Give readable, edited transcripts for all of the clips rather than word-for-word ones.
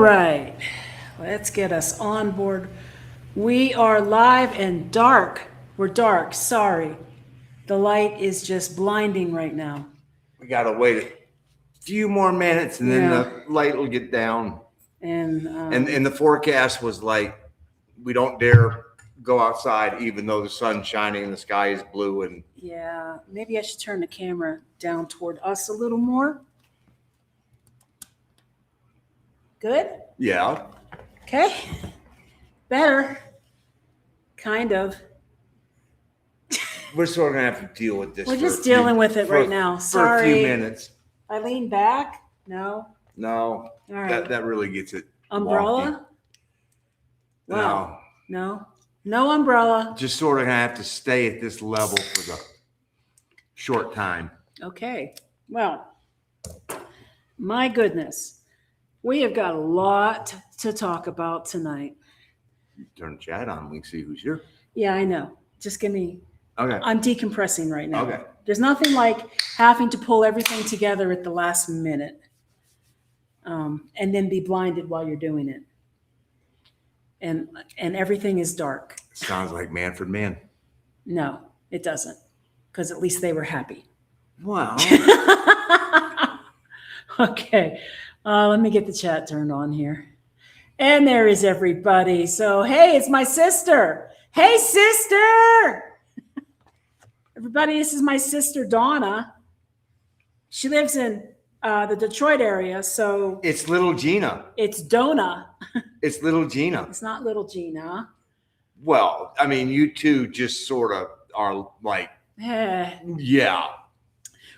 right, let's get us on board. We are live and dark. We're dark, sorry. The light is just blinding right now. We got to wait a few more minutes and then the light will get down. And the forecast was like, we don't dare go outside even though the sun's shining and the sky is blue. And yeah, maybe I should turn the camera down toward us a little more. Good? Yeah. Okay. Better. Kind of. We're sort of going to have to deal with this. We're just dealing with it right now. Sorry. For a few minutes. I lean back? No. No. All right. That really gets it. Umbrella? Wonky. Wow. No. No umbrella. Just sort of going to have to stay at this level for the short time. Okay. Well, my goodness. We have got a lot to talk about tonight. Turn the chat on. We can see who's here. Yeah, I know. Just give me. Okay. I'm decompressing right now. Okay. There's nothing like having to pull everything together at the last minute, and then be blinded while you're doing it. And everything is dark. Sounds like Manfred Mann. No, it doesn't, because at least they were happy. Wow. Okay. Let me get the chat turned on here. And there is everybody. So, hey, it's my sister. Hey, sister. Everybody, this is my sister, Donna. She lives in the Detroit area. So it's little Gina. It's Donna. It's little Gina. It's not little Gina. Well, I mean, you two just sort of are like, yeah.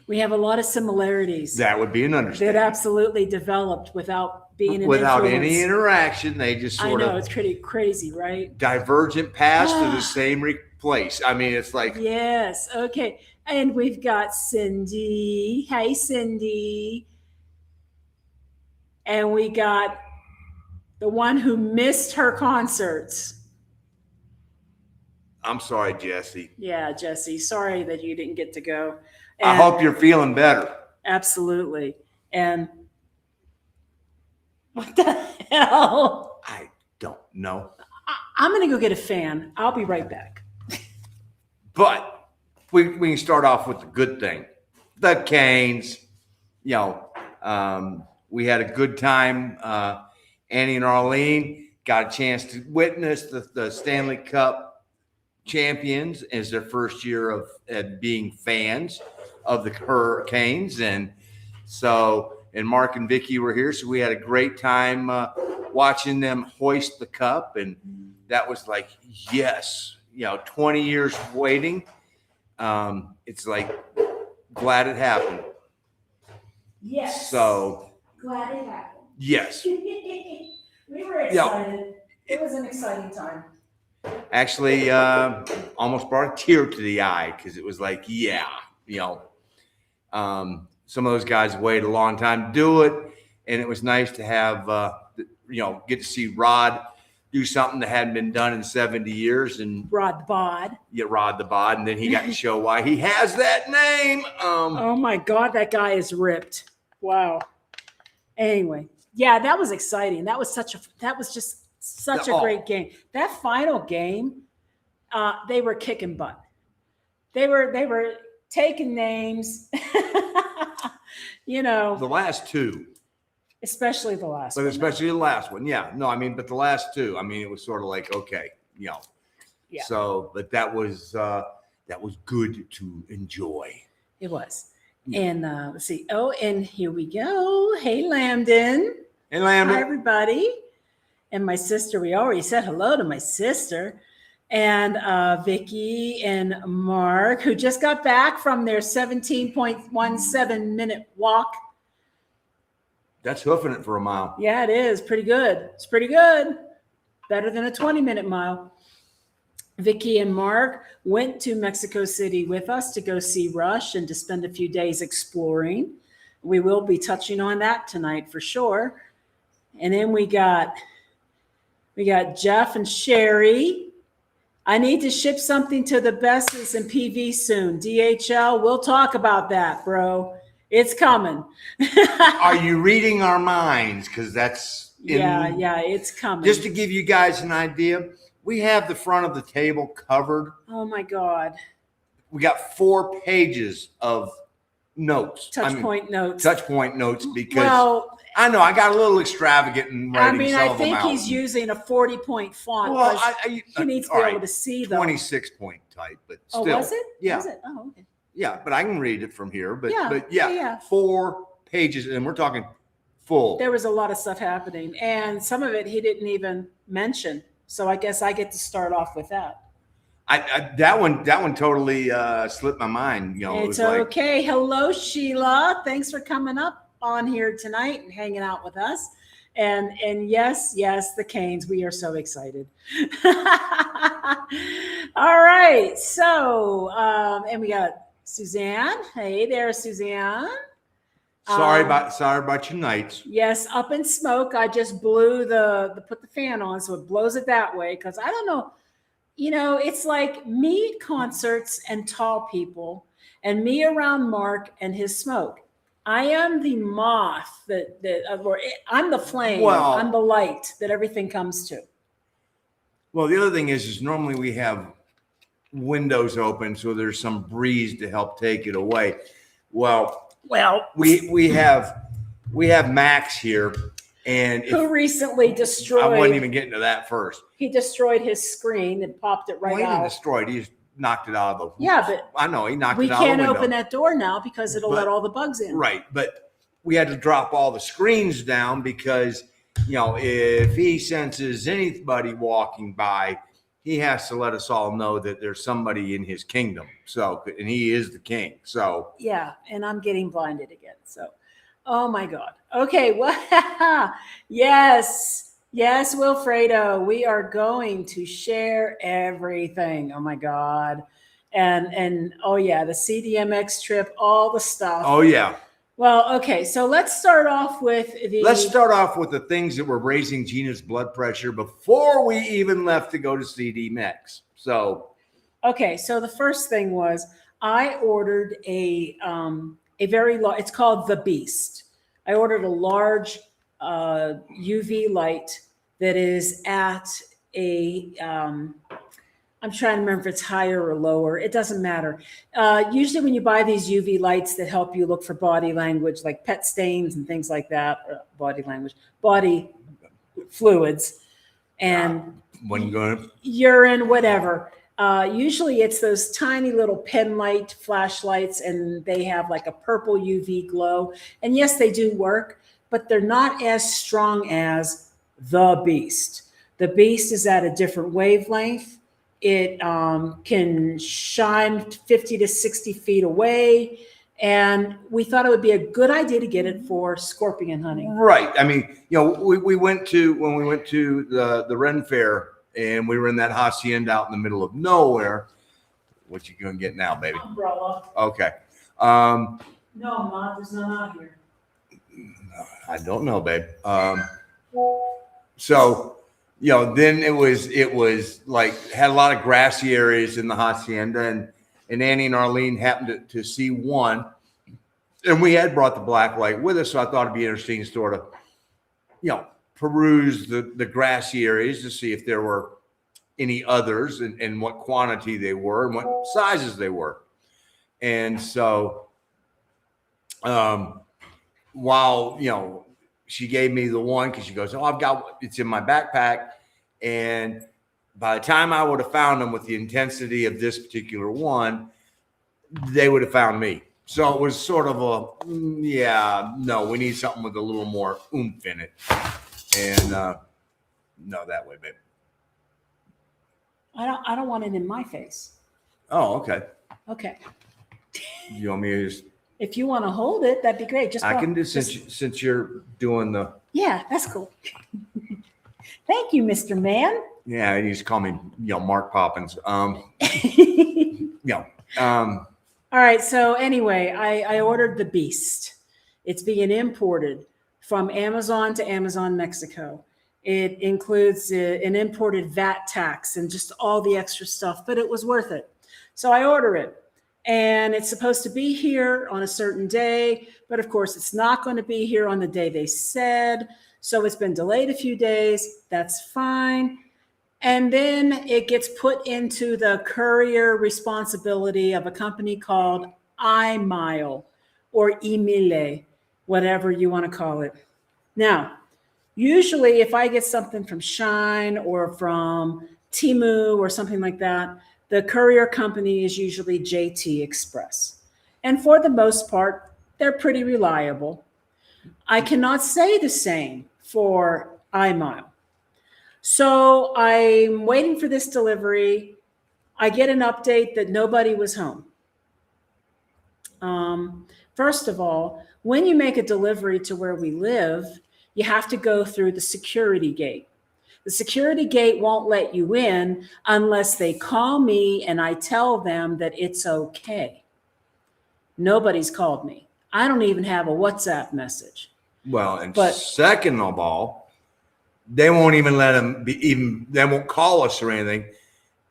We have a lot of similarities. That would be an understatement. That absolutely developed without being an without influence. Any interaction. They just sort of. I know, it's pretty crazy, right? Divergent paths to the same place. I mean, it's like. Yes. Okay. And we've got Cindy. Hey, Cindy. And we got the one who missed her concerts. I'm sorry, Jesse. Yeah, Jesse. Sorry that you didn't get to go. And I hope you're feeling better. Absolutely. And what the hell? I don't know. I'm going to go get a fan. I'll be right back. But we can start off with the good thing. The Canes, we had a good time. Annie and Arlene got a chance to witness the Stanley Cup champions as their first year of being fans of the Hurricanes. And Mark and Vicky were here. So we had a great time watching them hoist the cup. And that was like, yes, 20 years waiting. It's like, glad it happened. Yes. So glad it happened. Yes. We were excited. It was an exciting time. Actually, almost brought a tear to the eye because it was like, some of those guys waited a long time to do it, and it was nice to have, get to see Rod do something that hadn't been done in 70 years. And Rod the Bod. Yeah, Rod the Bod, and then he got to show why he has that name. Oh my God, that guy is ripped. Wow. Anyway, yeah, that was exciting. That was just such a great game. That final game, they were kicking butt. They were taking names. The last two. Especially the last one. But especially the last one. Yeah. No, but the last two, it was sort of like, okay, Yeah. So, but that was good to enjoy. It was. And let's see. Oh, and here we go. Hey, Lambden. Hey, Lambden. Hi, everybody. And my sister, we already said hello to my sister. And Vicky and Mark, who just got back from their 17.17 minute walk. That's hoofing it for a mile. Yeah, it is. Pretty good. It's pretty good. Better than a 20-minute mile. Vicky and Mark went to Mexico City with us to go see Rush and to spend a few days exploring. We will be touching on that tonight for sure. And then we got Jeff and Sherry. I need to ship something to the Besses and PV soon. DHL, we'll talk about that, bro. It's coming. Are you reading our minds? Because that's Yeah, it's coming. Just to give you guys an idea, we have the front of the table covered. Oh my God. We got 4 pages of notes. Touch point notes. Touch point notes because Well, I know I got a little extravagant in writing some I of them think out. he's using a 40-point font. Well, He needs to be able to see them. 26-point type, but still. Oh, was it? Yeah. Was it? Oh, okay. Yeah, but I can read it from here. But Yeah. yeah, 4 pages, and we're talking full. There was a lot of stuff happening, and some of it he didn't even mention. So I guess I get to start off with that. That one totally slipped my mind. You know, It's okay. Hello, Sheila. Thanks for coming up on here tonight and hanging out with us. And yes, the Canes. We are so excited. All right. So and we got Suzanne. Hey there, Suzanne. Sorry about your nights. Yes, up in smoke. I just blew put the fan on so it blows it that way because I don't know. You know, it's like me at concerts and tall people and me around Mark and his smoke. I am the moth or I'm the flame. Well, I'm the light that everything comes to. Well, the other thing is normally we have windows open so there's some breeze to help take it away. Well, we have Max here, and who recently destroyed. I wasn't even getting to that first. He destroyed his screen and popped it right out. He didn't destroy it. He just knocked it out of the. Yeah, but I know he knocked it out. We can't open that door now because it'll let all the bugs in. Right, but we had to drop all the screens down because if he senses anybody walking by, he has to let us all know that there's somebody in his kingdom. So, and he is the king. So yeah, and I'm getting blinded again. So, oh my God. Okay, well, yes, Wilfredo, we are going to share everything. Oh my God, and oh yeah, the CDMX trip, all the stuff. Oh yeah. Well, okay, so let's start off with the things that were raising Gina's blood pressure before we even left to go to CDMX. So, okay, so the first thing was I ordered a very large. It's called the Beast. I ordered a large UV light that is at a. I'm trying to remember if it's higher or lower. It doesn't matter. Usually when you buy these UV lights that help you look for body language, like pet stains and things like that, body fluids, and urine, whatever. Usually it's those tiny little pen light flashlights, and they have like a purple UV glow. And yes, they do work, but they're not as strong as the Beast. The Beast is at a different wavelength. It can shine 50 to 60 feet away. And we thought it would be a good idea to get it for scorpion hunting. Right. I mean, when we went to the Ren Fair and we were in that hacienda out in the middle of nowhere. What you going to get now, baby? Umbrella. Okay. No, Mom, there's none out here. I don't know, babe. So, then it was like had a lot of grassy areas in the hacienda, and Annie and Arlene happened to see one, and we had brought the black light with us, so I thought it'd be interesting to sort of, peruse the grassy areas to see if there were any others and what quantity they were and what sizes they were. And so, while, she gave me the one because she goes, oh, it's in my backpack. And by the time I would have found them with the intensity of this particular one, they would have found me. So it was sort of we need something with a little more oomph in it. And no, that way, babe. I don't want it in my face. Oh, okay. Okay. You want me to just... If you want to hold it, that'd be great. I can do since you're doing the... Yeah, that's cool. Thank you, Mr. Man. Yeah, you just call me, Mark Poppins. All right. So anyway, I ordered the Beast. It's being imported from Amazon to Amazon, Mexico. It includes an imported VAT tax and just all the extra stuff, but it was worth it. So I order it. And it's supposed to be here on a certain day, but of course it's not going to be here on the day they said. So it's been delayed a few days. That's fine. And then it gets put into the courier responsibility of a company called iMile or iMile, whatever you want to call it. Now, usually if I get something from Shine or from Temu or something like that, the courier company is usually JT Express. And for the most part, they're pretty reliable. I cannot say the same for iMile. So I'm waiting for this delivery. I get an update that nobody was home. First of all, when you make a delivery to where we live, you have to go through the security gate. The security gate won't let you in unless they call me and I tell them that it's okay. Nobody's called me. I don't even have a WhatsApp message. Well, and second of all, they won't even let them be they won't call us or anything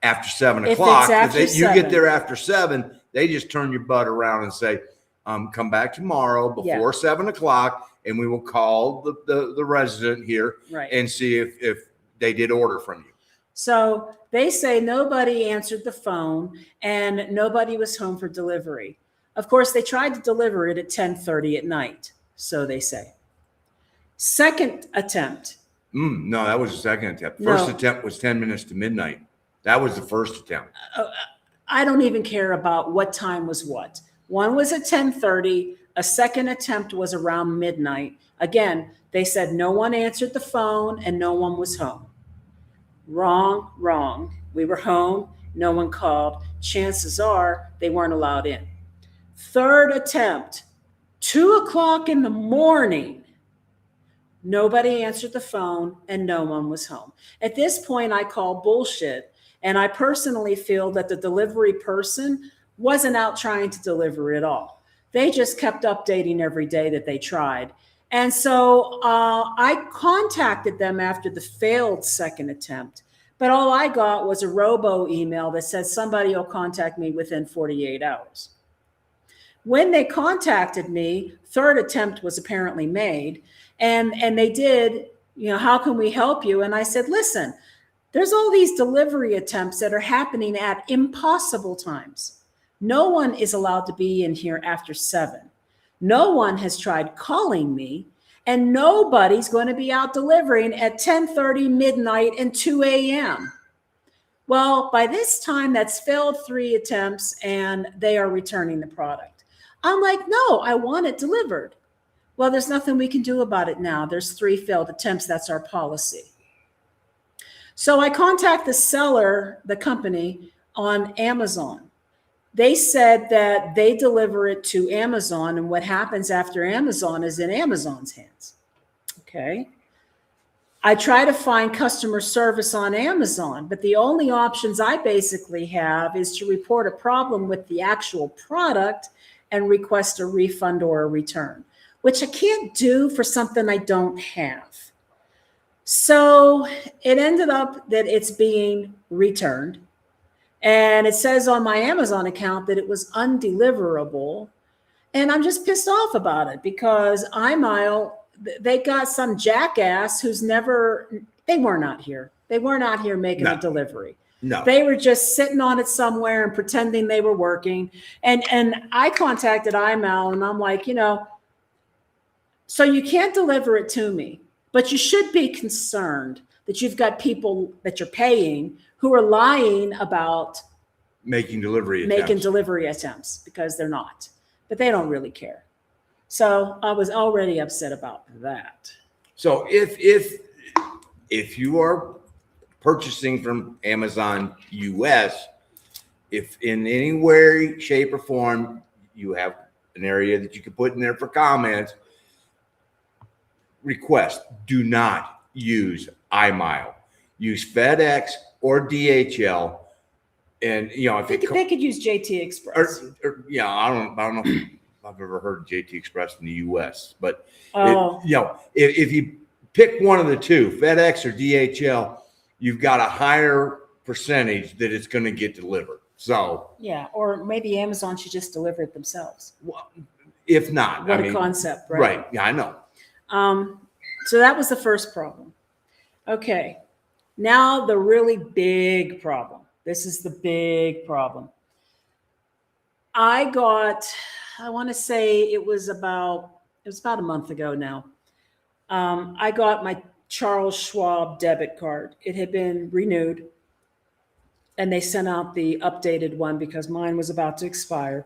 after 7 o'clock. If you get there after 7, they just turn your butt around and say, come back tomorrow before 7 o'clock, and we will call the resident here and see if they did order from you. So they say nobody answered the phone and nobody was home for delivery. Of course, they tried to deliver it at 10:30 at night, so they say. Second attempt. No, that was the second attempt. First attempt was 10 minutes to midnight. That was the first attempt. I don't even care about what time was what. One was at 10:30. A second attempt was around midnight. Again, they said no one answered the phone and no one was home. Wrong. We were home. No one called. Chances are they weren't allowed in. Third attempt, 2 o'clock in the morning. Nobody answered the phone and no one was home. At this point, I call bullshit. And I personally feel that the delivery person wasn't out trying to deliver at all. They just kept updating every day that they tried. And so I contacted them after the failed second attempt, but all I got was a robo email that said somebody will contact me within 48 hours. When they contacted me, third attempt was apparently made, and they did, how can we help you? And I said, listen, there's all these delivery attempts that are happening at impossible times. No one is allowed to be in here after 7. No one has tried calling me, and nobody's going to be out delivering at 10:30, midnight, and 2 a.m. Well, by this time, that's failed 3 attempts, and they are returning the product. I'm like, no, I want it delivered. Well, there's nothing we can do about it now. There's 3 failed attempts. That's our policy. So I contact the seller, the company, on Amazon. They said that they deliver it to Amazon, and what happens after Amazon is in Amazon's hands. Okay. I try to find customer service on Amazon, but the only options I basically have is to report a problem with the actual product and request a refund or a return, which I can't do for something I don't have. So it ended up that it's being returned. And it says on my Amazon account that it was undeliverable. And I'm just pissed off about it because iMile, they got some jackass who's they were not here. They were not here making a delivery. No. They were just sitting on it somewhere and pretending they were working. And I contacted iMile and I'm like, so you can't deliver it to me, but you should be concerned that you've got people that you're paying who are lying about making delivery attempts because they're not, but they don't really care. So I was already upset about that. So if you are purchasing from Amazon US, if in any way, shape, or form you have an area that you can put in there for comments, request, do not use iMile. Use FedEx or DHL, and if they could use JT Express. I don't know if I've ever heard of JT Express in the U.S., but if you pick one of the two, FedEx or DHL, you've got a higher percentage that it's going to get delivered. So or maybe Amazon should just deliver it themselves. Well, if not, what a concept, right? Right? Yeah, I know. So that was the first problem. Okay. Now the really big problem. This is the big problem. I want to say it was about a month ago now. I got my Charles Schwab debit card. It had been renewed, and they sent out the updated one because mine was about to expire.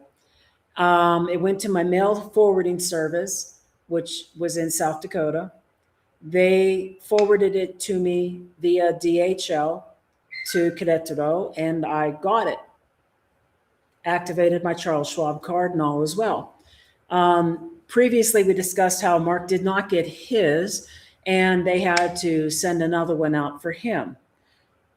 It went to my mail forwarding service, which was in South Dakota. They forwarded it to me via DHL to Querétaro, and I got it. Activated my Charles Schwab card and all as well. Previously, we discussed how Mark did not get his, and they had to send another one out for him.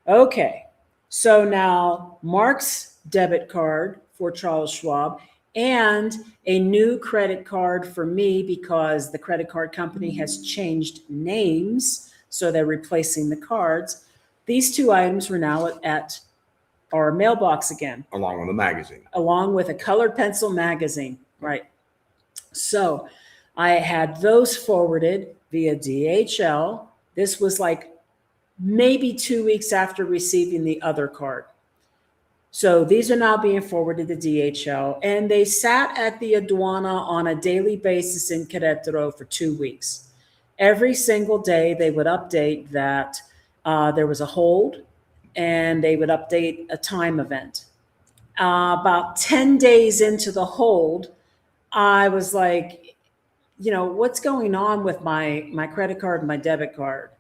Okay, so now Mark's debit card for Charles Schwab and a new credit card for me because the credit card company has changed names, so they're replacing the cards. These two items were now at our mailbox again. Along with the magazine. Along with a colored pencil magazine, right? So I had those forwarded via DHL. This was like maybe 2 weeks after receiving the other card. So these are now being forwarded to DHL, and they sat at the Aduana on a daily basis in Querétaro for 2 weeks. Every single day they would update that there was a hold, and they would update a time event. About 10 days into the hold, I was like, what's going on with my credit card and my debit card?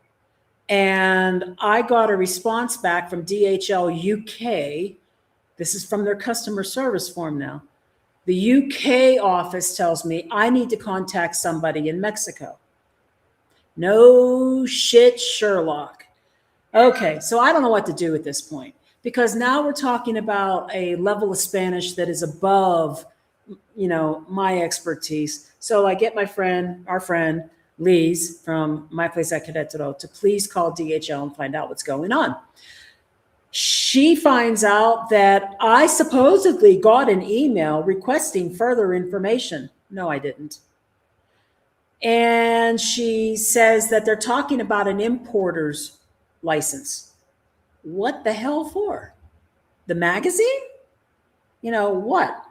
And I got a response back from DHL UK. This is from their customer service form now. The UK office tells me I need to contact somebody in Mexico. No shit, Sherlock. Okay, so I don't know what to do at this point because now we're talking about a level of Spanish that is above, my expertise. So I get our friend, Liz from my place at Querétaro to please call DHL and find out what's going on. She finds out that I supposedly got an email requesting further information. No, I didn't. And she says that they're talking about an importer's license. What the hell for? The magazine? What?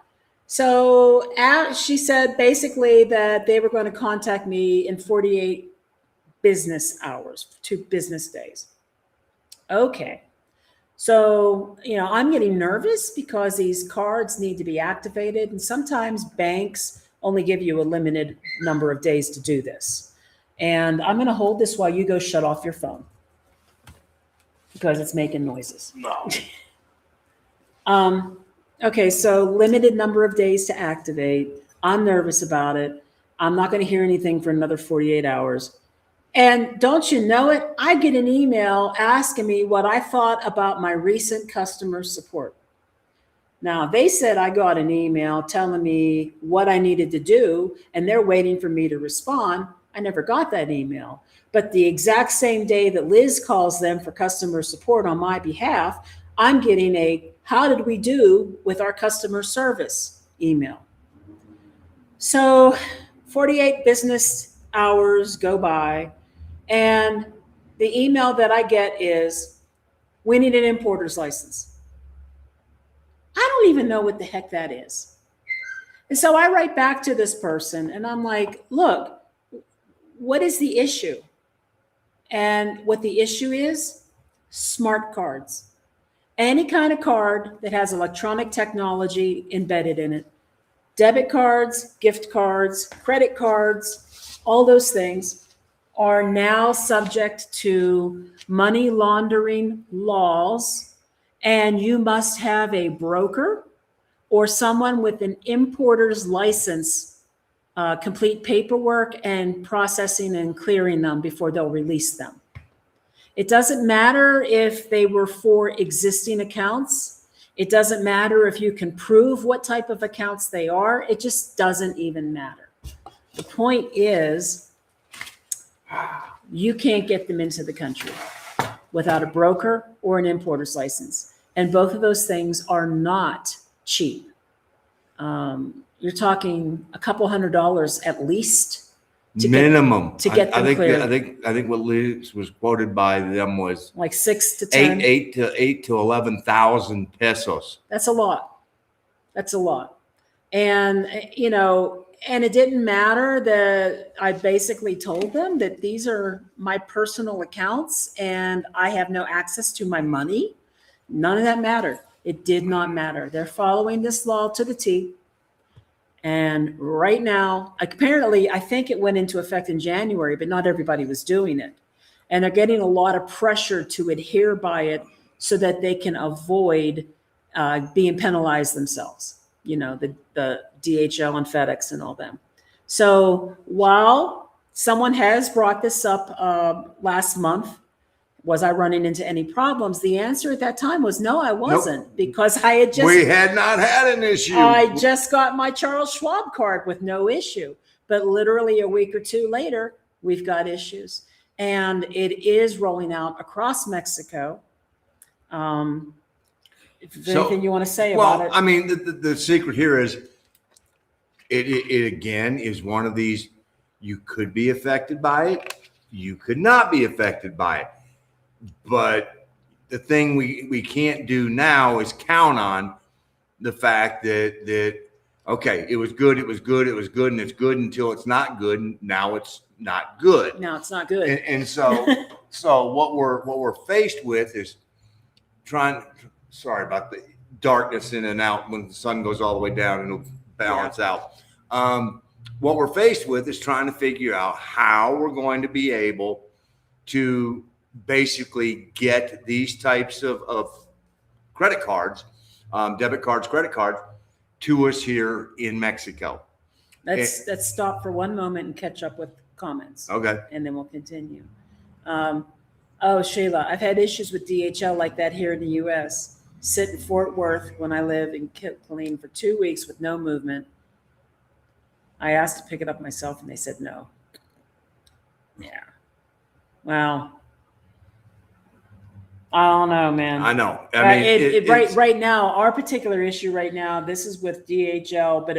So she said basically that they were going to contact me in 48 business hours, 2 business days. Okay. So, I'm getting nervous because these cards need to be activated, and sometimes banks only give you a limited number of days to do this. And I'm going to hold this while you go shut off your phone because it's making noises. No. Okay, so limited number of days to activate. I'm nervous about it. I'm not going to hear anything for another 48 hours. And don't you know it? I get an email asking me what I thought about my recent customer support. Now, they said I got an email telling me what I needed to do, and they're waiting for me to respond. I never got that email. But the exact same day that Liz calls them for customer support on my behalf, I'm getting a "How did we do with our customer service?" email. So 48 business hours go by, and the email that I get is, "We need an importer's license." I don't even know what the heck that is. And so I write back to this person and I'm like, look, what is the issue? And what the issue is, smart cards. Any kind of card that has electronic technology embedded in it. Debit cards, gift cards, credit cards, all those things are now subject to money laundering laws, and you must have a broker or someone with an importer's license complete paperwork and processing and clearing them before they'll release them. It doesn't matter if they were for existing accounts. It doesn't matter if you can prove what type of accounts they are. It just doesn't even matter. The point is, you can't get them into the country without a broker or an importer's license. And both of those things are not cheap. You're talking a couple $100 at least minimum to get them cleared. I think what Liz was quoted by them was like 6 to 10. eight to 11,000 pesos. That's a lot. That's a lot. And, you know, and it didn't matter that I basically told them that these are my personal accounts and I have no access to my money. None of that mattered. It did not matter. They're following this law to the T. And right now, apparently, I think it went into effect in January, but not everybody was doing it. And they're getting a lot of pressure to adhere by it so that they can avoid being penalized themselves. You know, the DHL and FedEx and all them. So while someone has brought this up last month, was I running into any problems? The answer at that time was no, I wasn't. Nope. Because I had we had not had an issue. I just got my Charles Schwab card with no issue. But literally a week or two later, we've got issues. And it is rolling out across Mexico. If there's anything you want to say about it. I mean, the secret here is it again is one of these, you could be affected by it. You could not be affected by it. But the thing we can't do now is count on the fact that okay, it was good, and it's good until it's not good, and now it's not good. Now it's not good. And so so what we're faced with is sorry about the darkness in and out when the sun goes all the way down and it'll balance out. What we're faced with is trying to figure out how we're going to be able to basically get these types of credit cards, debit cards, credit cards, to us here in Mexico. Let's stop for one moment and catch up with comments. Okay. And then we'll continue. Oh, Sheila, I've had issues with DHL like that here in the U.S. Sit in Fort Worth when I live in Killeen for 2 weeks with no movement. I asked to pick it up myself and they said no. Yeah. Wow. I don't know, man. I know. I mean, right now, our particular issue right now, this is with DHL, but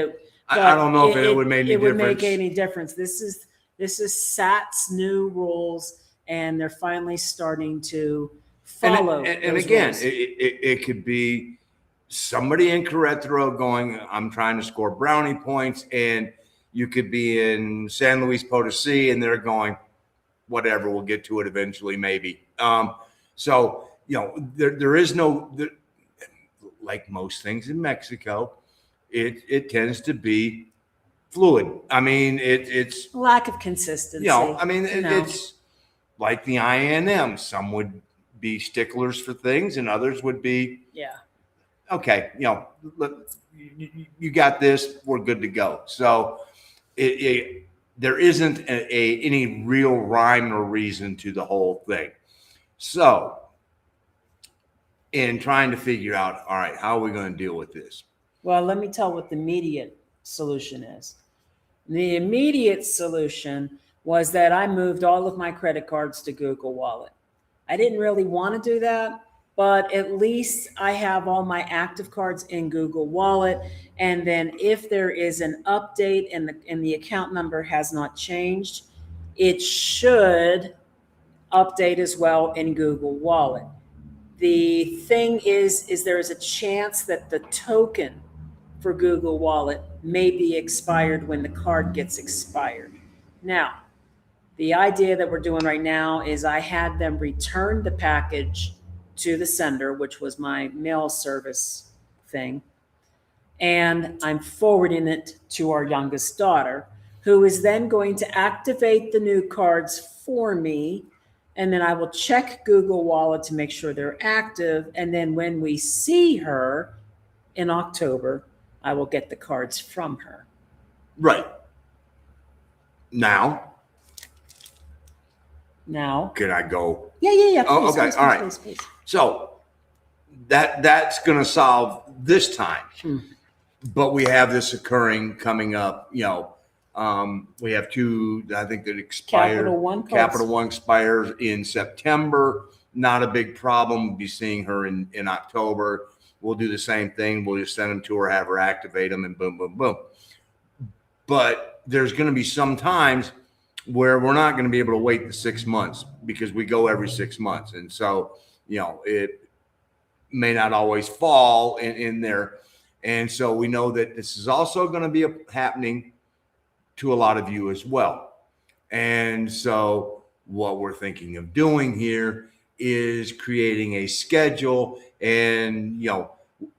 I don't know if it would make any difference. It would make any difference. This is SAT's new rules, and they're finally starting to follow. And again, it could be somebody in Querétaro going, I'm trying to score brownie points, and you could be in San Luis Potosí, and they're going, whatever, we'll get to it eventually, maybe. So, you know, there is no, like most things in Mexico, it tends to be fluid. I mean, it's lack of consistency. You know, I mean, it's like the INM. Some would be sticklers for things, and others would be, okay, you know, you got this, we're good to go. So there isn't any real rhyme or reason to the whole thing. So, in trying to figure out, all right, how are we going to deal with this? Well, let me tell what the immediate solution is. The immediate solution was that I moved all of my credit cards to Google Wallet. I didn't really want to do that, but at least I have all my active cards in Google Wallet. And then if there is an update and the account number has not changed, it should update as well in Google Wallet. The thing is there is a chance that the token for Google Wallet may be expired when the card gets expired. Now, the idea that we're doing right now is I had them return the package to the sender, which was my mail service thing, and I'm forwarding it to our youngest daughter, who is then going to activate the new cards for me. And then I will check Google Wallet to make sure they're active. And then when we see her in October, I will get the cards from her. Right. Now, can I go? Yeah. Oh, okay. All right. Please. So that's going to solve this time. But we have this coming up, you know. We have two, I think, that expire. Capital One expires in September. Not a big problem. We'll be seeing her in October. We'll do the same thing. We'll just send them to her, have her activate them, and boom, boom, boom. But there's going to be some times where we're not going to be able to wait the 6 months because we go every 6 months. And so, it may not always fall in there. And so we know that this is also going to be happening to a lot of you as well. And so what we're thinking of doing here is creating a schedule and,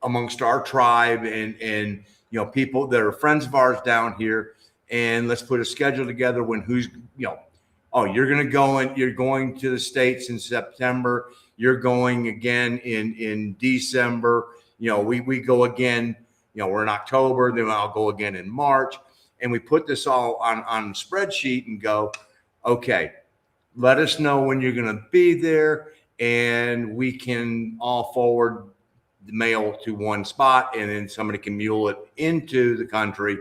amongst our tribe and people that are friends of ours down here. And let's put a schedule together when you're going to the States in September. You're going again in December. We go again, we're in October, then I'll go again in March. And we put this all on a spreadsheet and go, okay, let us know when you're going to be there. And we can all forward the mail to one spot, and then somebody can mule it into the country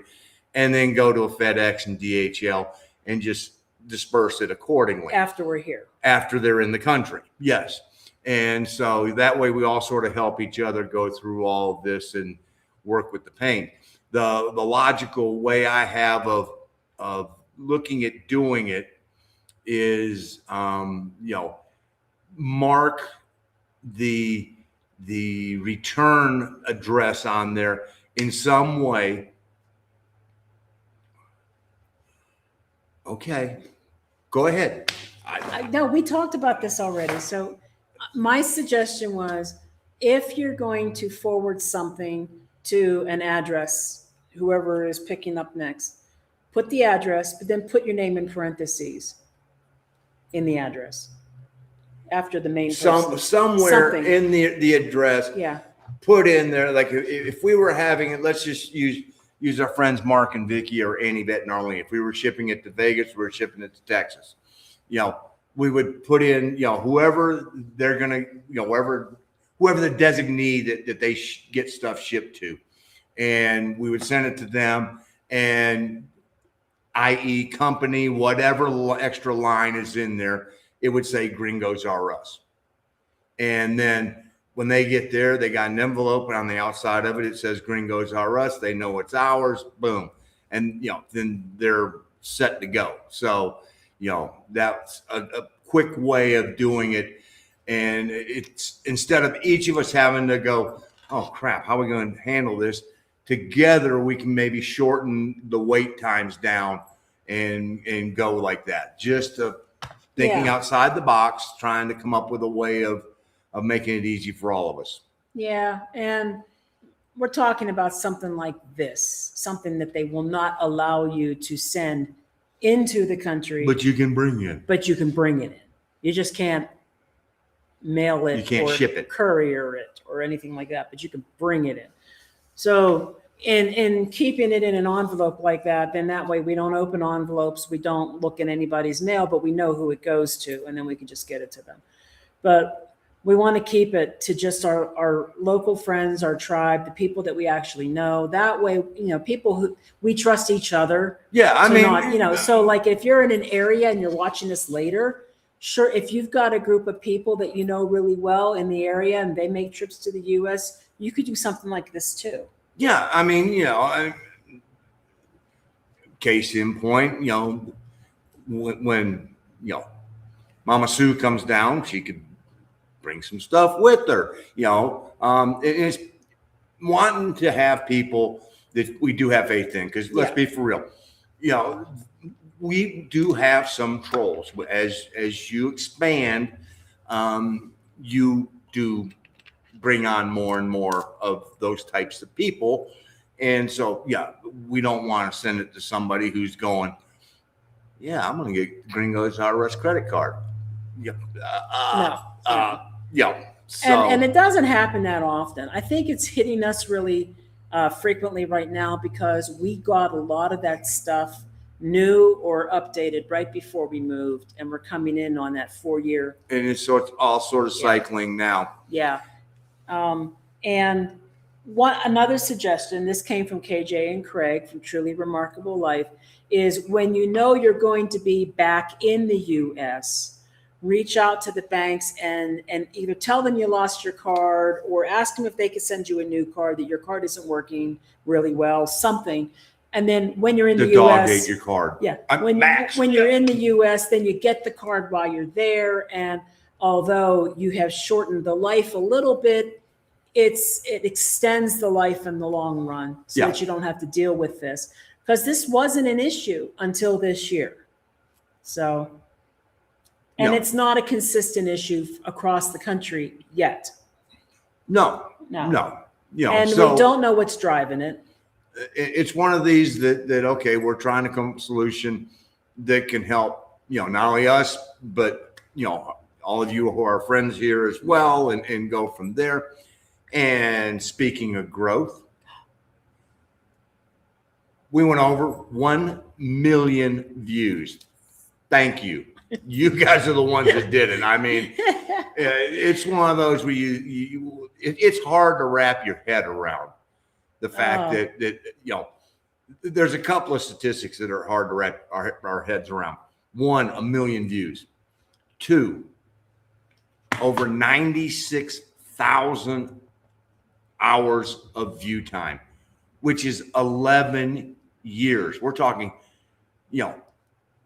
and then go to a FedEx and DHL and just disperse it accordingly. After we're here. After they're in the country. Yes. And so that way we all sort of help each other go through all of this and work with the pain. The logical way I have of looking at doing it is, mark the return address on there in some way. Okay, go ahead. No, we talked about this already. So my suggestion was, if you're going to forward something to an address, whoever is picking up next, put the address, but then put your name in parentheses in the address after the main person. Somewhere Something. in the address. Yeah. Put in there, like if we were having it, let's just use our friends Mark and Vicky or Annie, Bet, and Arlene. If we were shipping it to Vegas, we were shipping it to Texas. We would put in, whoever they're gonna, whoever the designee that they get stuff shipped to, and we would send it to them, and i.e. company, whatever extra line is in there, it would say GringosRUs. And then when they get there, they got an envelope, and on the outside of it, it says GringosRUs. They know it's ours. Boom. And, then they're set to go. So, that's a quick way of doing it. And it's, instead of each of us having to go, oh crap, how are we going to handle this? Together, we can maybe shorten the wait times down and go like that. Just thinking outside the box, trying to come up with a way of making it easy for all of us. Yeah. And we're talking about something like this, something that they will not allow you to send into the country. But you can bring it. But you can bring it in. You just can't mail it. You can't ship it. Courier it or anything like that, but you can bring it in. So in keeping it in an envelope like that, then that way we don't open envelopes. We don't look in anybody's mail, but we know who it goes to, and then we can just get it to them. But we want to keep it to just our local friends, our tribe, the people that we actually know. That way, people who we trust each other. Yeah, I mean, so like if you're in an area and you're watching this later, sure, if you've got a group of people that you know really well in the area and they make trips to the U.S., you could do something like this too. Yeah, I mean, case in point, when Mama Sue comes down, she could bring some stuff with her, it's wanting to have people that we do have faith in, because let's be for real, we do have some trolls. As you expand, you do bring on more and more of those types of people. And so, we don't want to send it to somebody who's going, I'm going to get GringosRUs credit card. So. And it doesn't happen that often. I think it's hitting us really frequently right now because we got a lot of that stuff new or updated right before we moved, and we're coming in on that 4-year. And it's all sort of cycling now. Yeah. And another suggestion, this came from KJ and Craig from Truly Remarkable Life, is when you're going to be back in the U.S., reach out to the banks and either tell them you lost your card or ask them if they could send you a new card, that your card isn't working really well, something. And then when you're in the The dog US, ate your card. yeah, Max. when you're in the US, then you get the card while you're there. And although you have shortened the life a little bit, it extends the life in the long run so that you don't have to deal with this, because this wasn't an issue until this year. So, and it's not a consistent issue across the country yet. No. You know, And so we don't know what's driving it. It's one of these that okay, we're trying to come up with a solution that can help, you know, not only us, but, you know, all of you who are friends here as well, and go from there. And speaking of growth, we went over 1 million views. Thank you. You guys are the ones that did it. I mean, it's one of those where it's hard to wrap your head around the fact that you know, there's a couple of statistics that are hard to wrap our heads around. 1, 1 million views. 2, over 96,000 hours of view time, which is 11 years. We're talking, you know,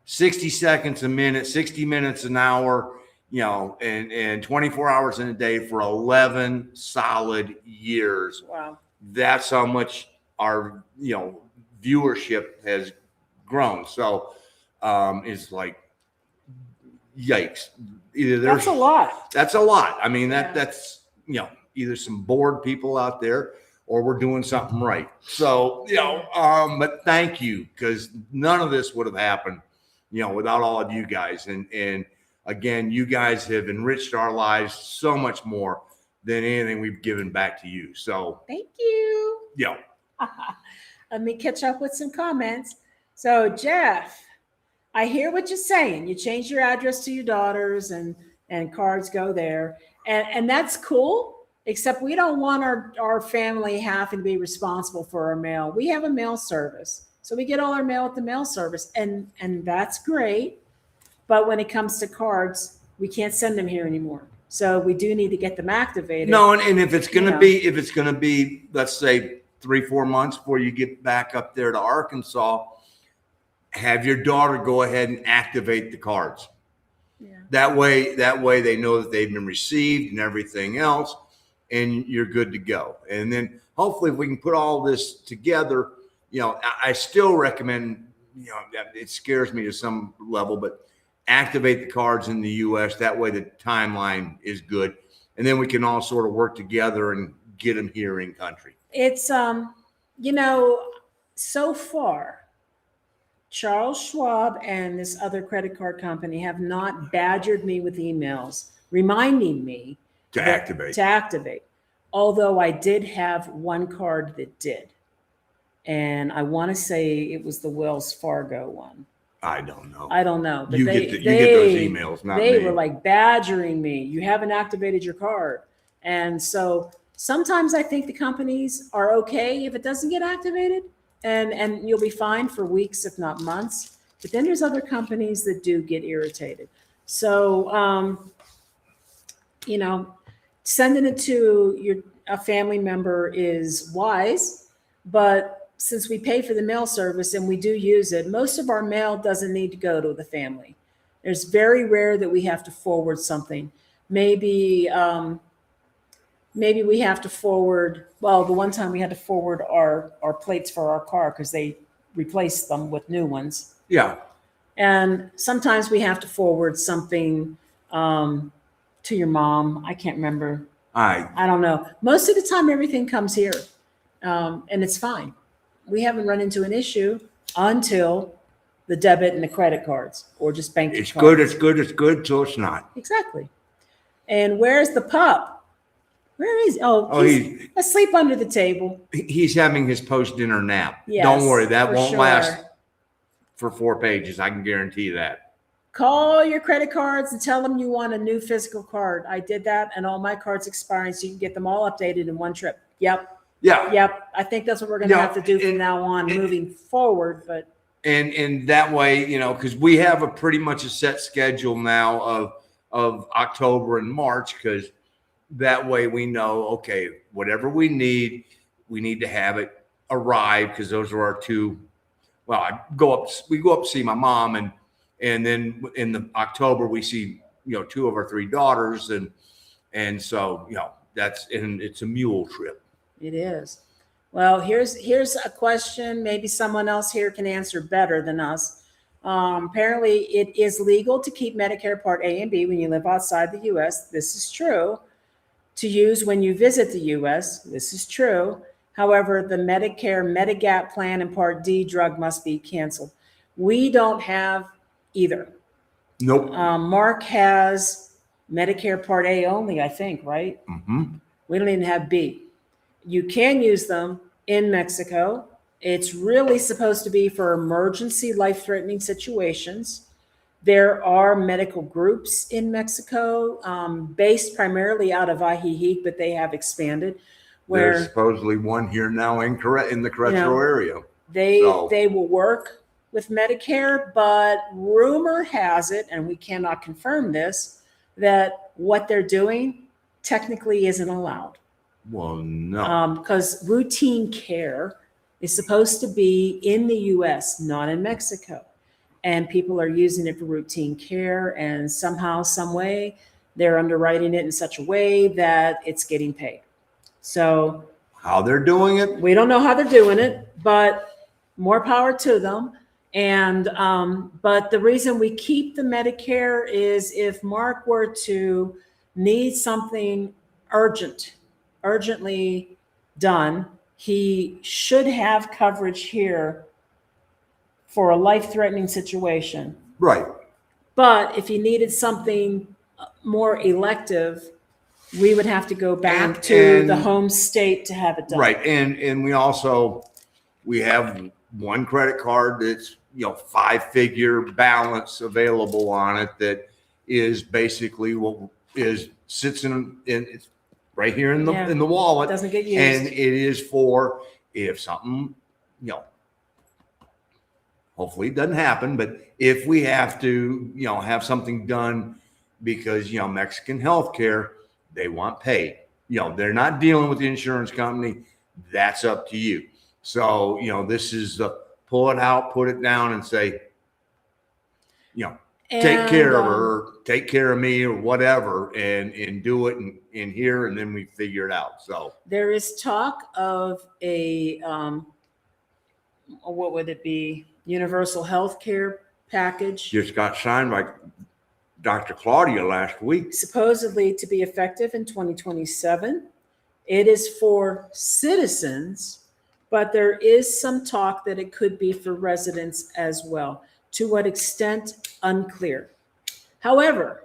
60 seconds a minute, 60 minutes an hour, you know, and 24 hours in a day for 11 solid years. Wow. That's how much our, you know, viewership has grown. So it's like, yikes. That's a lot. That's a lot. I mean, that's, you know, either some bored people out there or we're doing something right. So, you know, but thank you, because none of this would have happened, you know, without all of you guys. And again, you guys have enriched our lives so much more than anything we've given back to you. So thank you. Yeah. Let me catch up with some comments. So Jeff, I hear what you're saying. You changed your address to your daughter's and cards go there. And that's cool, except we don't want our family having to be responsible for our mail. We have a mail service. So we get all our mail at the mail service, and that's great. But when it comes to cards, we can't send them here anymore. So we do need to get them activated. No, and if it's going to be, let's say 3-4 months before you get back up there to Arkansas, have your daughter go ahead and activate the cards. Yeah. That way they know that they've been received and everything else, and you're good to go. And then hopefully if we can put all this together, you know, I still recommend, you know, it scares me to some level, but activate the cards in the US. That way the timeline is good. And then we can all sort of work together and get them here in country. It's, you know, so far, Charles Schwab and this other credit card company have not badgered me with emails reminding me to activate. Although I did have one card that did. And I want to say it was the Wells Fargo one. I don't know. But you get those emails, not me. They were like badgering me. You haven't activated your card. And so sometimes I think the companies are okay if it doesn't get activated, and you'll be fine for weeks, if not months. But then there's other companies that do get irritated. So, you know, sending it to a family member is wise, but since we pay for the mail service and we do use it, most of our mail doesn't need to go to the family. There's very rare that we have to forward something. Maybe we have to forward, well, the one time we had to forward our plates for our car because they replaced them with new ones. Yeah. And sometimes we have to forward something to your mom. I can't remember. I don't know. Most of the time, everything comes here, and it's fine. We haven't run into an issue until the debit and the credit cards, or just bank cards. It's good till it's not. Exactly. And where's the pup? Where is? He's asleep under the table. He's having his post-dinner nap. Yes, don't worry, that won't last sure. for 4 pages. I can guarantee you that. Call your credit cards and tell them you want a new physical card. I did that, and all my cards expiring, so you can get them all updated in one trip. Yep. Yeah. Yep. I think that's what we're going to have to do from now on, moving forward. But and that way, you know, because we have a pretty much a set schedule now of October and March, because that way we know, okay, whatever we need to have it arrive, because those are our two well, we go up to see my mom, and then in the October we see, 2 of our 3 daughters, and so, it's a mule trip. It is. Well, here's a question. Maybe someone else here can answer better than us. Apparently, it is legal to keep Medicare Part A and B when you live outside the U.S. This is true. To use when you visit the U.S. This is true. However, the Medicare Medigap plan and Part D drug must be canceled. We don't have either. Nope. Mark has Medicare Part A only, I think, right? Mm-hmm. We don't even have B. You can use them in Mexico. It's really supposed to be for emergency life-threatening situations. There are medical groups in Mexico, based primarily out of Ajijic, but they have expanded. Where there's supposedly one here now in the Querétaro area. They will work with Medicare, but rumor has it, and we cannot confirm this, that what they're doing technically isn't allowed. Well, no. Because routine care is supposed to be in the U.S., not in Mexico. And people are using it for routine care, and somehow, some way, they're underwriting it in such a way that it's getting paid. So how they're doing it, we don't know how they're doing it, but more power to them. And but the reason we keep the Medicare is if Mark were to need something urgently done, he should have coverage here for a life-threatening situation. Right. But if he needed something more elective, we would have to go back to the home state to have it done. Right. And we have one credit card that's, 5-figure balance available on it that is basically what sits in it's right here in the wallet. It doesn't get used. And it is for if something, hopefully it doesn't happen, but if we have to, have something done because, Mexican healthcare, they want paid. They're not dealing with the insurance company. That's up to you. So, this is pull it out, put it down and say, take care of her, take care of me or whatever, and do it in here, and then we figure it out. So there is talk of a, what would it be? Universal health care package. Just got signed by Dr. Claudia last week. Supposedly to be effective in 2027. It is for citizens, but there is some talk that it could be for residents as well. To what extent, unclear. However,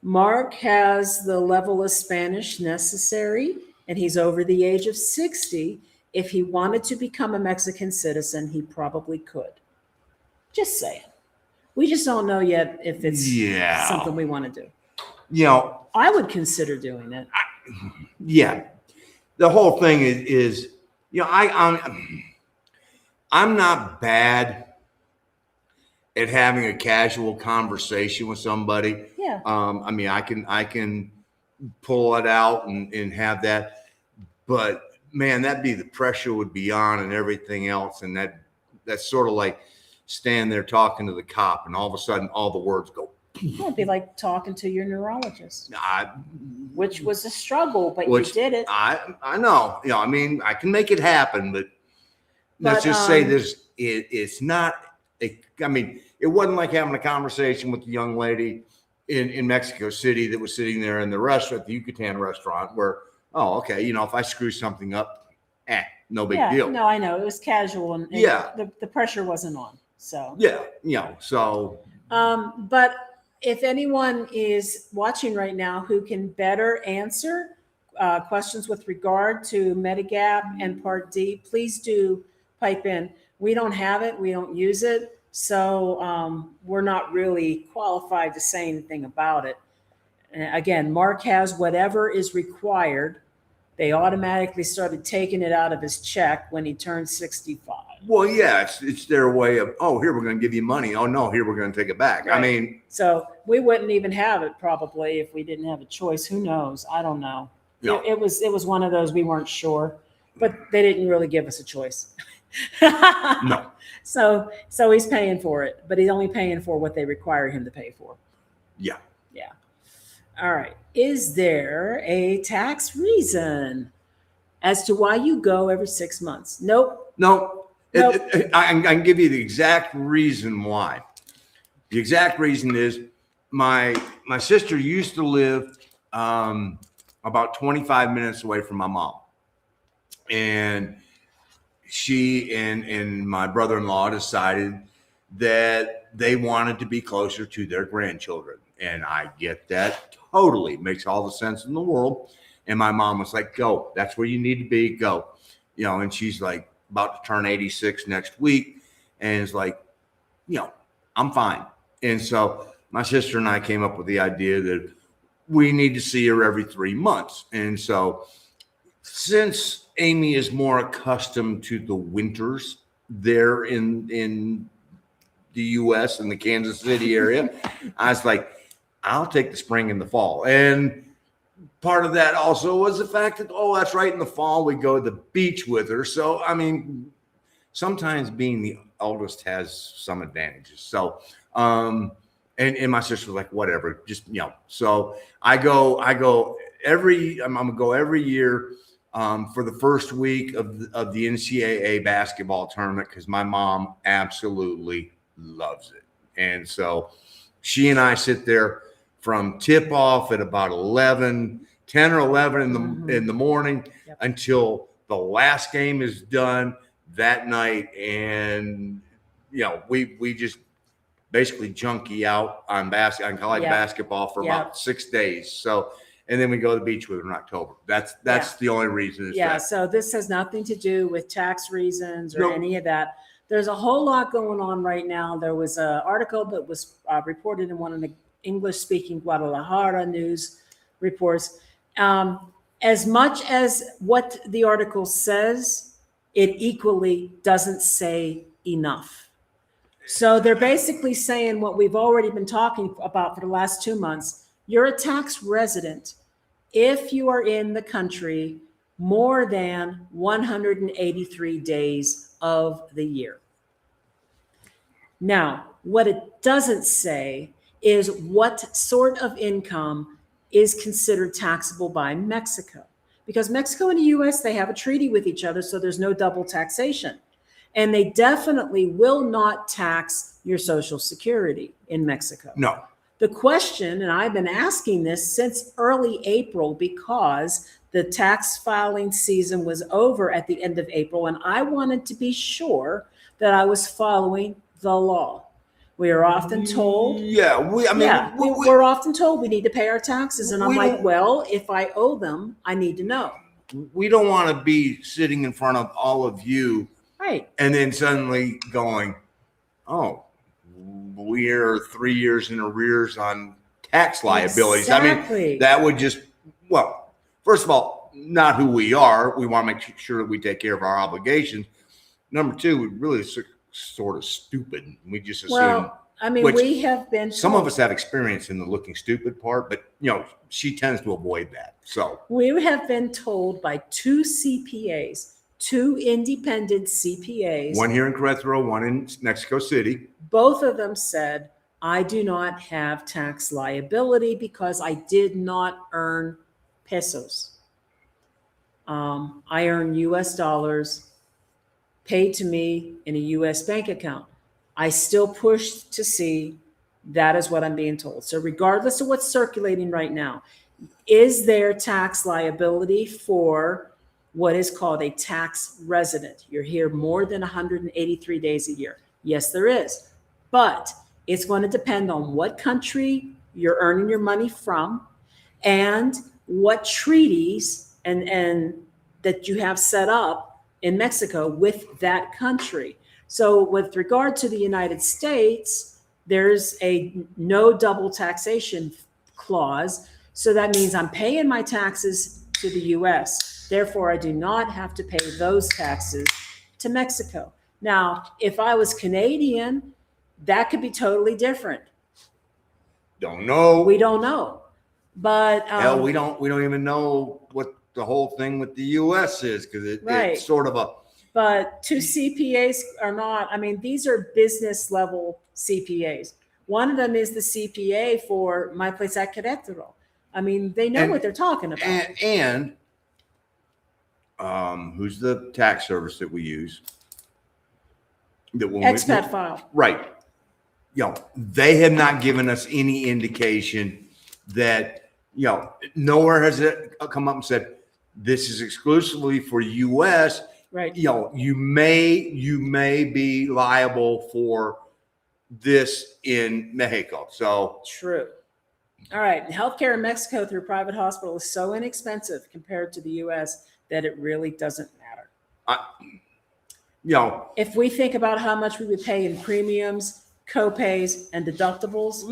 Mark has the level of Spanish necessary, and he's over the age of 60. If he wanted to become a Mexican citizen, he probably could. Just saying. We just don't know yet if it's something we want to do. I would consider doing it. The whole thing is I'm not bad at having a casual conversation with somebody. Yeah. I can pull it out and have that, but man, the pressure would be on and everything else. And that's sort of like stand there talking to the cop and all of a sudden all the words go. It'd be like talking to your neurologist, which was a struggle, but you did it. I know, I can make it happen, but let's just say it's not, it wasn't like having a conversation with the young lady in Mexico City that was sitting there in the restaurant, the Yucatan restaurant, where, if I screw something up, no big deal. No, I know. It was casual and the pressure wasn't on. So, but if anyone is watching right now who can better answer questions with regard to Medigap and Part D, please do pipe in. We don't have it. We don't use it. So we're not really qualified to say anything about it. Again, Mark has whatever is required. They automatically started taking it out of his check when he turned 65. Well, it's their way of, here, we're going to give you money. Oh, no, here, we're going to take it back. Right. So we wouldn't even have it probably if we didn't have a choice. Who knows? I don't know. No. It was one of those we weren't sure, but they didn't really give us a choice. No. So he's paying for it, but he's only paying for what they require him to pay for. Yeah. Yeah. All right. Is there a tax reason as to why you go every 6 months? Nope. No. Nope. I can give you the exact reason why. The exact reason is my sister used to live about 25 minutes away from my mom, and she and my brother-in-law decided that they wanted to be closer to their grandchildren, and I get that totally. Makes all the sense in the world. And my mom was like, "Go, that's where you need to be, go." And she's like about to turn 86 next week, and it's like, I'm fine. And so my sister and I came up with the idea that we need to see her every 3 months. And so since Amy is more accustomed to the winters there in the US and the Kansas City area, I was like, I'll take the spring and the fall. And part of that also was the fact that, that's right, in the fall we go to the beach with her. So, I mean, sometimes being the eldest has some advantages. So, and my sister was like, whatever, just, so I'm gonna go every year for the first week of the NCAA basketball tournament, because my mom absolutely loves it. And so she and I sit there from tip off at about 10 or 11 in the morning until the last game is done that night. And we just basically junkie out on college basketball for about 6 days. So, and then we go to the beach with her in October. That's the only reason. So this has nothing to do with tax reasons or any of that. There's a whole lot going on right now. There was an article that was reported in one of the English-speaking Guadalajara news reports. As much as what the article says, it equally doesn't say enough. So they're basically saying what we've already been talking about for the last 2 months. You're a tax resident if you are in the country more than 183 days of the year. Now, what it doesn't say is what sort of income is considered taxable by Mexico. Because Mexico and the US, they have a treaty with each other, so there's no double taxation. And they definitely will not tax your Social Security in Mexico. No. The question, and I've been asking this since early April because the tax filing season was over at the end of April, and I wanted to be sure that I was following the law. We are often told. We're often told we need to pay our taxes. And I'm like, well, if I owe them, I need to know. We don't want to be sitting in front of all of you. Right. And then suddenly going, oh, we're 3 years in arrears on tax liabilities. Exactly. I mean, that would just, first of all, not who we are. We want to make sure that we take care of our obligations. Number two, we really sort of stupid. We just assume. We have been. Some of us have experience in the looking stupid part, but she tends to avoid that. So we have been told by two CPAs, two independent CPAs. One here in Querétaro, one in Mexico City. Both of them said, I do not have tax liability because I did not earn pesos. I earn US dollars paid to me in a US bank account. I still push to see that is what I'm being told. So regardless of what's circulating right now, is there tax liability for what is called a tax resident? You're here more than 183 days a year. Yes, there is. But it's going to depend on what country you're earning your money from and what treaties and that you have set up in Mexico with that country. So with regard to the United States, there's a no double taxation clause. So that means I'm paying my taxes to the US. Therefore, I do not have to pay those taxes to Mexico. Now, if I was Canadian, that could be totally different. Don't know. We don't know. But hell, we don't even know what the whole thing with the US is, because it's sort of But two CPAs are not, I mean, these are business level CPAs. One of them is the CPA for My Place at Querétaro. I mean, they know what they're talking about. And who's the tax service that we use? Expat file. Right. They have not given us any indication that, nowhere has it come up and said, this is exclusively for US. Right. You may be liable for this in Mexico. So true. All right. Healthcare in Mexico through private hospital is so inexpensive compared to the US that it really doesn't matter. If we think about how much we would pay in premiums, co-pays, and deductibles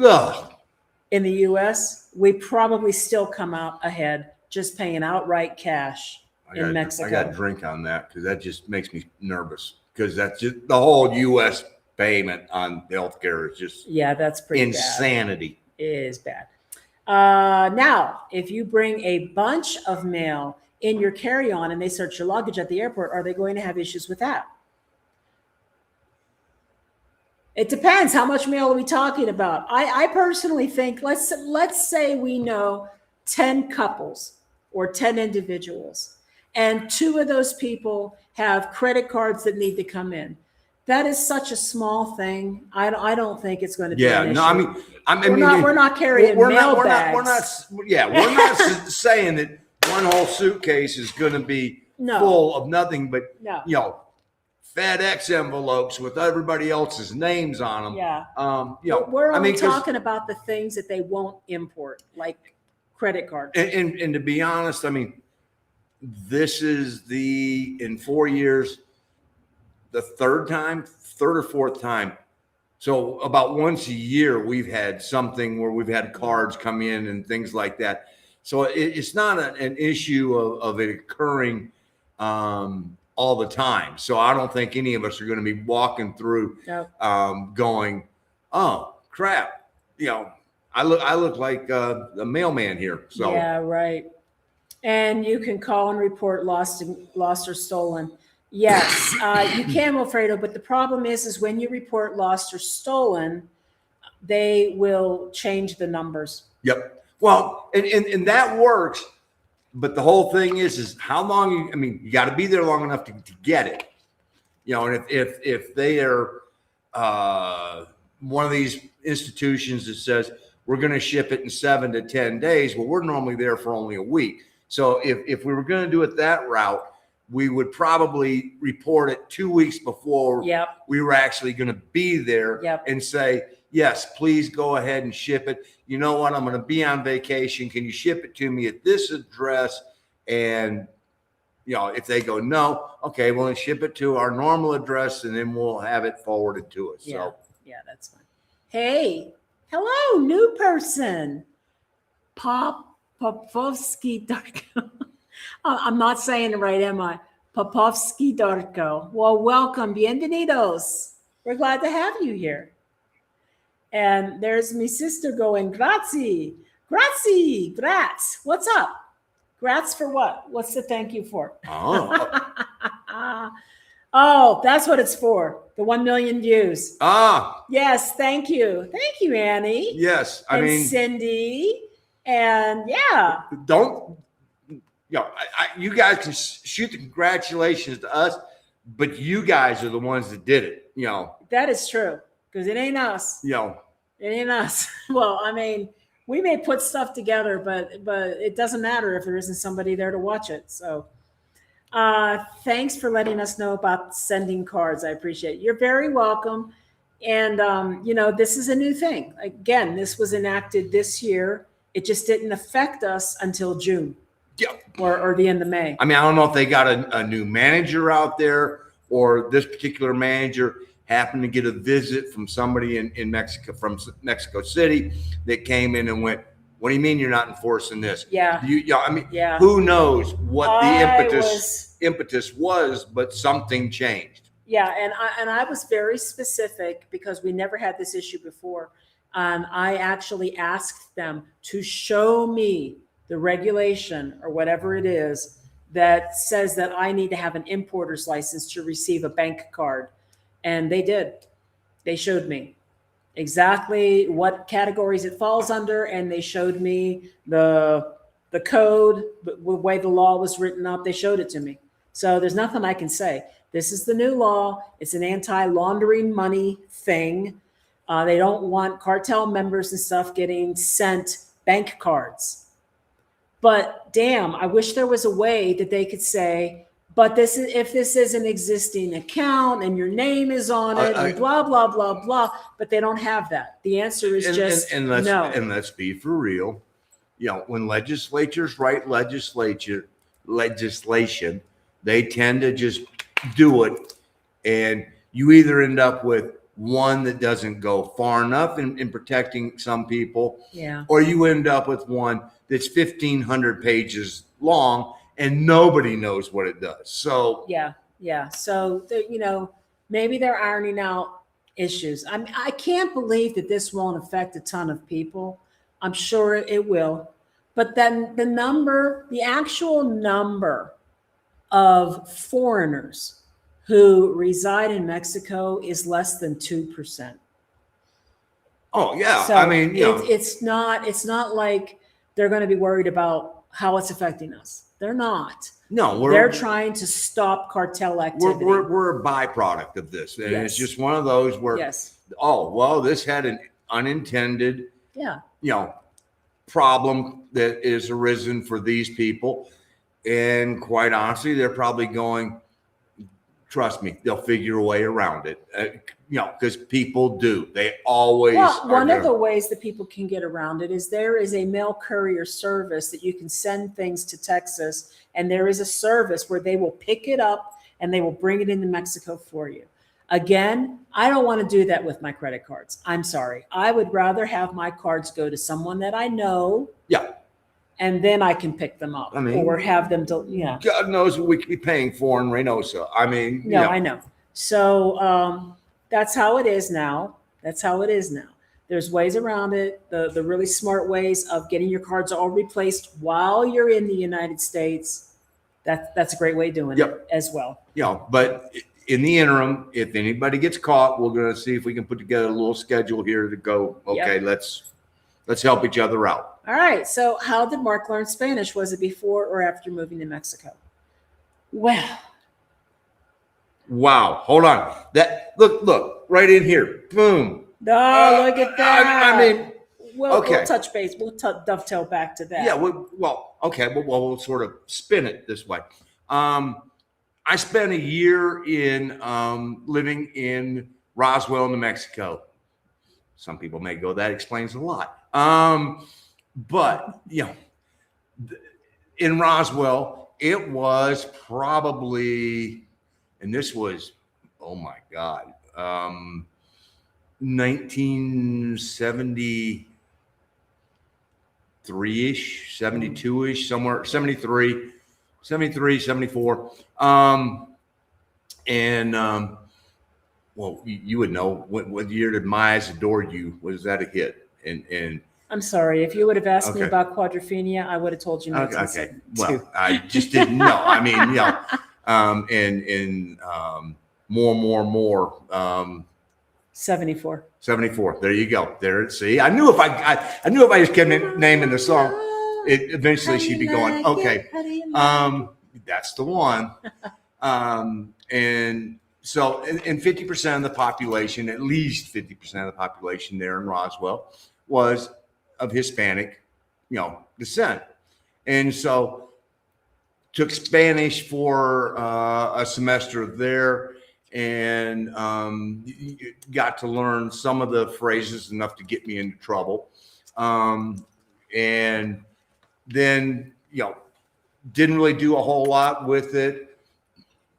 in the US, we probably still come out ahead just paying outright cash in Mexico. I got a drink on that because that just makes me nervous, because that's just the whole US payment on healthcare is just that's pretty insanity. Bad. It is bad. Now, if you bring a bunch of mail in your carry-on and they search your luggage at the airport, are they going to have issues with that? It depends. How much mail are we talking about? I personally think, let's say we know 10 couples or 10 individuals, and 2 of those people have credit cards that need to come in. That is such a small thing. I don't think it's going to be an issue. We're not carrying mail bags. We're not saying that one whole suitcase is going to be full of nothing but FedEx envelopes with everybody else's names on them. We're only talking about the things that they won't import, like credit cards. And to be honest, I mean, this is in 4 years, the third or fourth time. So about once a year, we've had something where we've had cards come in and things like that. So it's not an issue of it occurring all the time. So I don't think any of us are going to be walking through going, oh crap, I look like a mailman here. So yeah, right. And you can call and report lost or stolen. Yes, you can, Wilfredo, but the problem is when you report lost or stolen, they will change the numbers. Yep. Well, and that works, but the whole thing is how long you got to be there long enough to get it. And if they are one of these institutions that says we're going to ship it in 7 to 10 days, well, we're normally there for only a week. So if we were going to do it that route, we would probably report it 2 weeks before we were actually going to be there and say, yes, please go ahead and ship it. You know what? I'm going to be on vacation. Can you ship it to me at this address? And, if they go, no, okay, well, then ship it to our normal address and then we'll have it forwarded to us. Yeah, that's fine. Hey, hello, new person. Popovsky Darko. I'm not saying it right, am I? Popovsky Darko. Well, welcome. Bienvenidos. We're glad to have you here. And there's my sister going, grazie, grazie, grats. What's up? Grats for what? What's the thank you for? Oh. Oh, that's what it's for. The 1 million views. Yes, thank you. Thank you, Annie. Yes, and Cindy. And you guys can shoot the congratulations to us, but you guys are the ones that did it. That is true, because it ain't us. It ain't us. Well, we may put stuff together, but it doesn't matter if there isn't somebody there to watch it. So thanks for letting us know about sending cards. I appreciate it. You're very welcome. And, this is a new thing. Again, this was enacted this year. It just didn't affect us until June. Or the end of May. I don't know if they got a new manager out there, or this particular manager happened to get a visit from somebody in Mexico, from Mexico City, that came in and went, what do you mean you're not enforcing this? Who knows what the impetus was, but something changed. Yeah. And I was very specific because we never had this issue before. I actually asked them to show me the regulation or whatever it is that says that I need to have an importer's license to receive a bank card. And they did. They showed me exactly what categories it falls under, and they showed me the code, the way the law was written up. They showed it to me. So there's nothing I can say. This is the new law. It's an anti-laundering money thing. They don't want cartel members and stuff getting sent bank cards. But damn, I wish there was a way that they could say, but this is, if this is an existing account and your name is on it and blah, blah, blah, blah, but they don't have that. The answer is no. And let's be for real. You know, when legislatures write legislation, they tend to just do it. And you either end up with one that doesn't go far enough in protecting some people, or you end up with one that's 1,500 pages long and nobody knows what it does. So yeah. So you know, maybe they're ironing out issues. I can't believe that this won't affect a ton of people. I'm sure it will, but then the actual number of foreigners who reside in Mexico is less than 2%. Oh yeah, so I mean, you know, it's not like they're going to be worried about how it's affecting us. They're not. No, they're trying to stop cartel activity. We're a byproduct of this, and it's just one of those where, oh well, this had an unintended, problem that is arisen for these people, and quite honestly, they're probably going. Trust me, they'll figure a way around it. Because people do. They always. Well, one of the ways that people can get around it is there is a mail courier service that you can send things to Texas, and there is a service where they will pick it up and they will bring it into Mexico for you. Again, I don't want to do that with my credit cards. I'm sorry. I would rather have my cards go to someone that I know. Yeah. And then I can pick them up or have them. God knows what we could be paying for in Reynosa. I mean, I know. So that's how it is now. There's ways around it. The really smart ways of getting your cards all replaced while you're in the United States. That's a great way of doing it as well. But in the interim, if anybody gets caught, we're going to see if we can put together a little schedule here to go. Okay, let's help each other out. All right. So how did Mark learn Spanish? Was it before or after moving to Mexico? Well. Wow. Hold on. That look right in here. Boom. Oh, look at that. I mean, we'll touch base. We'll dovetail back to that. Yeah. Okay. We'll sort of spin it this way. I spent a year in living in Roswell, New Mexico. Some people may go, that explains a lot. But in Roswell, it was probably, and this was, oh my God, 1973-ish, 72-ish, somewhere, 73, 74. Well, you would know what year did My Eyes Adore You? Was that a hit? And I'm sorry, if you would have asked me about Quadrophenia, I would have told you. Okay, well, I just didn't know. I mean, and more. 74. 74. There you go. There. See, I knew if I just kept naming the song, eventually she'd be going. Okay, that's the one. And so, and 50% of the population, at least 50% of the population there in Roswell, was of Hispanic, descent. And so took Spanish for a semester there and got to learn some of the phrases enough to get me into trouble. And then, didn't really do a whole lot with it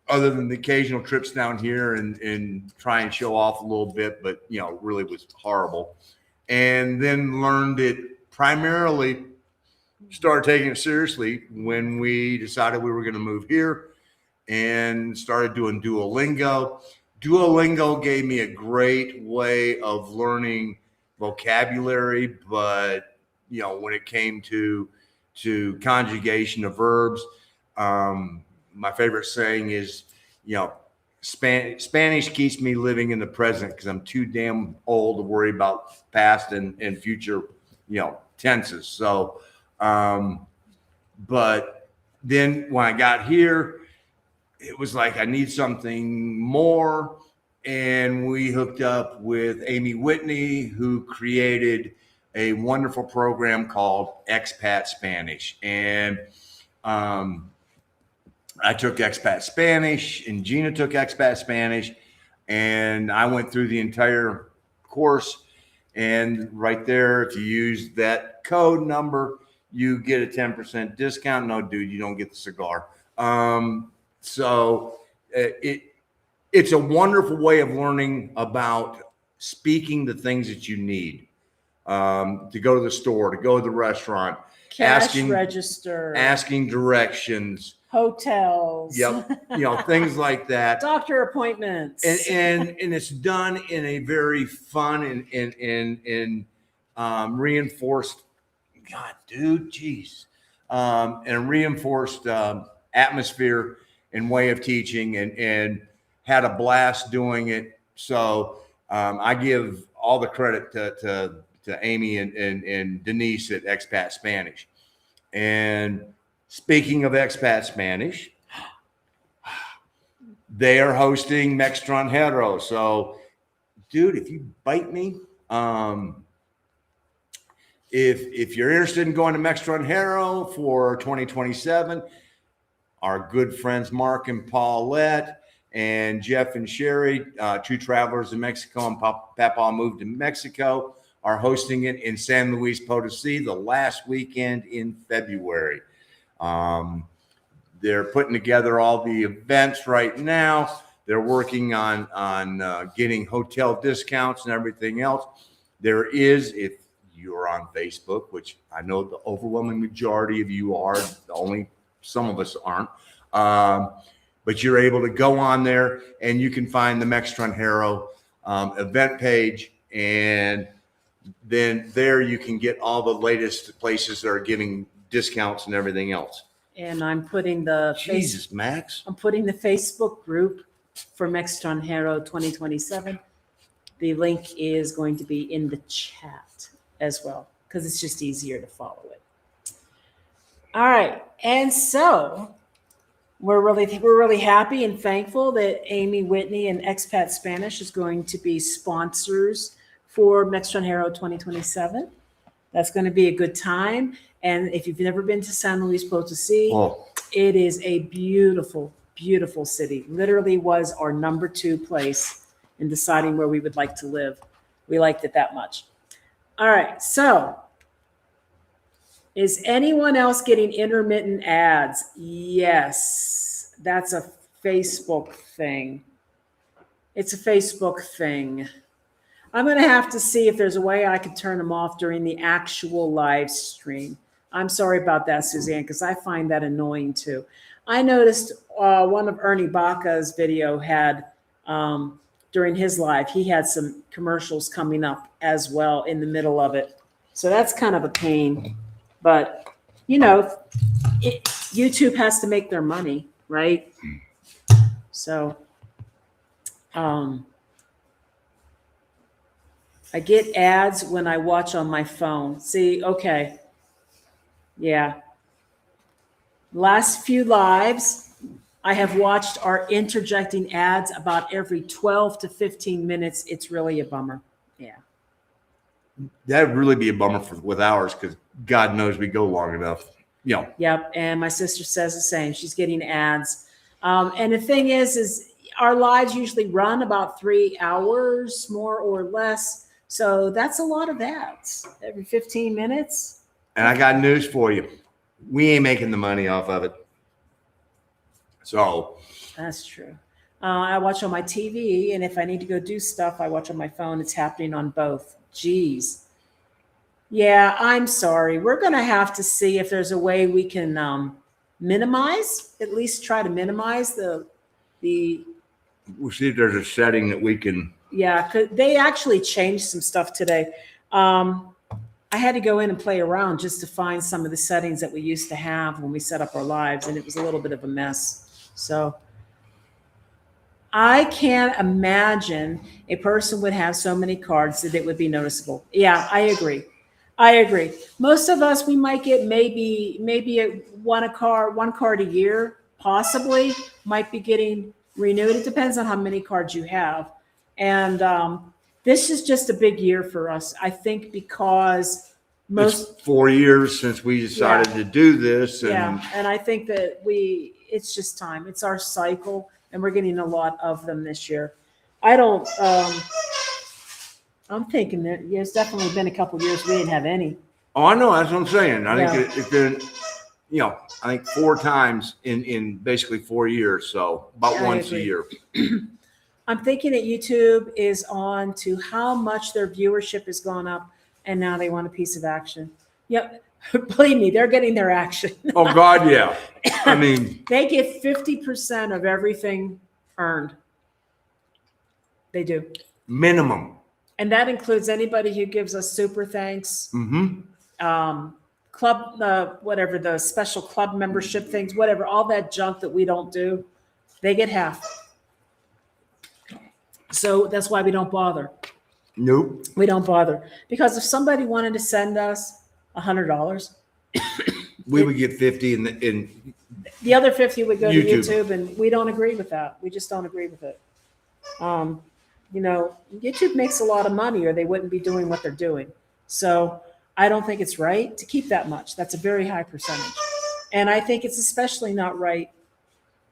other than the occasional trips down here and try and show off a little bit, but, really was horrible. And then learned it primarily, started taking it seriously when we decided we were going to move here and started doing Duolingo. Duolingo gave me a great way of learning vocabulary, but, when it came to conjugation of verbs, My favorite saying is, Spanish keeps me living in the present because I'm too damn old to worry about past and future, tenses. So, but then when I got here, it was like I need something more. And we hooked up with Amy Whitney, who created a wonderful program called Expat Spanish. And I took Expat Spanish, and Gina took Expat Spanish, and I went through the entire course. And right there, if you use that code number, you get a 10% discount. No, dude, you don't get the cigar. So it's a wonderful way of learning about speaking the things that you need, to go to the store, to go to the restaurant, Cash register, asking directions, hotels, things like that, doctor appointments, and it's done in a very fun and reinforced, God, dude, geez, and reinforced atmosphere and way of teaching, and had a blast doing it. So I give all the credit to Amy and Denise at Expat Spanish. And speaking of Expat Spanish, they are hosting Extranjero. So, dude, if you bite me, if you're interested in going to Extranjero for 2027, our good friends Mark and Paulette and Jeff and Sherry, True Travelers in Mexico, and Papa Moved to Mexico, are hosting it in San Luis Potosí the last weekend in February. They're putting together all the events right now. They're working on getting hotel discounts and everything else. There is, if you're on Facebook, which I know the overwhelming majority of you are, only some of us aren't, but you're able to go on there and you can find the Extranjero event page, and then there you can get all the latest places that are giving discounts and everything else. And I'm putting the Max. I'm putting the Facebook group for Extranjero 2027. The link is going to be in the chat as well, because it's just easier to follow it. All right, and so we're really happy and thankful that Amy Whitney and Expat Spanish is going to be sponsors for Extranjero 2027. That's going to be a good time. And if you've never been to San Luis Potosí, it is a beautiful, beautiful city. Literally was our number 2 place in deciding where we would like to live. We liked it that much. All right. So is anyone else getting intermittent ads? Yes. That's a Facebook thing. It's a Facebook thing. I'm going to have to see if there's a way I could turn them off during the actual live stream. I'm sorry about that, Suzanne, because I find that annoying too. I noticed one of Ernie Baca's video had, during his live, he had some commercials coming up as well in the middle of it. So that's kind of a pain. But, YouTube has to make their money, right? So, I get ads when I watch on my phone. See, okay. Yeah. Last few lives I have watched are interjecting ads about every 12 to 15 minutes. It's really a bummer. Yeah. That'd really be a bummer with ours, because God knows we go long enough. Yep. And my sister says the same. She's getting ads. And the thing is our lives usually run about 3 hours, more or less. So that's a lot of ads every 15 minutes. And I got news for you. We ain't making the money off of it. So that's true. I watch on my TV, and if I need to go do stuff, I watch on my phone. It's happening on both. Geez. Yeah, I'm sorry. We're going to have to see if there's a way we can minimize, at least try to minimize the. We'll see if there's a setting that we can. Yeah, 'cause they actually changed some stuff today. I had to go in and play around just to find some of the settings that we used to have when we set up our lives, and it was a little bit of a mess. So I can't imagine a person would have so many cards that it would be noticeable. Yeah, I agree. I agree. Most of us, we might get maybe one card a year, possibly might be getting renewed. It depends on how many cards you have. And this is just a big year for us, I think, because It's 4 years since we decided to do this. And and I think that it's just time. It's our cycle, and we're getting a lot of them this year. I'm thinking that there's definitely been a couple years we didn't have any. oh, I know, that's what I'm saying. I Yeah. think it's been, I think 4 times in basically 4 years. So about Yeah, I once a agree. year. I'm thinking that YouTube is on to how much their viewership has gone up, and now they want a piece of action. Yep. Believe me, they're getting their action. Oh God, yeah. I mean, They get 50% of everything earned. They do. minimum. And that includes anybody who gives us super thanks, club, whatever, the special club membership things, whatever, all that junk that we don't do, they get half. So that's why we don't bother. Nope. We don't bother. Because if somebody wanted to send us $100, We would get 50 in the other 50 would go to YouTube. YouTube, and we don't agree with that. We just don't agree with it. YouTube makes a lot of money, or they wouldn't be doing what they're doing. So I don't think it's right to keep that much. That's a very high percentage. And I think it's especially not right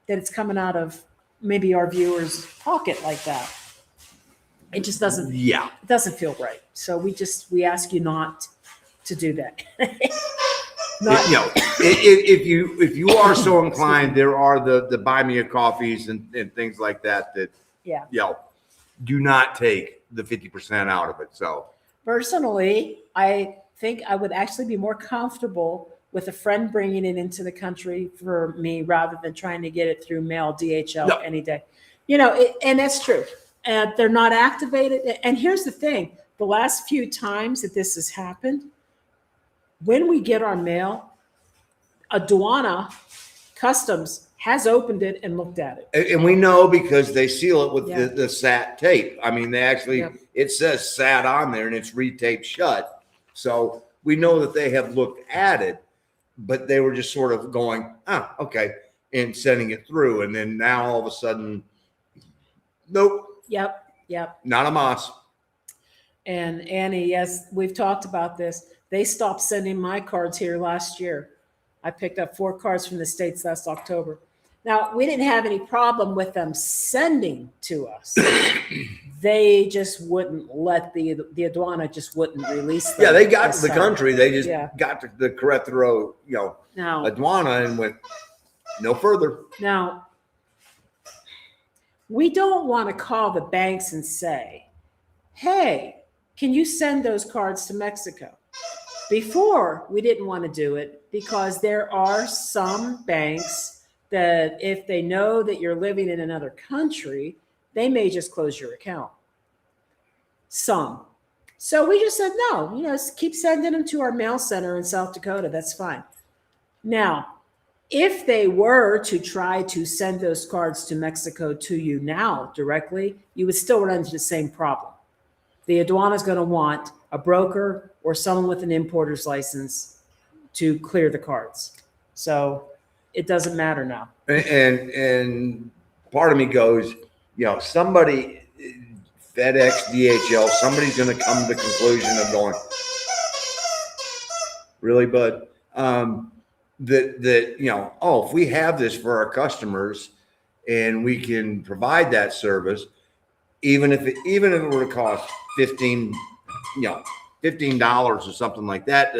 that it's coming out of maybe our viewers' pocket like that. It just doesn't, yeah. it doesn't feel right. So we ask you not to do that. If you are so inclined, there are the buy me a coffees and things like that Yeah. do not take the 50% out of it. So Personally, I think I would actually be more comfortable with a friend bringing it into the country for me rather than trying to get it through mail, DHL, any day. And that's true. They're not activated. And here's the thing. The last few times that this has happened, when we get our mail, Aduana Customs has opened it and looked at it. and we know because they seal it with Yeah. the SAT tape. I mean, they actually, Yep. it says SAT on there and it's retaped shut. So we know that they have looked at it, but they were just sort of going, okay, and sending it through. And then now all of a sudden, nope, Yep. not a Moss. And Annie, yes, we've talked about this. They stopped sending my cards here last year. I picked up 4 cards from the States last October. Now, we didn't have any problem with them sending to us. They just wouldn't let the Aduana just wouldn't release them. Yeah, they got to this the summer. country. They just Yeah. got to the Querétaro, Now, Aduana and went no further. Now, we don't want to call the banks and say, hey, can you send those cards to Mexico? Before, we didn't want to do it because there are some banks that if they know that you're living in another country, they may just close your account. Some. So we just said, no, keep sending them to our mail center in South Dakota. That's fine. Now, if they were to try to send those cards to Mexico to you now directly, you would still run into the same problem. The Aduana is going to want a broker or someone with an importer's license to clear the cards. So it doesn't matter now. And part of me goes, somebody, FedEx, DHL, somebody's going to come to the conclusion of going, really, bud? If we have this for our customers and we can provide that service, even if it were to cost $15 or something like that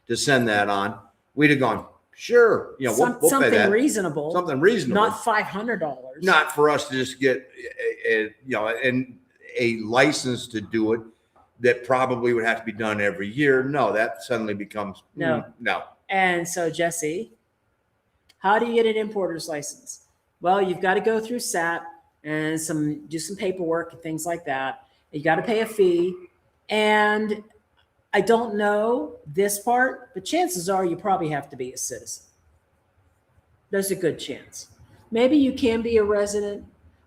to send that on, we'd have gone, sure, we'll pay Something that. reasonable. Something reasonable. Not $500. Not for us to just get a license to do it that probably would have to be done every year. No, that suddenly becomes no. And so, Jesse, how do you get an importer's license? Well, you've got to go through SAT and do some paperwork and things like that. You got to pay a fee. And I don't know this part, but chances are you probably have to be a citizen. There's a good chance. Maybe you can be a resident,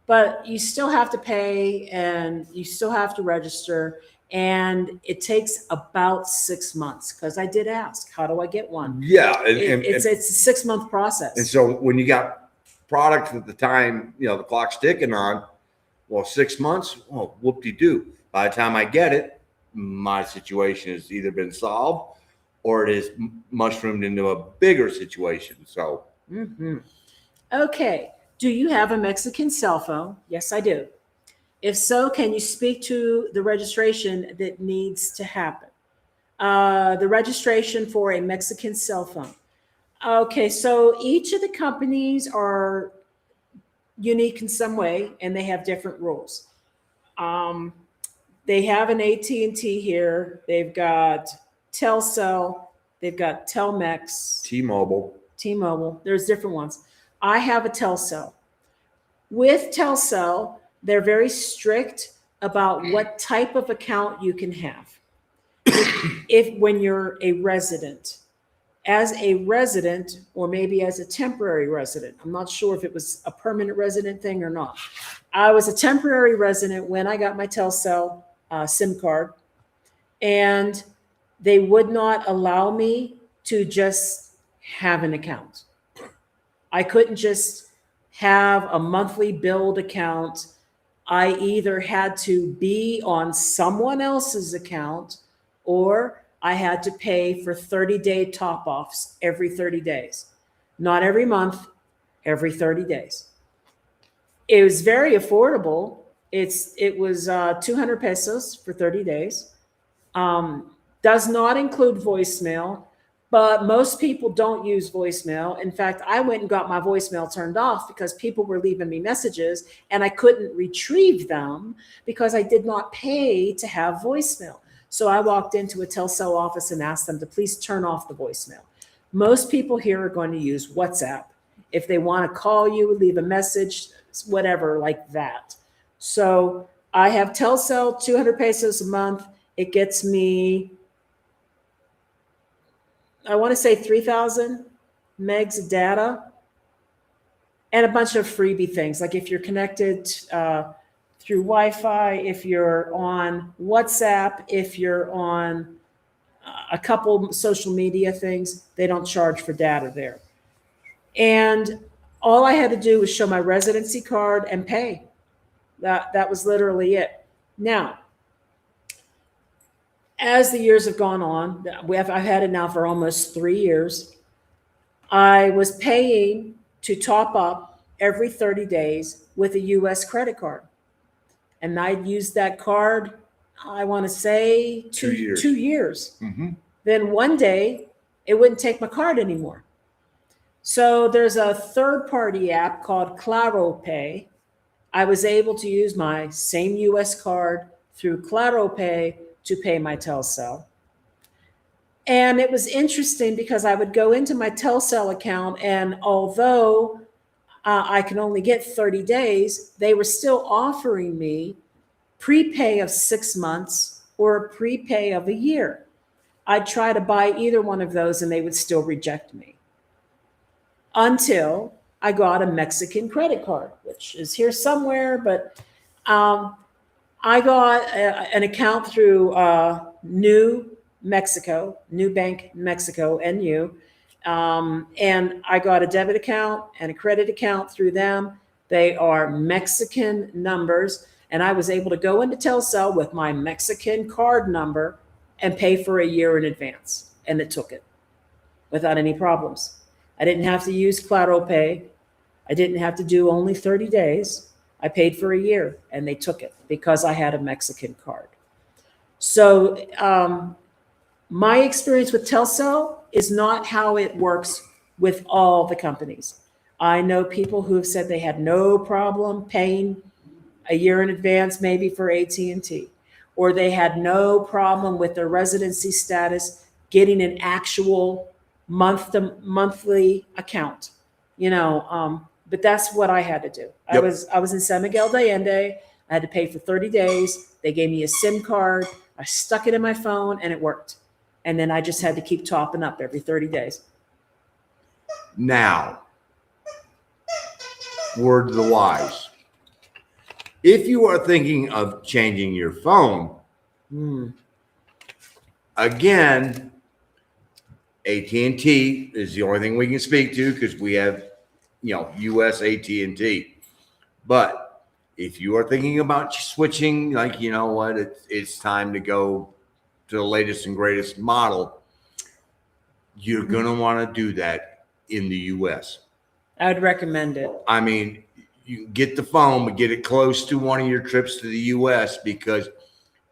but you still have to pay and you still have to register. And it takes about 6 months because I did ask, how do I get one? Yeah, It's a 6 month process. and so when you got products at the time, the clock's ticking on, well, 6 months, well, whoop-de-doo. By the time I get it, my situation has either been solved or it is mushroomed into a bigger situation. So, Mhm. Okay. Do you have a Mexican cell phone? Yes, I do. If so, can you speak to the registration that needs to happen? The registration for a Mexican cell phone. Okay, so each of the companies are unique in some way, and they have different rules. Um, they have an AT&T here. They've got Telcel. They've got Telmex, T-Mobile. T-Mobile. There's different ones. I have a Telcel. With Telcel, they're very strict about what type of account you can have. If when you're a resident, as a resident, or maybe as a temporary resident, I'm not sure if it was a permanent resident thing or not. I was a temporary resident when I got my Telcel SIM card, and they would not allow me to just have an account. I couldn't just have a monthly billed account. I either had to be on someone else's account or I had to pay for 30-day top offs every 30 days. Not every month, every 30 days. It was very affordable. It was 200 pesos for 30 days. Does not include voicemail, but most people don't use voicemail. In fact, I went and got my voicemail turned off because people were leaving me messages and I couldn't retrieve them because I did not pay to have voicemail. So I walked into a Telcel office and asked them to please turn off the voicemail. Most people here are going to use WhatsApp. If they want to call you, leave a message, whatever like that. So I have Telcel, 200 pesos a month. It gets me, I want to say 3,000 megs of data and a bunch of freebie things. Like if you're connected through Wi-Fi, if you're on WhatsApp, if you're on a couple social media things, they don't charge for data there. And all I had to do was show my residency card and pay. That was literally it. Now, as the years have gone on, I've had it now for almost 3 years. I was paying to top up every 30 days with a US credit card. And I'd used that card, I want to say 2 years. 2 years. Mm-hmm. Then one day, it wouldn't take my card anymore. So there's a third-party app called Claro Pay. I was able to use my same US card through Claro Pay to pay my Telcel. And it was interesting because I would go into my Telcel account, and although I can only get 30 days, they were still offering me prepay of 6 months or a prepay of a year. I'd try to buy either one of those and they would still reject me. Until I got a Mexican credit card, which is here somewhere, but I got an account through New Bank Mexico, NU. And I got a debit account and a credit account through them. They are Mexican numbers. And I was able to go into Telcel with my Mexican card number and pay for a year in advance. And it took it without any problems. I didn't have to use Claro Pay. I didn't have to do only 30 days. I paid for a year and they took it because I had a Mexican card. So my experience with Telcel is not how it works with all the companies. I know people who have said they had no problem paying a year in advance, maybe for AT&T, or they had no problem with their residency status getting an actual monthly account, but that's what I had to do. Yep. I was in San Miguel de Allende. I had to pay for 30 days. They gave me a SIM card. I stuck it in my phone and it worked. And then I just had to keep topping up every 30 days. Now, word to the wise. If you are thinking of changing your phone, again, AT&T is the only thing we can speak to because we have, US AT&T. But if you are thinking about switching, like, you know what, it's time to go to the latest and greatest model, you're going to want to do that in the US. I would recommend it. I mean, you get the phone, but get it close to one of your trips to the US because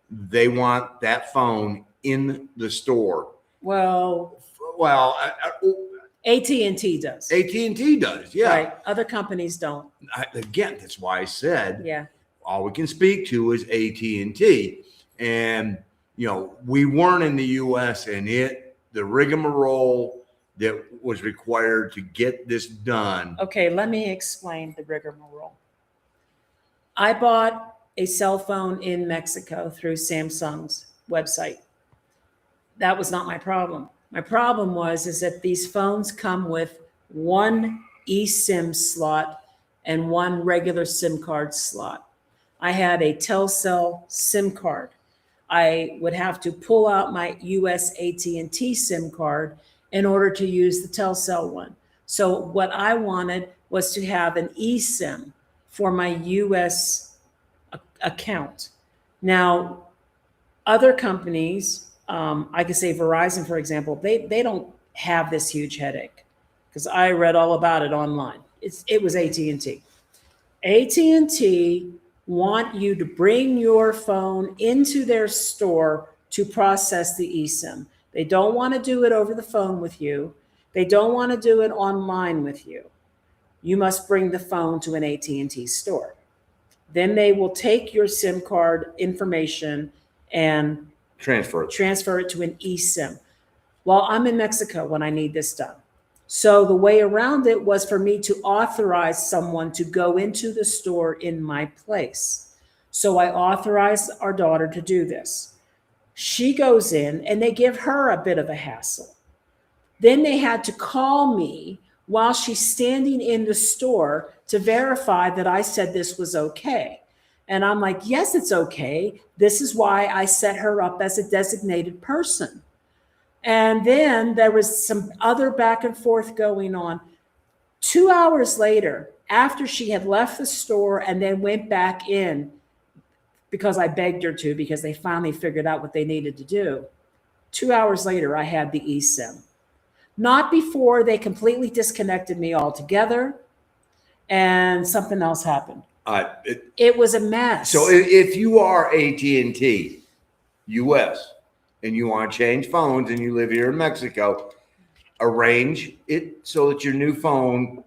they want that phone in the store. Well, AT&T does. AT&T does, yeah. Right. Other companies don't. Again, that's why I said, yeah, all we can speak to is AT&T. And, we weren't in the US and the rigmarole that was required to get this done. Okay, let me explain the rigmarole. I bought a cell phone in Mexico through Samsung's website. That was not my problem. My problem is that these phones come with one eSIM slot and one regular SIM card slot. I had a Telcel SIM card. I would have to pull out my US AT&T SIM card in order to use the Telcel one. So what I wanted was to have an eSIM for my US account. Now, other companies, I could say Verizon, for example, they don't have this huge headache because I read all about it online. It was AT&T. AT&T want you to bring your phone into their store to process the eSIM. They don't want to do it over the phone with you. They don't want to do it online with you. You must bring the phone to an AT&T store. Then they will take your SIM card information and transfer it to an eSIM. Well, I'm in Mexico when I need this done. So the way around it was for me to authorize someone to go into the store in my place. So I authorized our daughter to do this. She goes in and they give her a bit of a hassle. Then they had to call me while she's standing in the store to verify that I said this was okay. And I'm like, yes, it's okay. This is why I set her up as a designated person. And then there was some other back and forth going on. 2 hours later, after she had left the store and then went back in, because I begged her to, because they finally figured out what they needed to do. 2 hours later, I had the eSIM. Not before they completely disconnected me altogether and something else happened. It was a mess. So if you are AT&T US and you want to change phones and you live here in Mexico, arrange it so that your new phone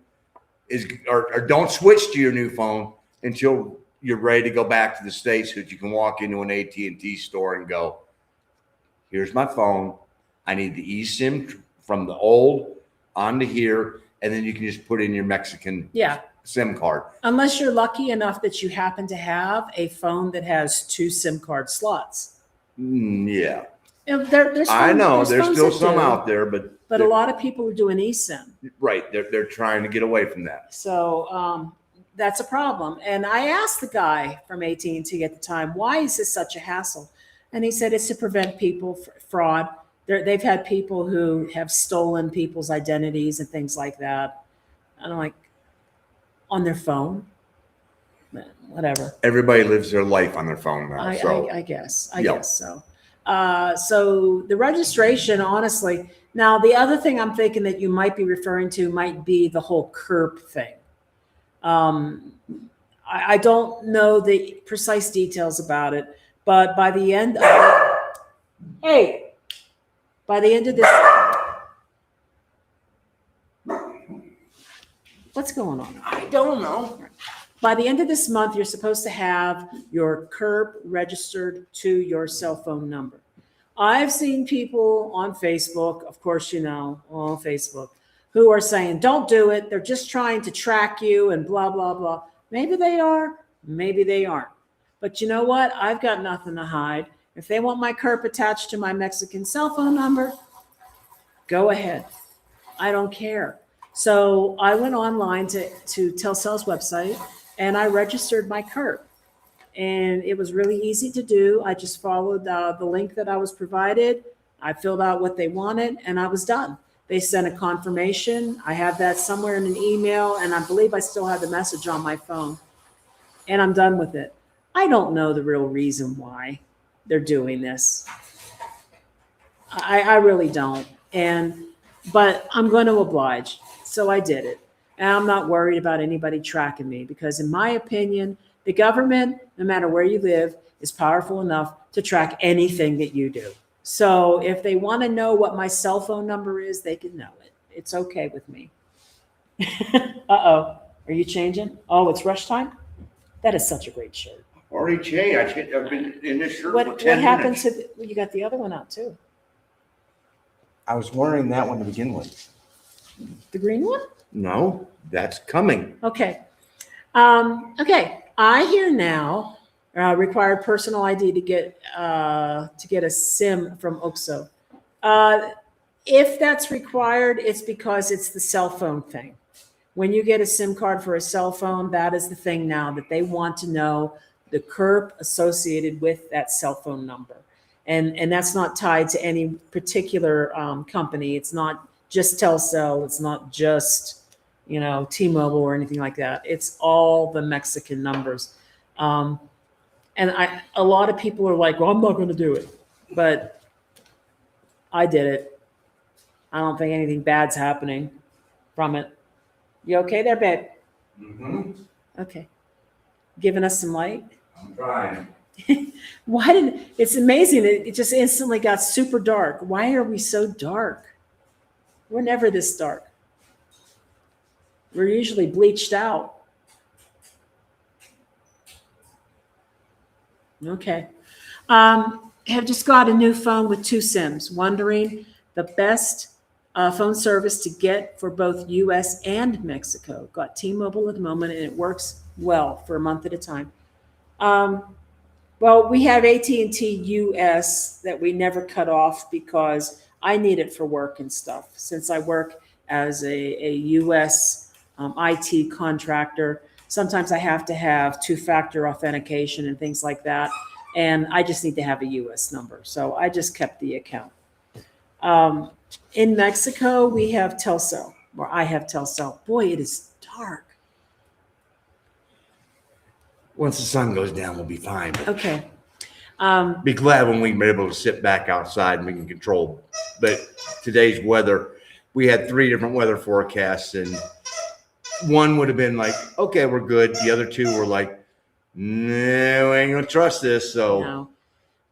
is, or don't switch to your new phone until you're ready to go back to the States so that you can walk into an AT&T store and go, here's my phone. I need the eSIM from the old onto here. And then you can just put in your Mexican SIM card. Unless you're lucky enough that you happen to have a phone that has 2 SIM card slots. Yeah. There's I know there's still some out there, but a lot of people are doing eSIM. Right. They're trying to get away from that. So that's a problem. And I asked the guy from AT&T at the time, why is this such a hassle? And he said it's to prevent people fraud. They've had people who have stolen people's identities and things like that. And I'm like, on their phone? Whatever. Everybody lives their life on their phone now. I guess so. So the registration, honestly, now the other thing I'm thinking that you might be referring to might be the whole CURP thing. I don't know the precise details about it, but by the end of this, what's going on? I don't know. By the end of this month, you're supposed to have your CURP registered to your cell phone number. I've seen people on Facebook, of course, on Facebook, who are saying, don't do it. They're just trying to track you and blah, blah, blah. Maybe they are, maybe they aren't. But you know what? I've got nothing to hide. If they want my CURP attached to my Mexican cell phone number, go ahead. I don't care. So I went online to Telcel's website and I registered my CURP. And it was really easy to do. I just followed the link that I was provided. I filled out what they wanted and I was done. They sent a confirmation. I have that somewhere in an email, and I believe I still have the message on my phone. And I'm done with it. I don't know the real reason why they're doing this. I really don't. But I'm going to oblige. So I did it. And I'm not worried about anybody tracking me because, in my opinion, the government, no matter where you live, is powerful enough to track anything that you do. So if they want to know what my cell phone number is, they can know it. It's okay with me. Uh-oh. Are you changing? Oh, it's rush time? That is such a great shirt. Already changed. I've been in this shirt What for 10 happened minutes. to you got the other one out too? I was wearing that one to begin with. The green one? No, that's coming. Okay. Okay. I hear now required personal ID to get a SIM from OXO. If that's required, it's because it's the cell phone thing. When you get a SIM card for a cell phone, that is the thing now that they want to know the CURP associated with that cell phone number. And that's not tied to any particular company. It's not just Telcel. It's not just, T-Mobile or anything like that. It's all the Mexican numbers. And a lot of people are like, well, I'm not going to do it. But I did it. I don't think anything bad's happening from it. You okay there, babe? Mm-hmm. Okay. Giving us some light? I'm trying. It's amazing. It just instantly got super dark. Why are we so dark? We're never this dark. We're usually bleached out. Okay. Have just got a new phone with 2 SIMs, wondering the best phone service to get for both US and Mexico. Got T-Mobile at the moment and it works well for a month at a time. Well, we have AT&T US that we never cut off because I need it for work and stuff. Since I work as a US IT contractor, sometimes I have to have 2-factor authentication and things like that. And I just need to have a US number. So I just kept the account. In Mexico, we have Telcel, or I have Telcel. Boy, it is dark. Once the sun goes down, we'll be fine. Okay. Be glad when we can be able to sit back outside and we can control. But today's weather, we had 3 different weather forecasts, and one would have been like, okay, we're good. The other 2 were like, no, we ain't gonna trust this. So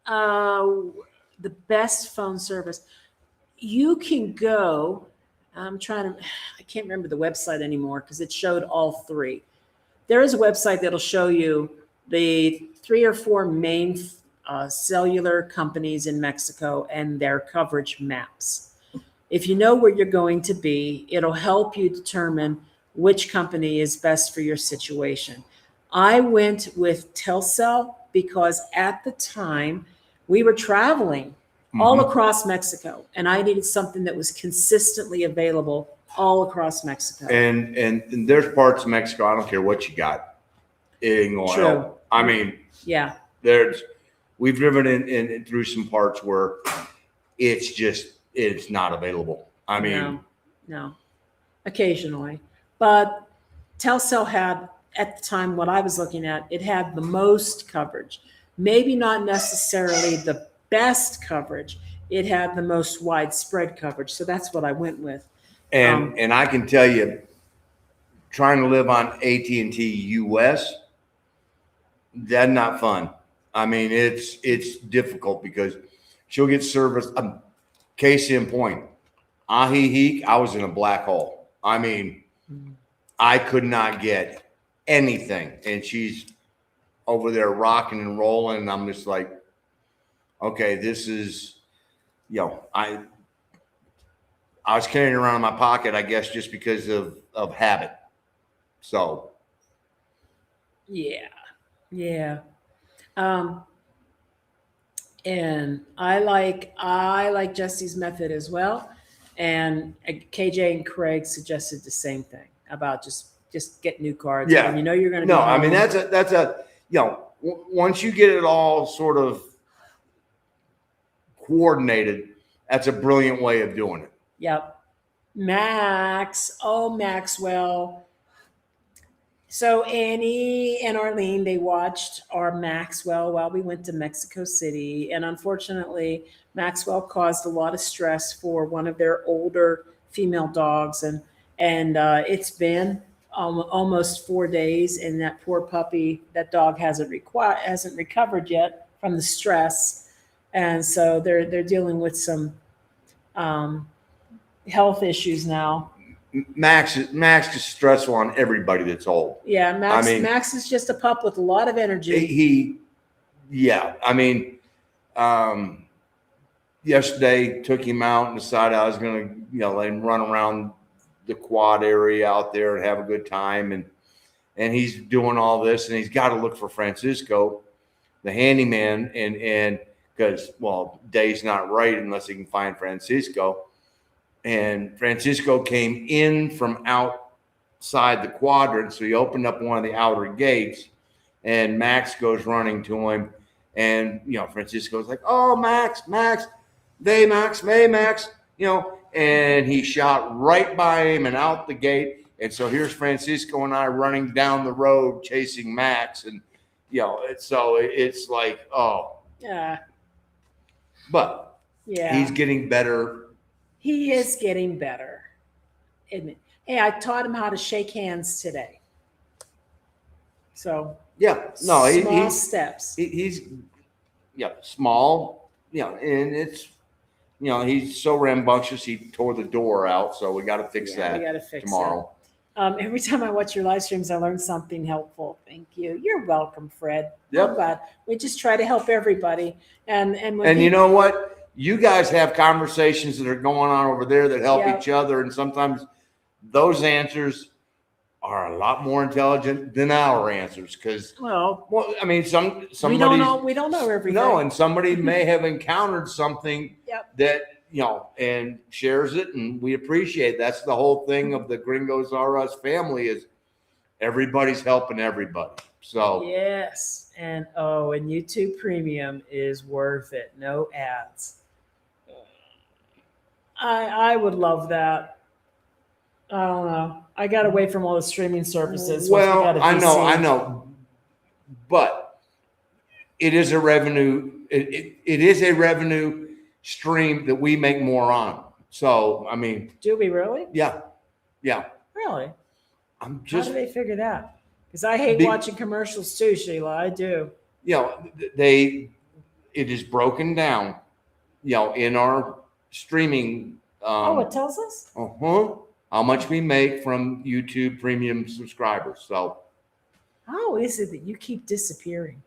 No. The best phone service. You can go, I can't remember the website anymore because it showed all 3. There is a website that'll show you the 3 or 4 main cellular companies in Mexico and their coverage maps. If you know where you're going to be, it'll help you determine which company is best for your situation. I went with Telcel because at the time we were traveling all across Mexico, and I needed something that was consistently available all across Mexico. and there's parts of Mexico, I don't care what you got, it ain't gonna True. help. I mean, Yeah. we've driven in through some parts where it's not available. I mean, No. Occasionally. But Telcel had, at the time, what I was looking at, it had the most coverage. Maybe not necessarily the best coverage. It had the most widespread coverage. So that's what I went with. and I can tell you, trying to live on AT&T US, that's not fun. I mean, it's difficult because she'll get service. Case in point, Ajijic, I was in a black hole. I mean, I could not get anything, and she's over there rocking and rolling, and I'm just like, okay, this is, I was carrying it around in my pocket, I guess, just because of habit. So, Yeah. And I like Jesse's method as well. And KJ and Craig suggested the same thing about just get new cards. Yeah. When you know you're going to No, be I mean, home. that's a, once you get it all sort of coordinated, that's a brilliant way of doing it. Yep. Max. Oh, Maxwell. So Annie and Arlene, they watched our Maxwell while we went to Mexico City. And unfortunately, Maxwell caused a lot of stress for one of their older female dogs. And it's been almost 4 days. And that poor puppy, that dog hasn't recovered yet from the stress. And so they're dealing with some health issues now. Max is stressful on everybody that's old. Yeah, Max. I mean, Max is just a pup with a lot of energy. I mean, yesterday took him out and decided I was going to, let him run around the quad area out there and have a good time. And he's doing all this, and he's got to look for Francisco, the handyman, and because, day's not right unless he can find Francisco. And Francisco came in from outside the quadrant, so he opened up one of the outer gates, and Max goes running to him, and Francisco's like, "Oh, Max, Max," and he shot right by him and out the gate, and so here's Francisco and I running down the road chasing Max, and it's like, oh, Yeah. but Yeah. he's getting better. He is getting better. Isn't it? Hey, I taught him how to shake hands today. So Yeah, no, small steps. he's small, and it's he's so rambunctious he tore the door out, so we got to fix that We got to fix tomorrow. that. Every time I watch your live streams, I learn something helpful. Thank you. You're welcome, Fred. Yep. Oh, God. We just try to help everybody. And You know what? You guys have conversations that are going on over there that help Yeah. each other, and sometimes those answers are a lot more intelligent than our answers. Because, I mean, we don't know everything. No, and somebody may have encountered something Yep. that and shares it, and we appreciate. That's the whole thing of the GringosRUs family, is everybody's helping everybody. So Yes, and YouTube Premium is worth it. No ads. I would love that. I don't know. I got away from all the streaming services. Well, once we got a I PC. know, but it is a revenue. It is a revenue stream that we make more on. So I mean, Do we really? yeah. Really? I'm How just do they figure that? Because I hate watching commercials too, Sheila. I do. it is broken down, in our streaming. It tells us? How much we make from YouTube Premium subscribers. So, How is it that you keep disappearing?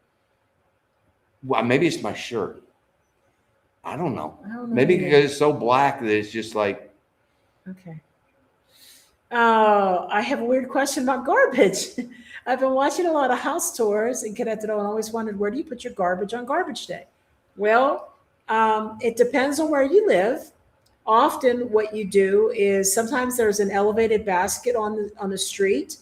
well, maybe it's my shirt. I don't know. I don't know. Maybe either. because it's so black that it's just like. Okay. I have a weird question about garbage. I've been watching a lot of house tours in Querétaro and always wondered, where do you put your garbage on garbage day? Well, it depends on where you live. Often what you do is sometimes there's an elevated basket on the street,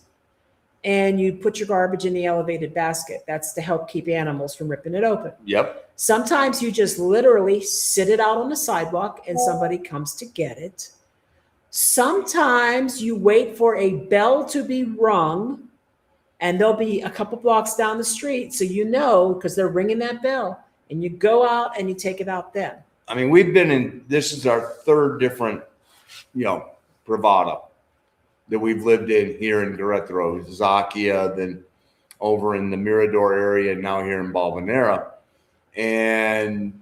and you put your garbage in the elevated basket. That's to help keep animals from ripping it open. Yep. Sometimes you just literally sit it out on the sidewalk and somebody comes to get it. Sometimes you wait for a bell to be rung, and they'll be a couple blocks down the street, so because they're ringing that bell, and you go out and you take it out then. I mean, we've been in, this is our third different, Bravada that we've lived in here in Querétaro, Zakia, then over in the Mirador area, and now here in Balvanera. And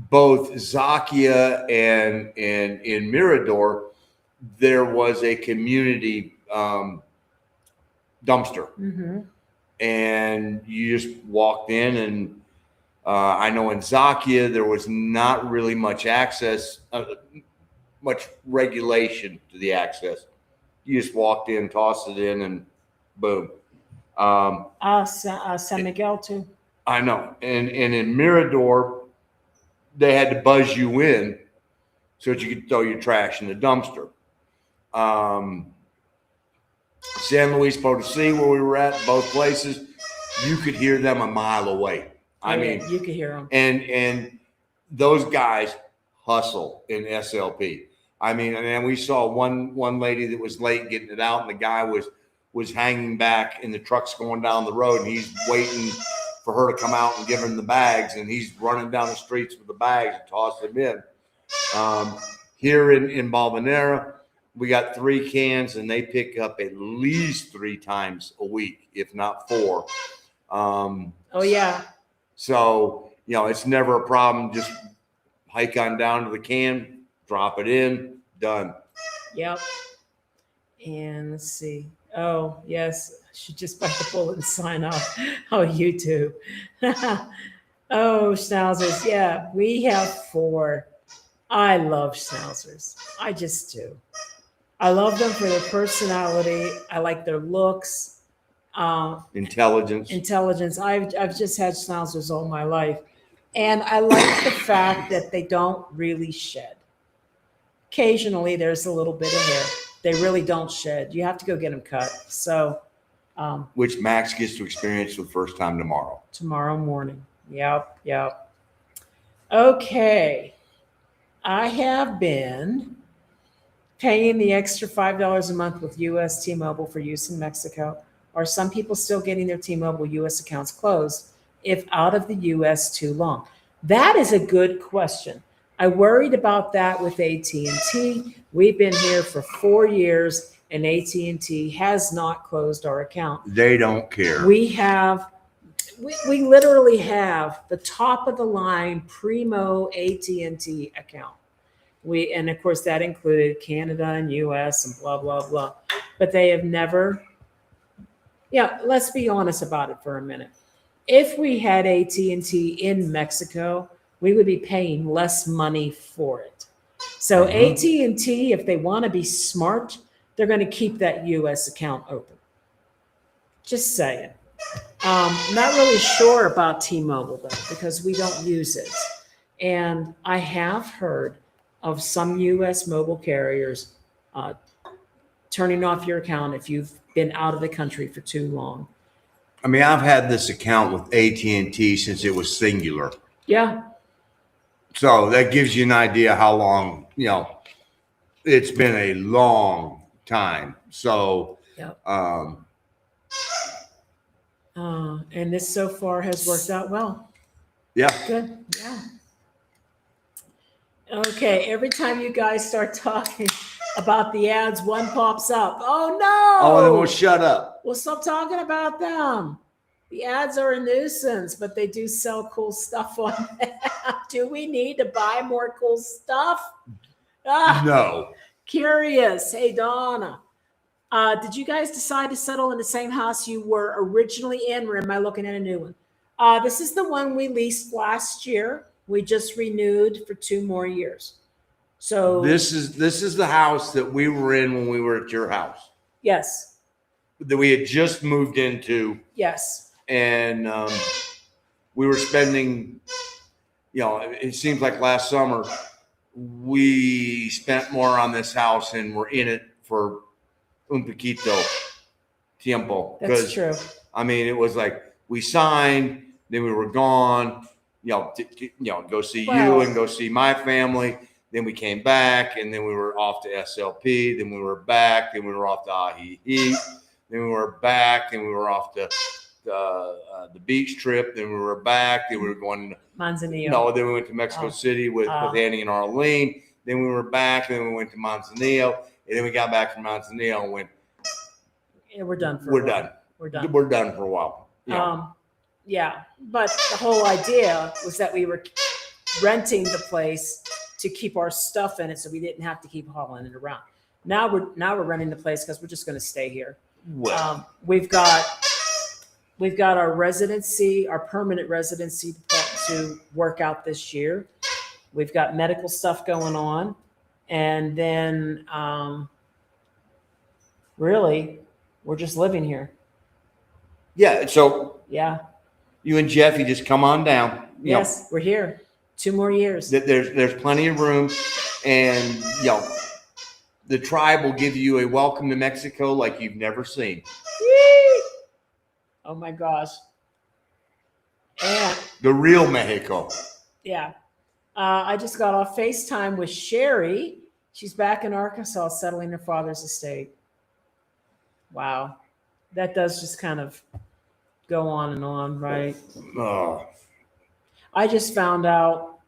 both Zakia and in Mirador, there was a community dumpster. Mm-hmm. And you just walked in, and I know in Zakia there was not really much access, much regulation to the access. You just walked in, tossed it in, and boom. San Miguel too. I know. And in Mirador, they had to buzz you in so that you could throw your trash in the dumpster. San Luis Potosí, where we were at, both places, you could hear them a mile away. I mean, you could hear them. And those guys hustle in SLP. I mean, and then we saw one lady that was late getting it out, and the guy was hanging back, and the truck's going down the road, and he's waiting for her to come out and give him the bags, and he's running down the streets with the bags and tossing them in. Here in Balvanera, we got 3 cans, and they pick up at least 3 times a week, if not 4. Oh yeah. So, it's never a problem. Just hike on down to the can, drop it in, done. Yep. And let's see. Oh, yes. I should just bite the bullet and sign off. Oh, YouTube. Oh, schnauzers. Yeah, we have 4. I love schnauzers. I just do. I love them for their personality. I like their looks. Intelligence. I've just had schnauzers all my life. And I like the fact that they don't really shed. Occasionally, there's a little bit of hair. They really don't shed. You have to go get them cut. So, which Max gets to experience for the first time tomorrow. Tomorrow morning. Yep. Okay. I have been paying the extra $5 a month with US T-Mobile for use in Mexico. Are some people still getting their T-Mobile US accounts closed if out of the US too long? That is a good question. I worried about that with AT&T. We've been here for 4 years, and AT&T has not closed our account. They don't care. We literally have the top of the line primo AT&T account. And of course that included Canada and US and blah, blah, blah. But they have never, let's be honest about it for a minute. If we had AT&T in Mexico, we would be paying less money for it. So AT&T, if they want to be smart, they're going to keep that US account open. Just saying. Not really sure about T-Mobile though, because we don't use it. And I have heard of some US mobile carriers turning off your account if you've been out of the country for too long. I mean, I've had this account with AT&T since it was singular. Yeah. So that gives you an idea how long, it's been a long time. So, yep. And this so far has worked out well. Yeah. Good. Yeah. Okay. Every time you guys start talking about the ads, one pops up. Oh no. Oh, then we'll shut up. We'll stop talking about them. The ads are a nuisance, but they do sell cool stuff on them. Do we need to buy more cool stuff? No. Curious. Hey, Donna. Did you guys decide to settle in the same house you were originally in, or am I looking at a new one? This is the one we leased last year. We just renewed for 2 more years. So this is the house that we were in when we were at your house. Yes. That we had just moved into. Yes. And we were spending, it seems like last summer we spent more on this house and we're in it for un poquito tiempo. That's true. I mean, it was like we signed, then we were gone, go see you and go see my family. Then we came back, and then we were off to SLP. Then we were back, then we were off to Ajijic. Then we were back, and we were off to the beach trip. Then we were back. Then we were going to Manzanillo. No, then we went to Mexico City with Annie and Arlene. Then we were back. Then we went to Manzanillo. And then we got back from Manzanillo and went. Yeah, we're done for We're a while. done. We're done. We're done for a while. Yeah. But the whole idea was that we were renting the place to keep our stuff in it, so we didn't have to keep hauling it around. Now we're renting the place because we're just going to stay here. Well, We've got our residency, our permanent residency to work out this year. We've got medical stuff going on, and then really, we're just living here. yeah. So Yeah. you and Jeffy just come on down. Yes, we're here. 2 more years. There's plenty of room, and the tribe will give you a welcome to Mexico like you've never seen. Oh my gosh. And The real Mexico. yeah. I just got off FaceTime with Sherry. She's back in Arkansas settling her father's estate. Wow. That does just kind of go on, right? Oh. I just found out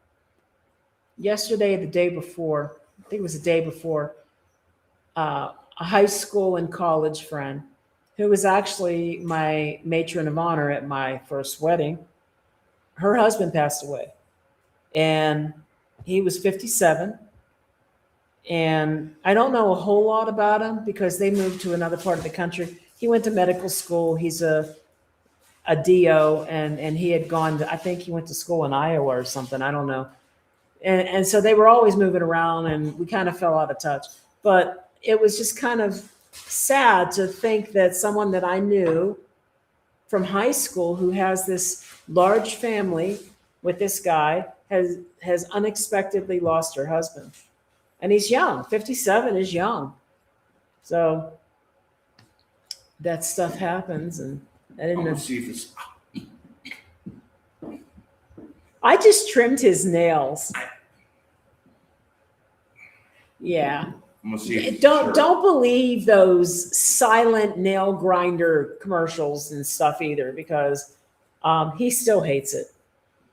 yesterday, the day before, I think it was the day before, a high school and college friend who was actually my matron of honor at my first wedding. Her husband passed away, and he was 57. And I don't know a whole lot about him because they moved to another part of the country. He went to medical school. He's a DO, and he had gone to, I think he went to school in Iowa or something. I don't know. And so they were always moving around, and we kind of fell out of touch. But it was just kind of sad to think that someone that I knew from high school who has this large family with this guy has unexpectedly lost her husband. And he's young. 57 is young. So that stuff happens, and I didn't know. See if it's. I just trimmed his nails. Yeah. I'm gonna see if it's Don't shirt. don't believe those silent nail grinder commercials and stuff either, because he still hates it.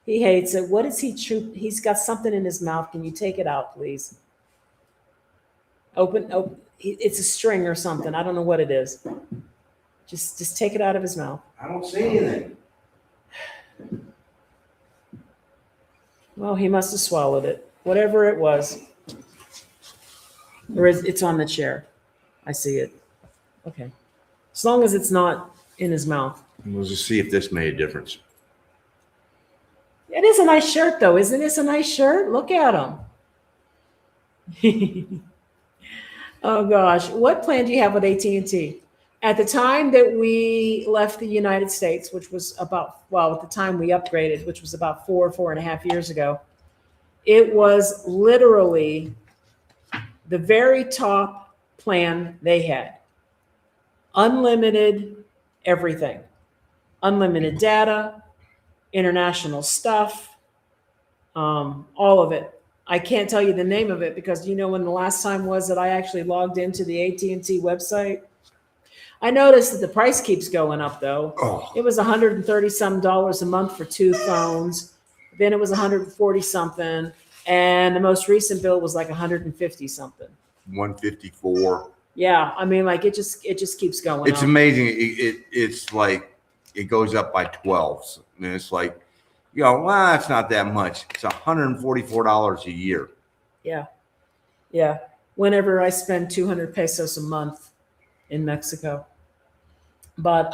He hates it. What is he chew? He's got something in his mouth. Can you take it out, please? Open. It's a string or something. I don't know what it is. Just take it out of his mouth. I don't see anything. Well, he must have swallowed it. Whatever it was. Or it's on the chair. I see it. Okay. As long as it's not in his mouth. We'll just see if this made a difference. It is a nice shirt, though. Isn't this a nice shirt? Look at him. Oh, gosh. What plan do you have with AT&T? At the time that we left the United States, which was about, well, at the time we upgraded, which was about 4.5 years ago, it was literally the very top plan they had. Unlimited everything. Unlimited data, international stuff, all of it. I can't tell you the name of it because you know when the last time was that I actually logged into the AT&T website? I noticed that the price keeps going up though. Oh. It was $130 some a month for 2 phones. Then it was 140 something. And the most recent bill was like 150 something. 154. Yeah. I mean, like it just keeps going It's up. amazing. It's like it goes up by 12. And it's like, well, it's not that much. It's $144 a year. Yeah. Yeah. Whenever I spend 200 pesos a month in Mexico. But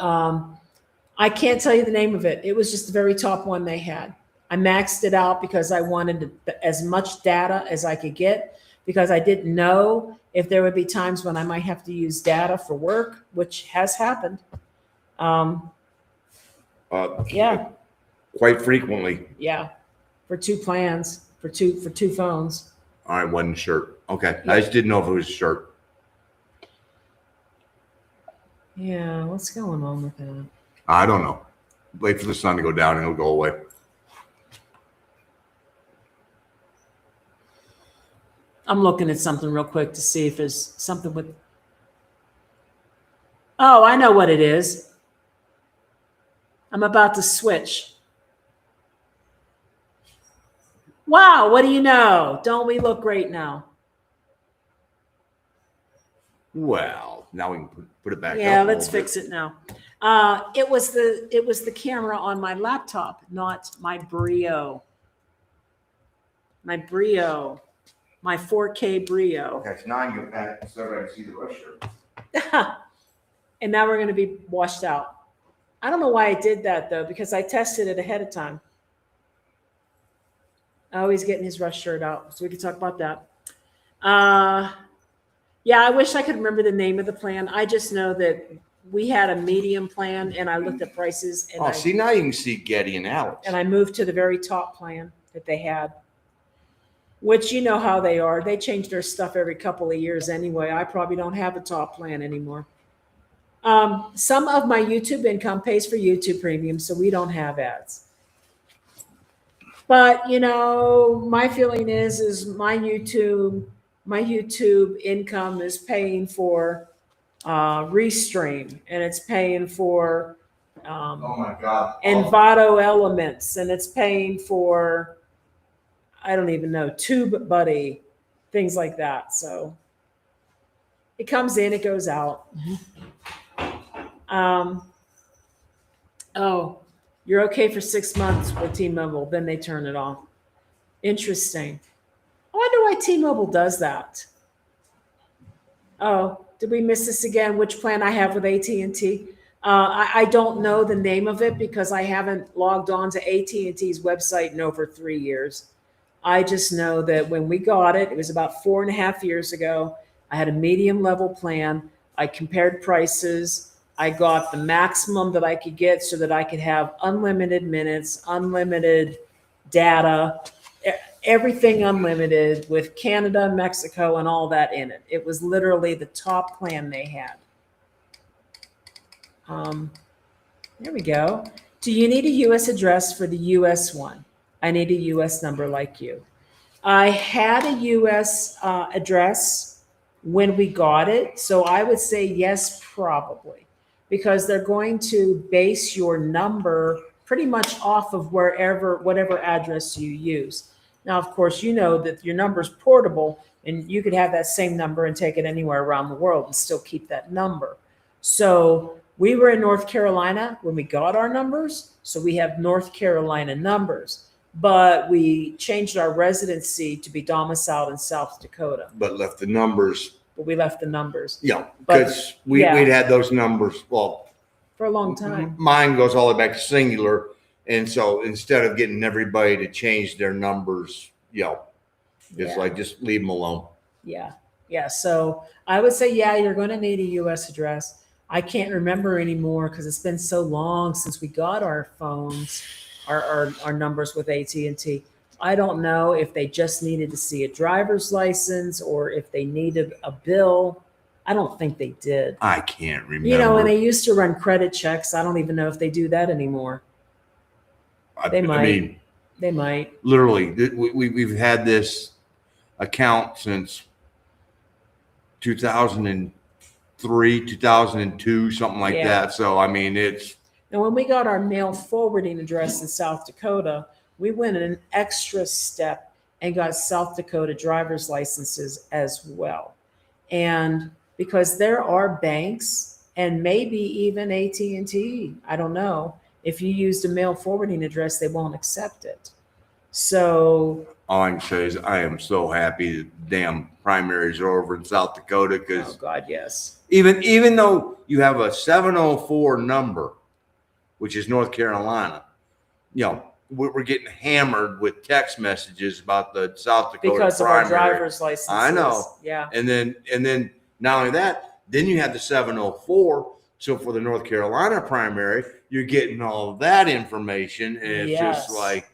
I can't tell you the name of it. It was just the very top one they had. I maxed it out because I wanted as much data as I could get because I didn't know if there would be times when I might have to use data for work, which has happened. Yeah. Quite frequently. Yeah. For 2 plans, for two phones. All right, wasn't a shirt. Okay. I just didn't know if it was a shirt. Yeah, what's going on with that? I don't know. Wait for the sun to go down and it'll go away. I'm looking at something real quick to see if there's something with. Oh, I know what it is. I'm about to switch. Wow, what do you know? Don't we look great now? Well, now we can put it back up. Yeah, a let's little fix it now. It was the camera on my laptop, not my Brio. My 4K Brio. Okay, so now I can go back so I can see the rush shirt. And now we're going to be washed out. I don't know why I did that though, because I tested it ahead of time. Oh, he's getting his rush shirt out, so we can talk about that. Yeah, I wish I could remember the name of the plan. I just know that we had a medium plan, and I looked at prices, and See, now you can see Getty and Alex. I moved to the very top plan. that they had, which you know how they are. They change their stuff every couple of years anyway. I probably don't have a top plan anymore. Some of my YouTube income pays for YouTube Premium, so we don't have ads. But you know, my feeling is my YouTube income is paying for Restream, and it's paying for Oh my God. Envato Elements, and it's paying for, I don't even know, TubeBuddy, things like that. So it comes in, it goes out. Oh, you're okay for 6 months with T-Mobile, then they turn it off. Interesting. I wonder why T-Mobile does that. Oh, did we miss this again? Which plan I have with AT&T? I don't know the name of it because I haven't logged on to AT&T's website in over 3 years. I just know that when we got it, it was about 4.5 years ago. I had a medium level plan. I compared prices. I got the maximum that I could get so that I could have unlimited minutes, unlimited data, everything unlimited with Canada, Mexico, and all that in it. It was literally the top plan they had. There we go. Do you need a U.S. address for the U.S. one? I need a U.S. number like you. I had a U.S. Address when we got it, so I would say yes, probably, because they're going to base your number pretty much off of whatever address you use. Now, of course, you know that your number is portable, and you could have that same number and take it anywhere around the world and still keep that number. So we were in North Carolina when we got our numbers, so we have North Carolina numbers, but we changed our residency to be domiciled in South Dakota. But left the numbers. But we left the numbers. Yeah, But- because we'd had those numbers. Well, For a long time. mine goes all the way back to singular. And so instead of getting everybody to change their numbers, it's like, just leave them alone. Yeah. Yeah. So I would say, yeah, you're going to need a U.S. address. I can't remember anymore because it's been so long since we got our phones, our numbers with AT&T. I don't know if they just needed to see a driver's license or if they needed a bill. I don't think they did. I can't remember. You know, and they used to run credit checks. I don't even know if they do that anymore. They might. I mean, They might. literally, we've had this account since 2003, 2002, something like Yeah. that. So, I mean, it's. And when we got our mail forwarding address in South Dakota, we went an extra step and got South Dakota driver's licenses as well. And because there are banks and maybe even AT&T, I don't know, if you used a mail forwarding address, they won't accept it. So All I can say is I am so happy that damn primaries are over in South Dakota oh because God, yes. even though you have a 704 number, which is North Carolina, we're getting hammered with text messages about the South Dakota Because of primary. our driver's licenses. I know. Yeah. And then not only that, then you have the 704. So for the North Carolina primary, you're getting all of that information. And it's just Yes. like,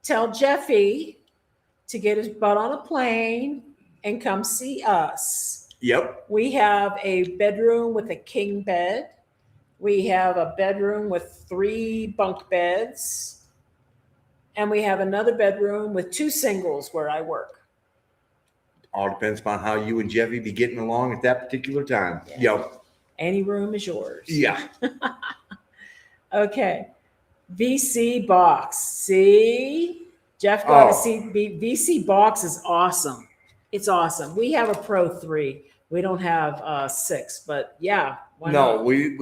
Tell Jeffy to get his butt on a plane and come see us. yep. We have a bedroom with a king bed. We have a bedroom with 3 bunk beds. And we have another bedroom with 2 singles where I work. All depends upon how you and Jeffy be getting along at that particular time. Yeah. Yep. Any room is yours. Yeah. Okay. VC box. See? Jeff got to Oh. see. VC box is awesome. It's awesome. We have a Pro 3. We don't have 6, but yeah. Why No, not? we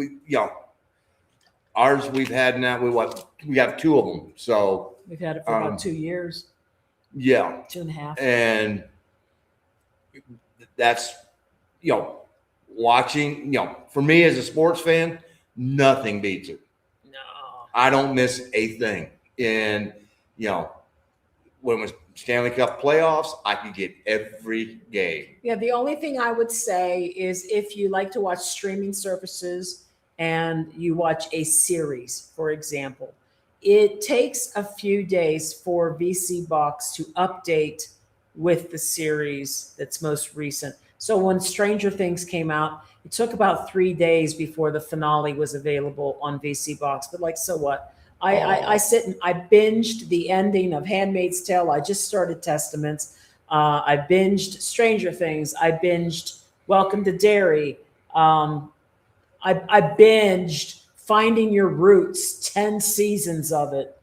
ours we've had now. We have 2 of them. So We've had it for about 2 years, yeah, 2.5. and that's watching. For me as a sports fan, nothing beats it. No. I don't miss a thing. And when it was Stanley Cup playoffs, I could get every game. Yeah, the only thing I would say is if you like to watch streaming services and you watch a series, for example, it takes a few days for VC Box to update with the series that's most recent. So when Stranger Things came out, it took about 3 days before the finale was available on VC Box. But like, so what? I sit and I binged the ending of Handmaid's Tale. I just started Testaments. I binged Stranger Things. I binged Welcome to Derry. I binged Finding Your Roots, 10 seasons of it.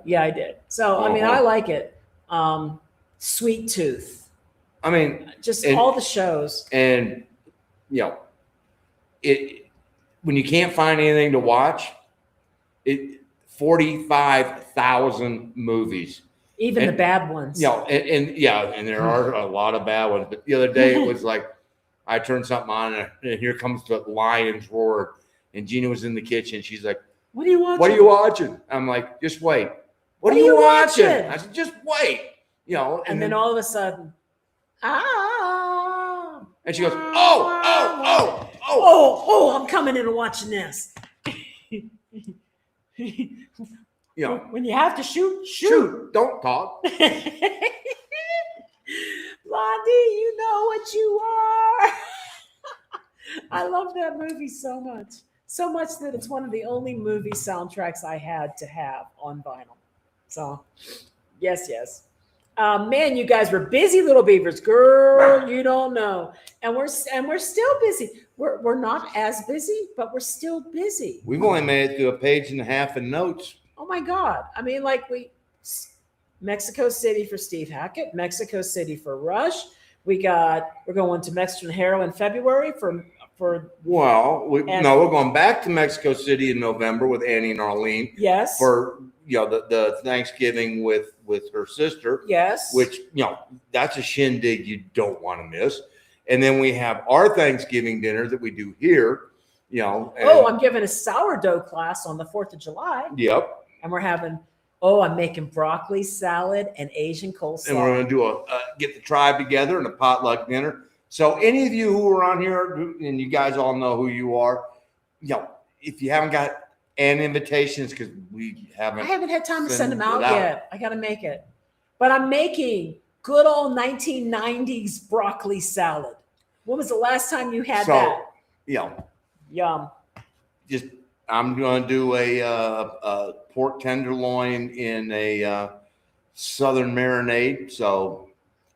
Yeah, I did. So, I mean, I like it. Sweet Tooth. I mean, just all the shows. And, when you can't find anything to watch, 45,000 movies. Even the bad ones. And there are a lot of bad ones. But the other day it was like I turned something on and here comes the lion's roar. And Gina was in the kitchen. She's like, "What are you watching? What are you watching?" I'm like, "Just wait." What are you watching? I said, "Just wait." And then all of a sudden, and she goes, "Oh, I'm coming in and watching this." When you have to shoot. Don't talk. Blondie, you know what you are. I love that movie so much. So much that it's one of the only movie soundtracks I had to have on vinyl. So, yes. Man, you guys were busy, little beavers. Girl, you don't know. And we're still busy. We're not as busy, but we're still busy. We've only made it through a page and a half in notes. Oh my God. I mean, like Mexico City for Steve Hackett, Mexico City for Rush. We're going to Mexican Hero in February we're going back to Mexico City in November with Annie and Arlene. Yes. For the Thanksgiving with her sister. Yes. Which that's a shindig you don't want to miss. And then we have our Thanksgiving dinner that we do here. I'm giving a sourdough class on the 4th of July. Yep. And I'm making broccoli salad and Asian coleslaw. And we're going to do get the tribe together and a potluck dinner. So any of you who are on here, and you guys all know who you are, if you haven't got invitations, because I haven't had time to send them out yet. I got to make it. But I'm making good old 1990s broccoli salad. When was the last time you had that? Yum. I'm going to do a pork tenderloin in a southern marinade. So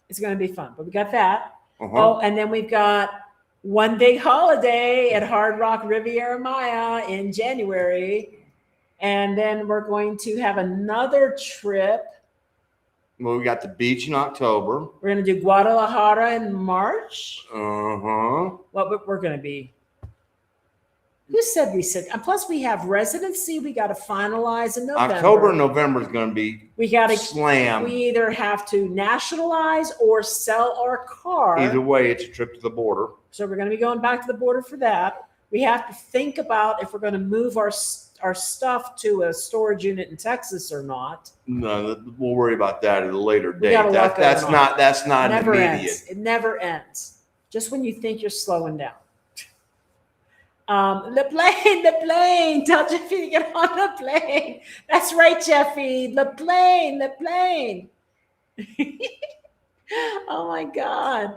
it's going to be fun. But we got that. Oh, and then we've got one big holiday at Hard Rock Riviera Maya in January. And then we're going to have another trip. Well, we got the beach in October. We're going to do Guadalajara in March. Well, we're going to be. Who said we said? And plus, we have residency. We got to finalize in November. October and November is going to be. We got to slam. We either have to nationalize or sell our car. Either way, it's a trip to the border. So we're going to be going back to the border for that. We have to think about if we're going to move our stuff to a storage unit in Texas or not. No, we'll worry about that at a later date. That's not never immediate. Ends. It never ends. Just when you think you're slowing down. The plane. Tell Jeffy to get on the plane. That's right, Jeffy. The plane. Oh my God.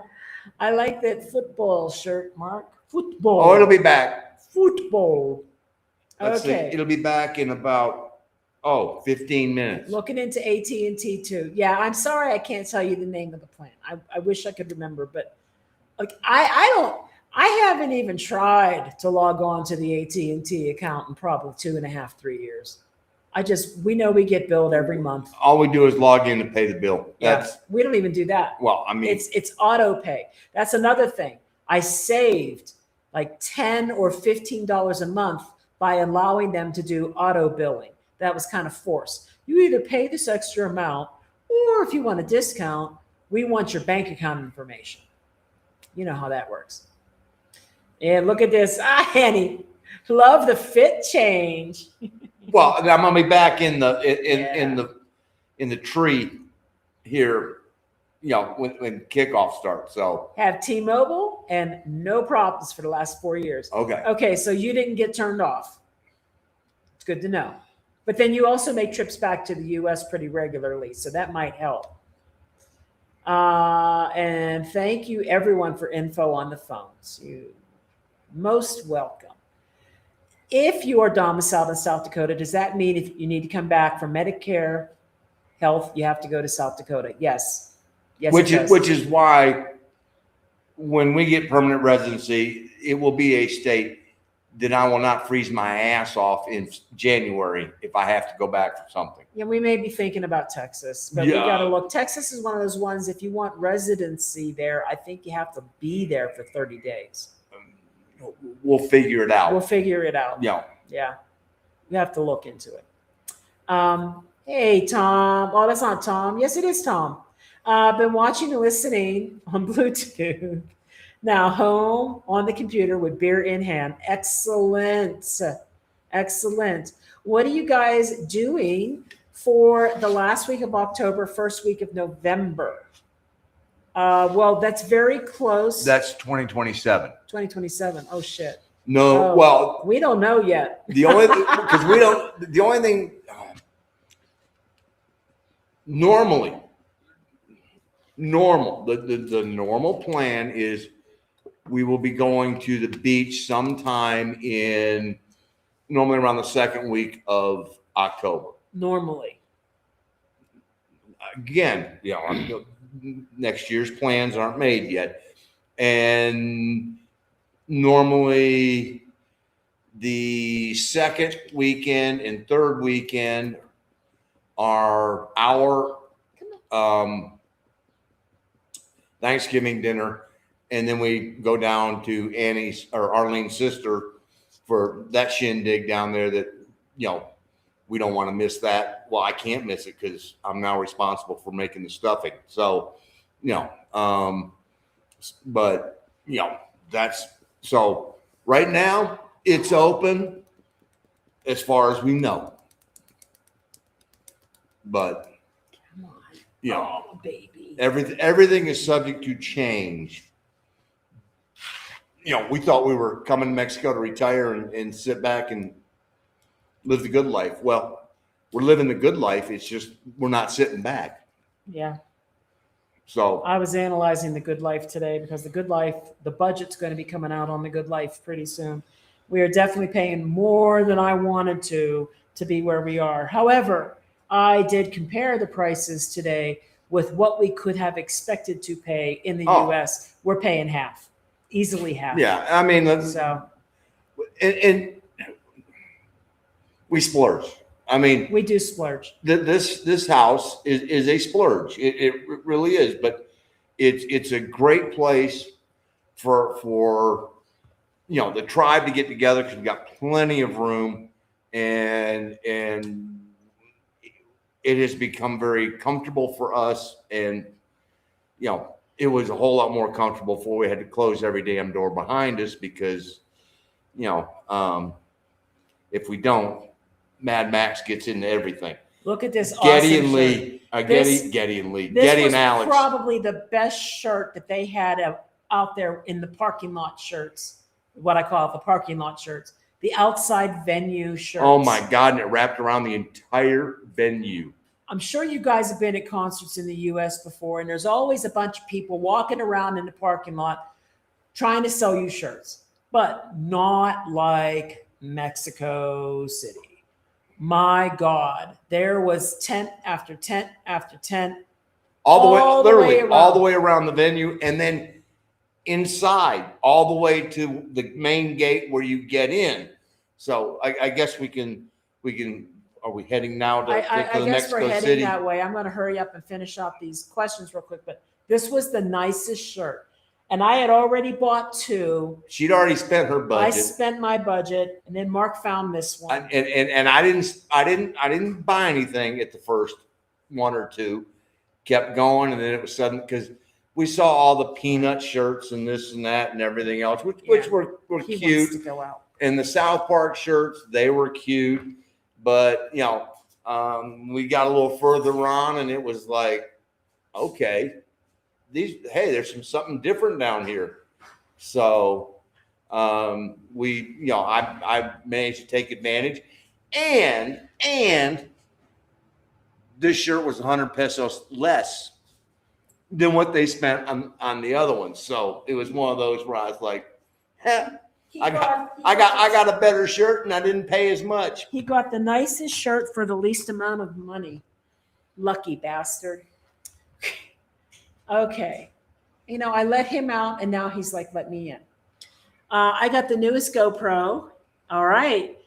I like that football shirt, Mark. Football. Oh, it'll be back. Football. Okay. It'll be back in about 15 minutes. Looking into AT&T too. Yeah, I'm sorry I can't tell you the name of the plan. I wish I could remember, but I haven't even tried to log on to the AT&T account in probably 2.5, 3 years. We know we get billed every month. All we do is log in to pay the bill. We don't even do that. Well, I mean, it's auto pay. That's another thing. I saved like $10 or $15 a month by allowing them to do auto billing. That was kind of forced. You either pay this extra amount, or if you want a discount, we want your bank account information. You know how that works. And look at this. Annie, love the fit change. Well, I'm gonna be back in the tree here, when kickoff starts. So have T-Mobile and no problems for the last 4 years. Okay. Okay, so you didn't get turned off. It's good to know. But then you also make trips back to the U.S. pretty regularly, so that might help. And thank you everyone for info on the phones. You most welcome. If you are domiciled in South Dakota, does that mean if you need to come back for Medicare health, you have to go to South Dakota? Yes. Yes, which is why when we get permanent residency, it will be a state that I will not freeze my ass off in January if I have to go back for something. Yeah, we may be thinking about Texas, but we got to look. Texas is one of those ones, if you want residency there, I think you have to be there for 30 days. We'll figure it out. We'll figure it out. Yeah. Yeah. We have to look into it. Hey, Tom. Oh, that's not Tom. Yes, it is Tom. I've been watching and listening on Bluetooth. Now home on the computer with beer in hand. Excellent. Excellent. What are you guys doing for the last week of October, first week of November? Well, that's very close. That's 2027. 2027. Oh, shit. No, Oh, well, we don't know yet. the only because we don't. The only thing normally, the normal plan is we will be going to the beach sometime in normally around the second week of October. Normally. Again, next year's plans aren't made yet, and normally the second weekend and third weekend are our Thanksgiving dinner, and then we go down to Annie's or Arlene's sister for that shindig down there that we don't want to miss that. Well, I can't miss it because I'm now responsible for making the stuffing. So but that's so right now it's open as far as we know. But Come on. Oh, baby. everything is subject to change. We thought we were coming to Mexico to retire and sit back and live the good life. Well, we're living the good life. It's just we're not sitting back. Yeah. So I was analyzing the Good Life today because the Good Life, the budget's going to be coming out on the Good Life pretty soon. We are definitely paying more than I wanted to be where we are. However, I did compare the prices today with what we could have expected to pay in the U.S. We're paying half, easily half. yeah, I mean, So and we splurge. I mean, we do splurge. This house is a splurge. It really is, but it's a great place for the tribe to get together because we've got plenty of room, and it has become very comfortable for us. And it was a whole lot more comfortable before we had to close every damn door behind us because if we don't, Mad Max gets into everything. Look at this Getty awesome and Lee, This- Getty and Lee, This Getty was and Alex. probably the best shirt that they had out there in the parking lot shirts, what I call the parking lot shirts, the outside venue shirts. Oh my God. And it wrapped around the entire venue. I'm sure you guys have been at concerts in the U.S. before, and there's always a bunch of people walking around in the parking lot trying to sell you shirts, but not like Mexico City. My God, there was tent after tent after tent. All the way around the venue, and then inside, all the way to the main gate where you get in. So I guess we can. Are we heading now to I guess Mexico we're heading City? that way. I'm going to hurry up and finish up these questions real quick, but this was the nicest shirt. And I had already bought two. She'd already spent her I budget. spent my budget, and then Mark found this one. And I didn't buy anything at the first one or two. Kept going, and then it was sudden because we saw all the peanut shirts and this and that and everything else, which were He cute. wants to go out. And the South Park shirts, they were cute, but we got a little further on, and it was like, okay, there's something different down here. So I managed to take advantage, and this shirt was 100 pesos less than what they spent on the other one. So it was one of those where I was like, I got a better shirt and I didn't pay as much. He got the nicest shirt for the least amount of money. Lucky bastard. Okay. You know, I let him out and now he's like, let me in. I got the newest GoPro. All right.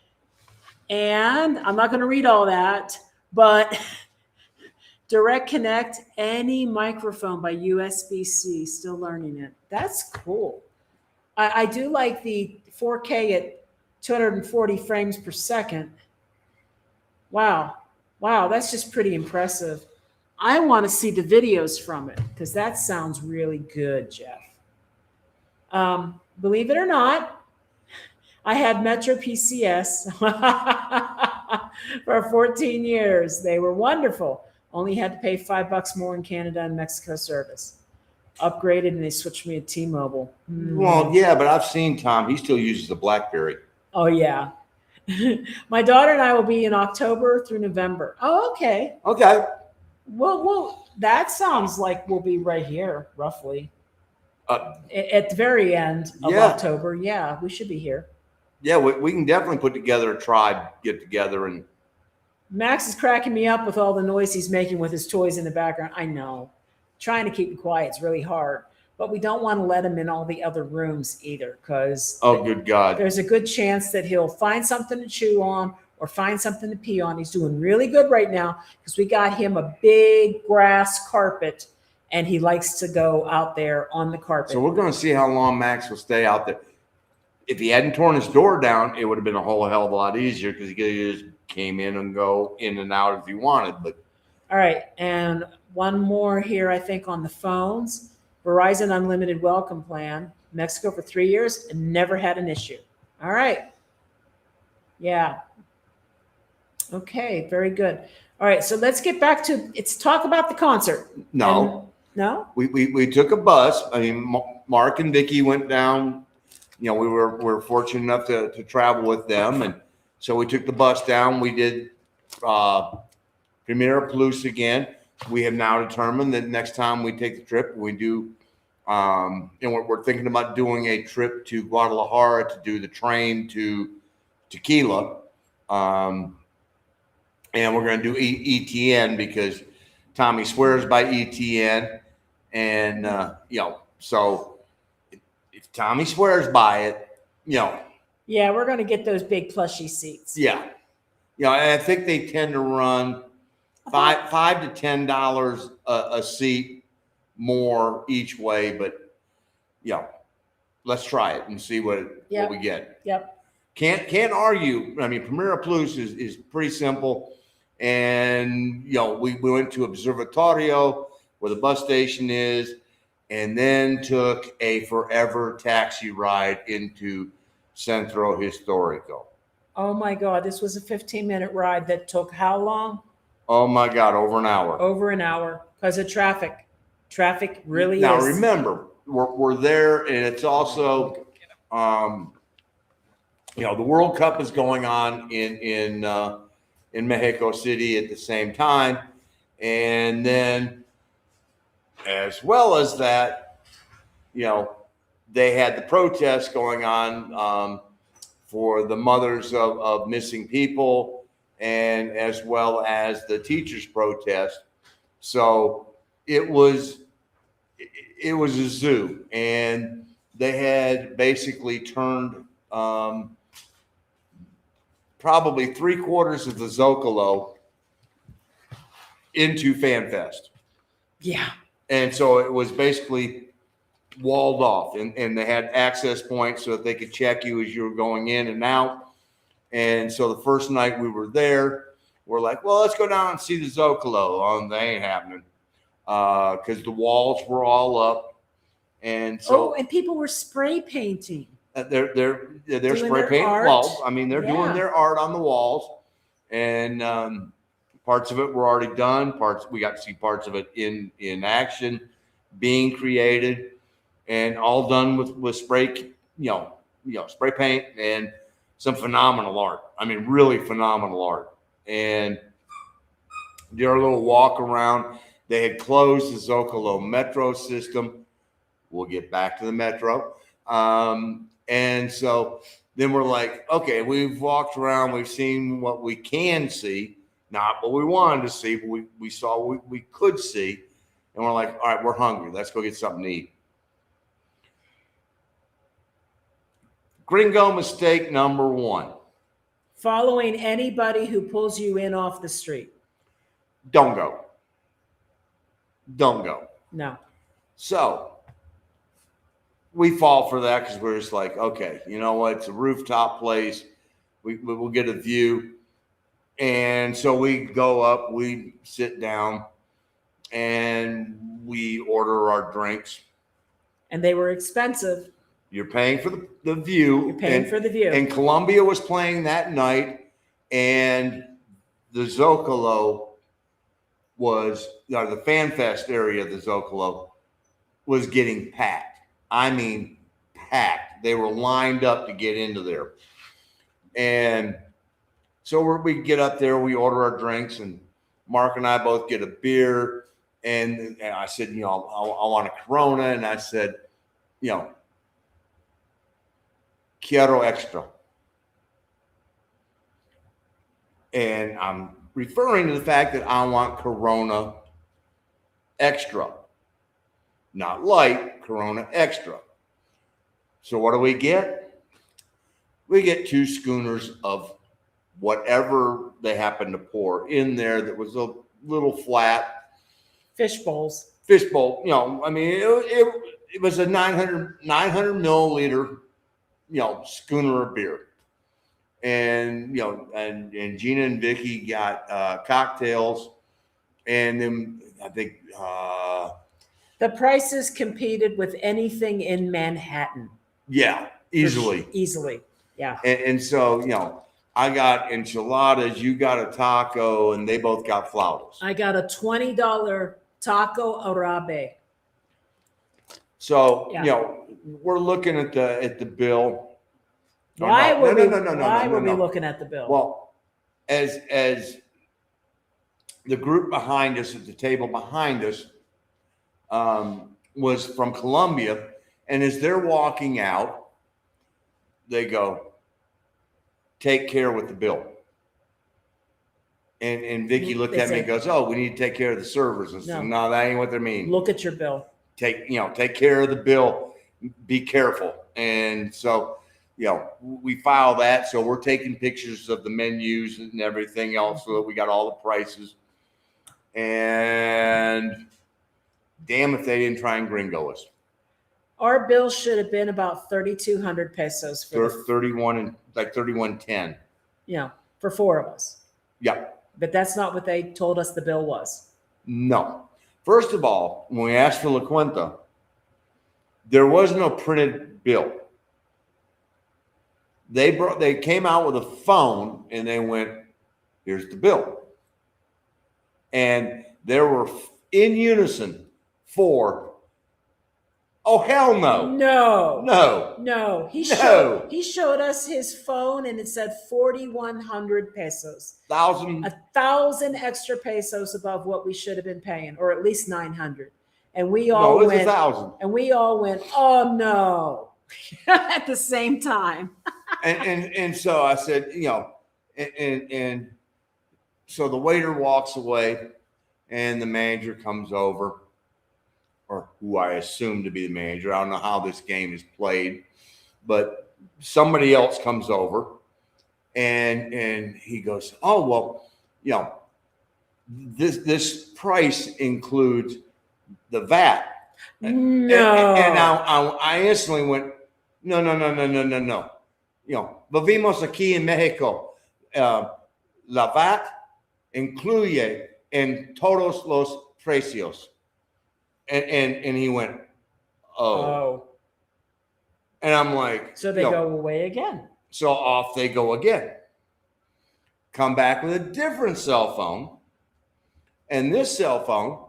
And I'm not going to read all that, but direct connect any microphone by USB-C, still learning it. That's cool. I do like the 4K at 240 frames per second. Wow. Wow, that's just pretty impressive. I want to see the videos from it because that sounds really good, Jeff. Believe it or not, I had Metro PCS for 14 years. They were wonderful. Only had to pay $5 more in Canada and Mexico service. Upgraded and they switched me to T-Mobile. Well, yeah, but I've seen Tom. He still uses the BlackBerry. Oh, yeah. My daughter and I will be in October through November. Oh, okay. Okay. Well, that sounds like we'll be right here, roughly. At the very end of Yeah. October. Yeah, we should be here. Yeah, we can definitely put together a tribe, get together, and Max is cracking me up with all the noise he's making with his toys in the background. I know. Trying to keep him quiet is really hard. But we don't want to let him in all the other rooms either because oh, good God. there's a good chance that he'll find something to chew on or find something to pee on. He's doing really good right now because we got him a big grass carpet and he likes to go out there on the carpet. So we're going to see how long Max will stay out there. If he hadn't torn his door down, it would have been a whole hell of a lot easier because he could have just came in and go in and out if he wanted. But all right, and one more here, I think, on the phones. Verizon Unlimited Welcome Plan, Mexico for 3 years and never had an issue. All right. Yeah. Okay, very good. All right, so let's get back to it's talk about the concert. no, No? we took a bus. I mean, Mark and Vicky went down. You know, we were fortunate enough to travel with them, and so we took the bus down. We did Primera Plus again. We have now determined that next time we take the trip, we do, and we're thinking about doing a trip to Guadalajara to do the train to Tequila, and we're going to do ETN because Tommy swears by ETN, and you know, so if Tommy swears by it, you know. Yeah, we're going to get those big plushy seats. Yeah. You know, and I think they tend to run $5 to $10 a seat more each way, but you know, let's try it and see what we get. Yep. Can't argue. I mean, Primera Plus is pretty simple. And you know, we went to Observatorio where the bus station is, and then took a forever taxi ride into Centro Histórico. Oh my God, this was a 15-minute ride that took how long? Oh my God, over an hour. Over an hour because of traffic. Traffic really is. Now remember, we're there, and it's also, you know, the World Cup is going on in Mexico City at the same time, and then as well as that, you know, they had the protests going on for the mothers of missing people, and as well as the teachers' protest. So it was a zoo, and they had basically turned probably 3/4 of the Zocalo into FanFest. Yeah. And so it was basically walled off, and they had access points so that they could check you as you were going in and out. And so the first night we were there, we're like, well, let's go down and see the Zocalo. Oh, they ain't happening because the walls were all up. And so, and people were spray painting. they're Doing spray their paint. art. Well, I mean, they're Yeah. doing their art on the walls, and parts of it were already done. We got to see parts of it in action, being created, and all done with spray, spray paint. And some phenomenal art. I mean, really phenomenal art. And did our little walk around. They had closed the Zocalo metro system. We'll get back to the metro. And so then we're like, okay, we've walked around. We've seen what we can see, not what we wanted to see, but we saw what we could see. And we're like, all right, we're hungry. Let's go get something to eat. Gringo mistake number one. Following anybody who pulls you in off the street. Don't go. Don't go. No. So we fall for that because we're just like, okay, you know what? It's a rooftop place. We'll get a view. And so we go up, we sit down, and we order our drinks. And they were expensive. You're paying for the view. You're paying for the view. And Columbia was playing that night, and the Zocalo was, the Fan Fest area of the Zocalo was getting packed. I mean, packed. They were lined up to get into there. And so we get up there, we order our drinks, and Mark and I both get a beer. And I said, I want a Corona. And I said, quiero extra. And I'm referring to the fact that I want Corona extra. Not light, Corona extra. So what do we get? We get 2 schooners of whatever they happen to pour in there that was a little flat. Fish bowls. Fishbowl, I mean, it was a 900 milliliter, schooner of beer. And, and Gina and Vicky got cocktails. And then I think the prices competed with anything in Manhattan. Yeah, easily. Easily. Yeah. And so, I got enchiladas, you got a taco, and they both got flautas. I got a $20 taco arabe. So, Yeah. we're looking at the bill. Why were we No. looking at the bill? Well, as the group behind us at the table behind us was from Columbia, and as they're walking out, they go, "Take care with the bill." And Vicky looked at me and goes, "Oh, we need to take care of the servers." And said, "No, that ain't what they mean. Look at your bill. Take care of the bill. Be careful." And so, we file that. So we're taking pictures of the menus and everything else so that we got all the prices. And damn if they didn't try and gringo us. Our bill should have been about 3,200 pesos for 31.10. for 4 of us. Yeah. But that's not what they told us the bill was. No. First of all, when we asked for La Cuenta, there was no printed bill. They came out with a phone and they went, "Here's the bill." And there were in unison 4. Oh, hell no. No. He showed us his phone and it said 4,100 pesos. 1,000 extra pesos above what we should have been paying, or at least 900. And we all went, went, 1,000. And we all went, "Oh no," at the same time. and so I said, and so the waiter walks away and the manager comes over, or who I assume to be the manager. I don't know how this game is played, but somebody else comes over and he goes, "Oh, well, this price includes the VAT." No. And I instantly went, no. Vivimos aquí en México. La VAT incluye en todos los precios. And he went, "Oh." And I'm like, so they go away again. So off they go again. Come back with a different cell phone. And this cell phone,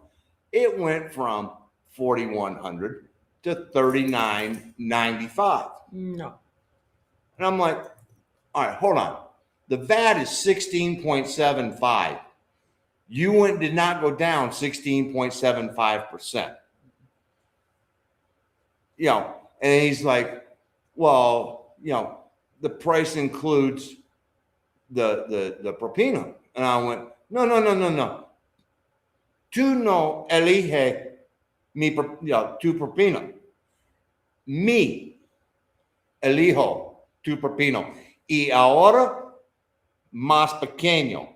it went from 4,100 to 3,995. No. And I'm like, All right, hold on. The VAT is 16.75. You did not go down 16.75%. You know, and he's like, well, you know, the price includes the propina. And I went, no. Tú no elige tu propina. Mi elijo tu propino. Y ahora más pequeño.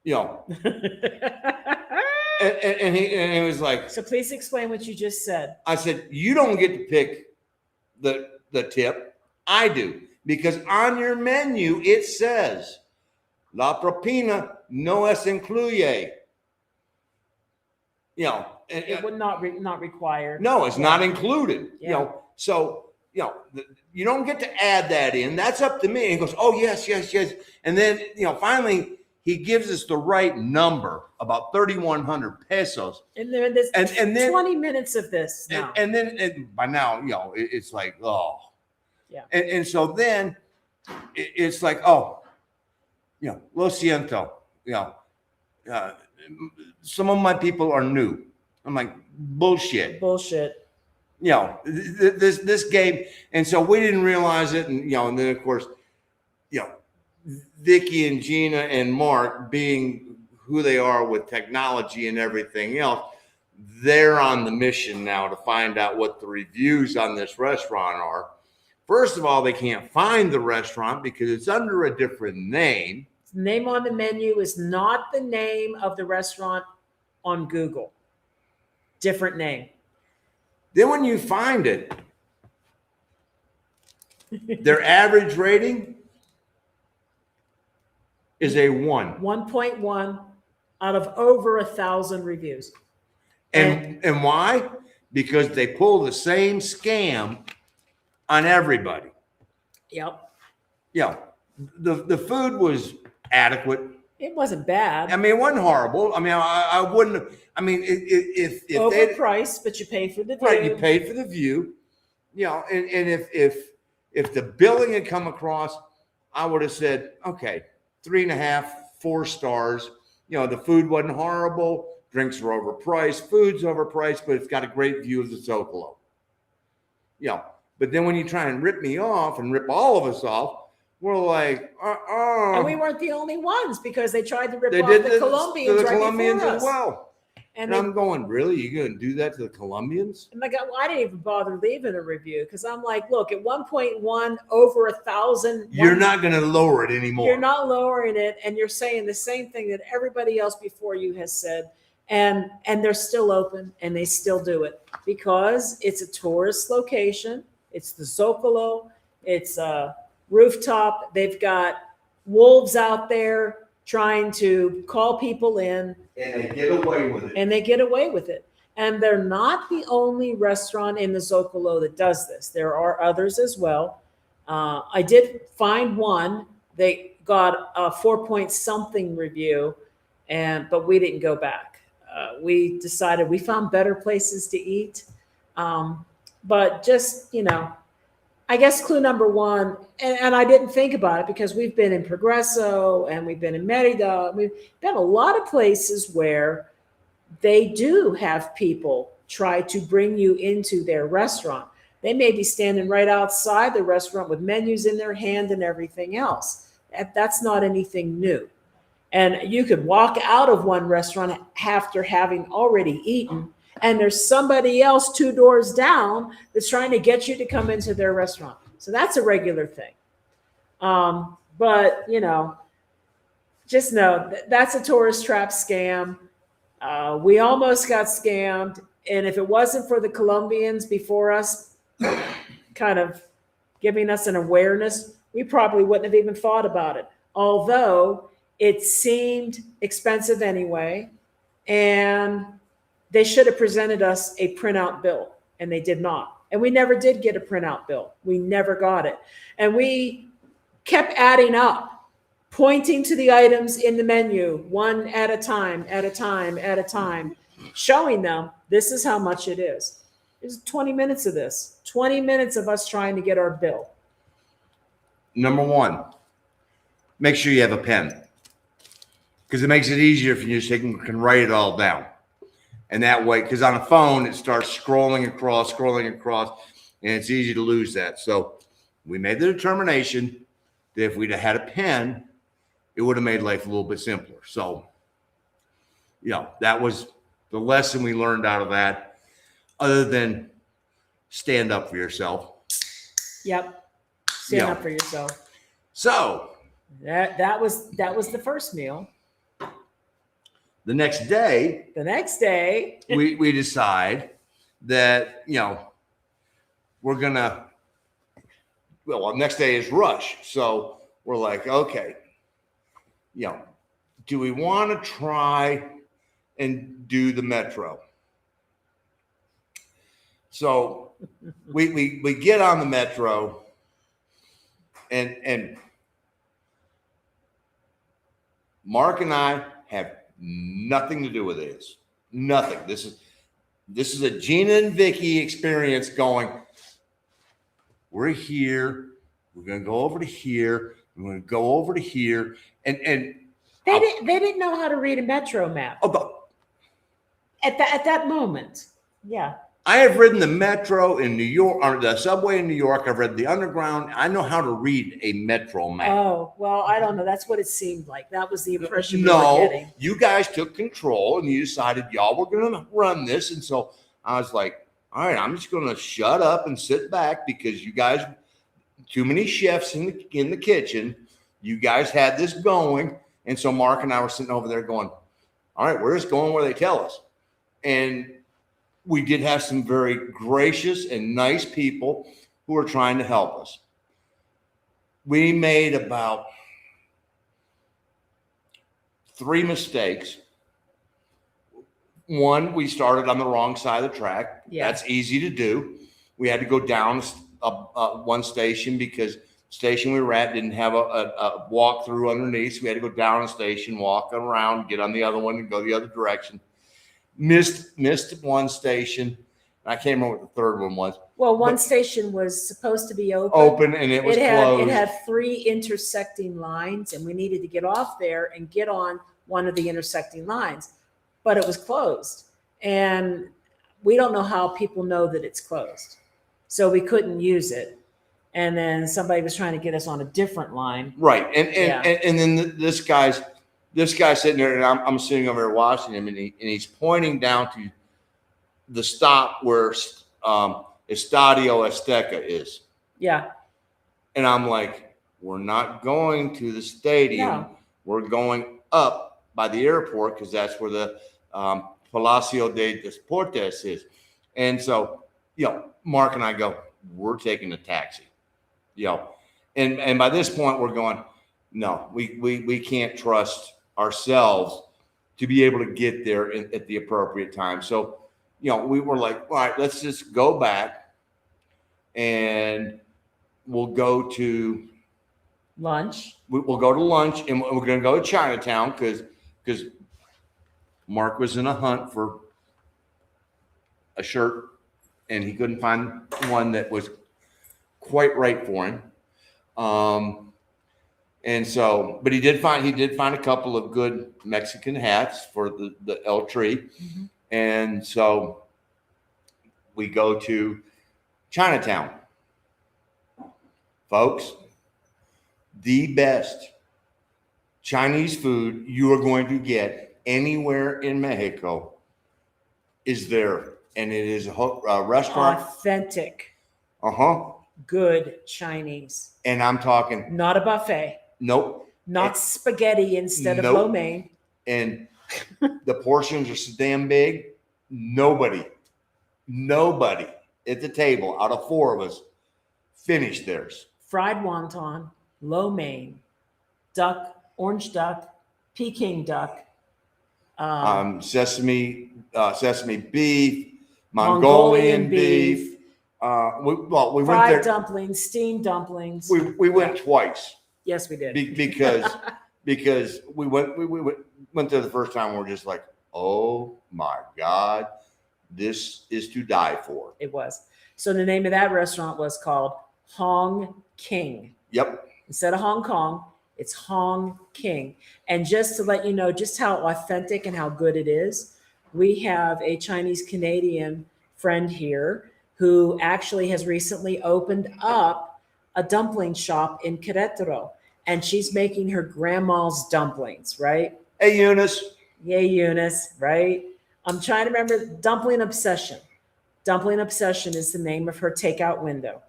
You know. and he was like, So please explain what you just said. I said, you don't get to pick the tip. I do. Because on your menu, it says, la propina no es incluye. You know. It would not required. No, it's not included. Yeah. You know, so, you know, you don't get to add that in. That's up to me. And he goes, oh, yes. And then, you know, finally, he gives us the right number, about 3,100 pesos. And there's and then 20 minutes of this now. And then by now, you know, it's like, oh. Yeah. And so then it's like, oh, you know, lo siento, you know, some of my people are new. I'm like, bullshit. You know, this game. And so we didn't realize it. And, you know, and then of course, you know, Vicky and Gina and Mark, being who they are with technology and everything else, they're on the mission now to find out what the reviews on this restaurant are. First of all, they can't find the restaurant because it's under a different name. The name on the menu is not the name of the restaurant on Google. Different name. Then when you find it, their average rating is a 1. 1.1 out of over 1,000 reviews. And why? Because they pull the same scam on everybody. Yep. Yeah. The food was adequate. It wasn't bad. I mean, it wasn't horrible. I mean, I wouldn't. I mean, if overpriced, but you paid for the view. Right, you paid for the view. You know, and if the billing had come across, I would have said, okay, 3.5, 4 stars. You know, the food wasn't horrible. Drinks are overpriced. Food's overpriced, but it's got a great view of the Zocalo. You know, but then when you try and rip me off and rip all of us off, we're like, And we weren't the only ones because they tried to rip they off did the Colombians the right Colombians before as us. well. And I'm going, really? You're going to do that to the Colombians? And I didn't even bother leaving a review because I'm like, look, at 1.1 over 1,000. You're not going to lower it anymore. You're not lowering it, and you're saying the same thing that everybody else before you has said. And they're still open, and they still do it because it's a tourist location. It's the Zocalo. It's a rooftop. They've got wolves out there trying to call people in. And they get away with it. And they're not the only restaurant in the Zocalo that does this. There are others as well. I did find one. They got a 4-point-something review, but we didn't go back. We decided we found better places to eat. But just, you know, I guess clue number one, and I didn't think about it because we've been in Progreso and we've been in Merida. We've been a lot of places where they do have people try to bring you into their restaurant. They may be standing right outside the restaurant with menus in their hand and everything else. That's not anything new. And you could walk out of one restaurant after having already eaten, and there's somebody else 2 doors down that's trying to get you to come into their restaurant. So that's a regular thing. But, you know, just know that's a tourist trap scam. We almost got scammed. And if it wasn't for the Colombians before us kind of giving us an awareness, we probably wouldn't have even thought about it. Although it seemed expensive anyway. And they should have presented us a printout bill, and they did not. And we never did get a printout bill. We never got it. And we kept adding up, pointing to the items in the menu, one at a time, showing them this is how much it is. It's 20 minutes of this, 20 minutes of us trying to get our bill. number one, make sure you have a pen, because it makes it easier if you just can write it all down. And that way, because on a phone, it starts scrolling across, and it's easy to lose that. So we made the determination that if we'd have had a pen, it would have made life a little bit simpler. So, that was the lesson we learned out of that, other than stand up for yourself. Yep. Stand up for yourself. So that was the first meal. the next day, we decide that, we're gonna, well, next day is rush. So we're like, okay, do we want to try and do the metro? So we get on the metro, and Mark and I have nothing to do with this. Nothing. This is a Gina and Vicky experience going, we're here, we're gonna go over to here, we're gonna go over to here. And they didn't know how to read a metro map. At that moment. Yeah. I have ridden the metro in New York, or the subway in New York. I've read the underground. I know how to read a metro map. Oh, well, I don't know. That's what it seemed like. That was the impression we were getting. You guys took control and you decided y'all were going to run this. And so I was like, all right, I'm just going to shut up and sit back, because you guys, too many chefs in the kitchen. You guys had this going. And so Mark and I were sitting over there going, all right, we're just going where they tell us. And we did have some very gracious and nice people who were trying to help us. We made about 3 mistakes. One, we started on the wrong side of the track. Yeah. That's easy to do. We had to go down one station, because the station we were at didn't have a walk through underneath. So we had to go down a station, walk around, get on the other one, and go the other direction. Missed one station. I can't remember what the third one was. Well, one station was supposed to be open. And it was closed. It had 3 intersecting lines, and we needed to get off there and get on one of the intersecting lines, but it was closed. And we don't know how people know that it's closed. So we couldn't use it. And then somebody was trying to get us on a different line. Right. And then this guy's sitting there, and I'm sitting over there watching him, and he's pointing down to the stop where Estadio Azteca is. Yeah. And I'm like, we're not going to the stadium. No. We're going up by the airport, because that's where the Palacio de Deportes is. And so, Mark and I go, we're taking a taxi. And by this point we're going, no, we can't trust ourselves to be able to get there at the appropriate time. So, we were like, all right, let's just go back, and we'll go to lunch. We'll go to lunch, and we're going to go to Chinatown, because Mark was in a hunt for a shirt, and he couldn't find one that was quite right for him. And so, but he did find a couple of good Mexican hats for the El Tree. Mm-hmm. And so we go to Chinatown. Folks, the best Chinese food you are going to get anywhere in Mexico is there. And it is a restaurant. Authentic. Good Chinese. And I'm talking. Not a buffet. Nope. Not spaghetti instead of lo mein. And the portions are so damn big. Nobody at the table out of 4 of us finished theirs. Fried wonton, lo mein, duck, orange duck, Peking duck, sesame beef, Mongolian beef. We went there. Fried dumplings, steamed dumplings. We went twice. Yes, we did. Because we went there the first time, and we're just like, oh my God, this is to die for. It was. So the name of that restaurant was called Hong King. Yep. Instead of Hong Kong, it's Hong King. And just to let you know just how authentic and how good it is, we have a Chinese Canadian friend here who actually has recently opened up a dumpling shop in Querétaro. And she's making her grandma's dumplings, right? Hey, Eunice. Yay, Eunice, right? I'm trying to remember Dumpling Obsession. Dumpling Obsession is the name of her takeout window.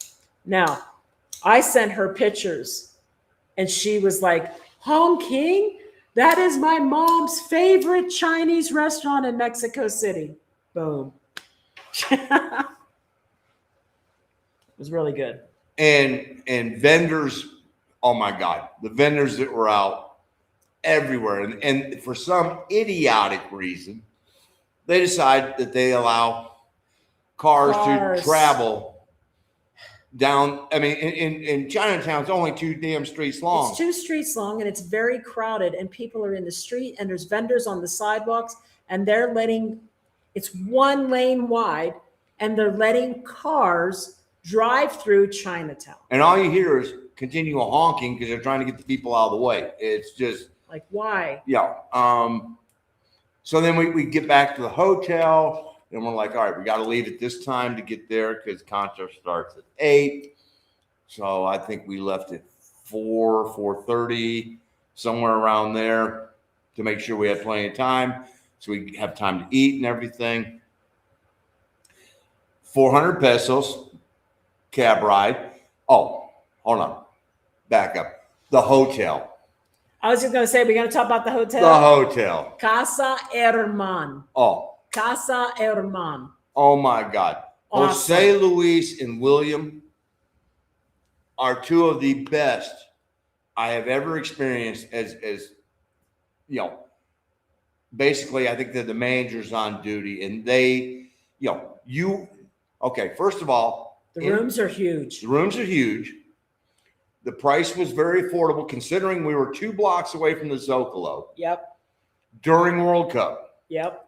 Now, I sent her pictures and she was like, Hong King? That is my mom's favorite Chinese restaurant in Mexico City. Boom. It was really good. And vendors, oh my God, the vendors that were out everywhere. And for some idiotic reason, they decide that they allow cars to travel down. I mean, in Chinatown, it's only 2 damn streets long. It's 2 streets long and it's very crowded and people are in the street and there's vendors on the sidewalks and they're letting, it's 1 lane wide and they're letting cars drive through Chinatown. And all you hear is continual honking because they're trying to get the people out of the way. It's just like, why? Yeah. So then we get back to the hotel and we're like, all right, we got to leave at this time to get there because concert starts at 8. So I think we left at 4:30, somewhere around there to make sure we had plenty of time. So we have time to eat and everything. 400 pesos cab ride. Oh, hold on. Back up. The hotel. I was just going to say, we're going to talk about the hotel. The hotel. Casa Herman. Oh. Casa Herman. Oh my God. Awesome. Jose Luis and William are 2 of the best I have ever experienced as you know, basically I think they're the managers on duty and they, okay, first of all, the rooms are huge. The rooms are huge. The price was very affordable considering we were 2 blocks away from the Zocalo. Yep. During World Cup. Yep.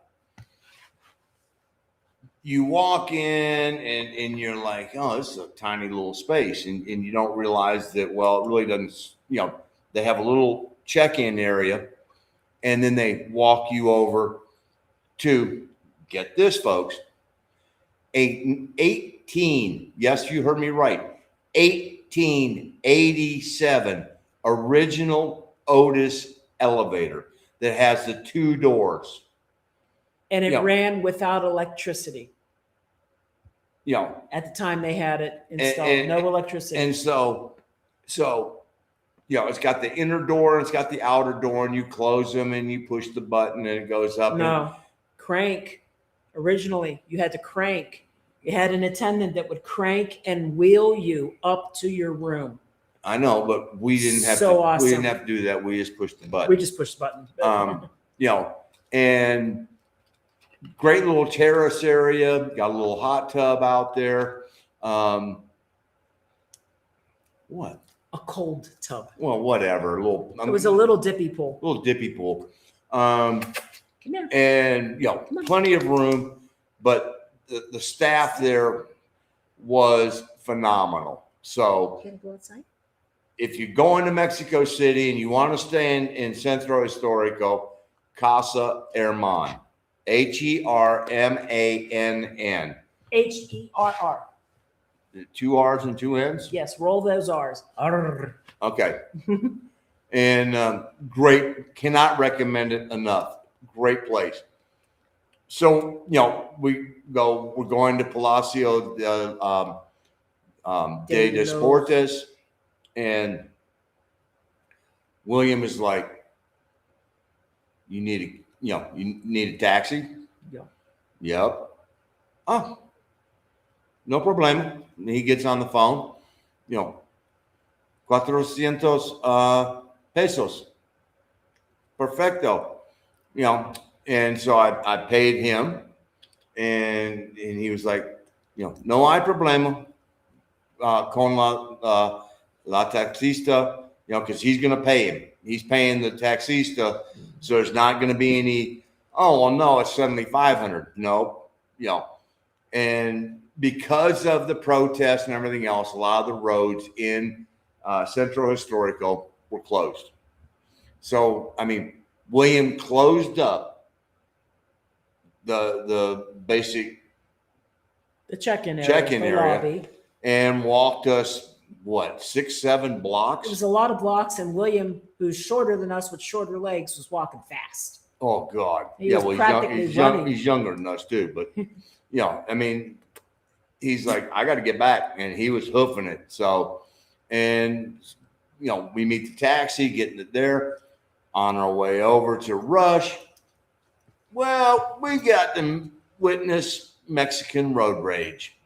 You walk in and you're like, oh, this is a tiny little space. And you don't realize that, well, it really doesn't, they have a little check-in area and then they walk you over to, get this, folks, 18, yes, you heard me right, 1887 original Otis elevator that has the 2 doors. And it ran without electricity. At the time they had it installed, no electricity. And so, it's got the inner door and it's got the outer door and you close them and you push the button and it goes up. No, crank. Originally, you had to crank. You had an attendant that would crank and wheel you up to your room. I know, but we didn't have awesome. We didn't have to do that. We just pushed the button. We just pushed the button. And great little terrace area. Got a little hot tub out there. What? A cold tub. Well, whatever. It was a little dippy pool. Little dippy pool. Come here. And plenty of room, but the staff there was phenomenal. So Can I go outside? if you go into Mexico City and you want to stay in Centro Histórico, Casa Herman, Hermann. HERR. 2 R's and 2 N's? Yes, roll those R's. Arr. Okay. And great, cannot recommend it enough. Great place. So, we're going to Palacio de Deportes, and William is like, you need a taxi? Yeah. Yep. Oh, no problem. And he gets on the phone, 400 pesos. Perfecto. And so I paid him and he was like, no hay problema con la taxista, because he's going to pay him. He's paying the taxista. So there's not going to be any, oh, well, no, it's 7,500. No, and because of the protests and everything else, a lot of the roads in Central Historical were closed. So, I mean, William closed up the basic The check-in area. check-in the area. Lobby. And walked us, 6-7 blocks? It was a lot of blocks, and William, who's shorter than us with shorter legs, was walking fast. Oh God! He was practically running. He's younger than us too, but I mean, he's like, I got to get back, and he was hoofing it. So, and we meet the taxi, getting it there, on our way over to Rush. Well, we got to witness Mexican road rage.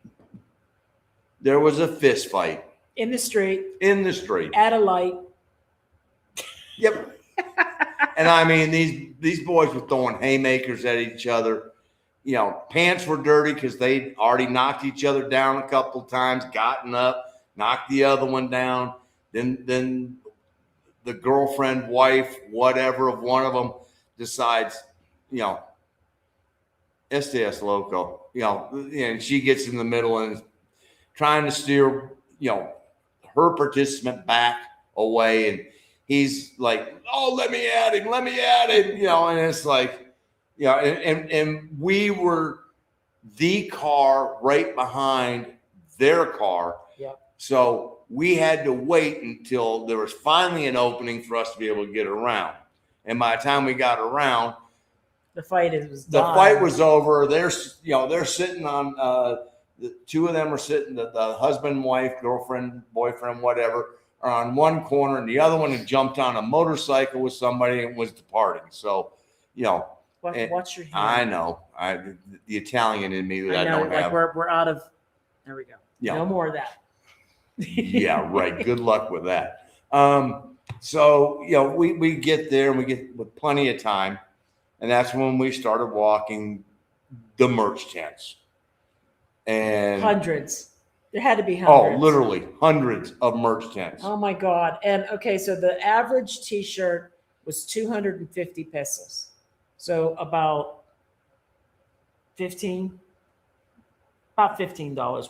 There was a fist fight In the street, in the street. at a light. Yep. And I mean, these boys were throwing haymakers at each other. Pants were dirty because they'd already knocked each other down a couple of times, gotten up, knocked the other one down. Then the girlfriend, wife, whatever of one of them decides, STS loco, and she gets in the middle and is trying to steer, her participant back away, and he's like, "Oh, let me at him, and it's like, and we were the car right behind their car. Yep. So we had to wait until there was finally an opening for us to be able to get around. And by the time we got around, The fight the fight was over. They're sitting on, the two of them are sitting, the husband, wife, girlfriend, boyfriend, whatever, are on one corner, and the other one had jumped on a motorcycle with somebody and was departing. So, Watch your hand. I know, the Italian in me that I don't have. We're out of. There we go. Yeah. No more of that. Yeah, right. Good luck with that. So, we get there and we get with plenty of time. And that's when we started walking the merch tents. And Hundreds. There had to be hundreds. Oh, literally hundreds of merch tents. Oh my God. And okay, so the average t-shirt was 250 pesos. So about $15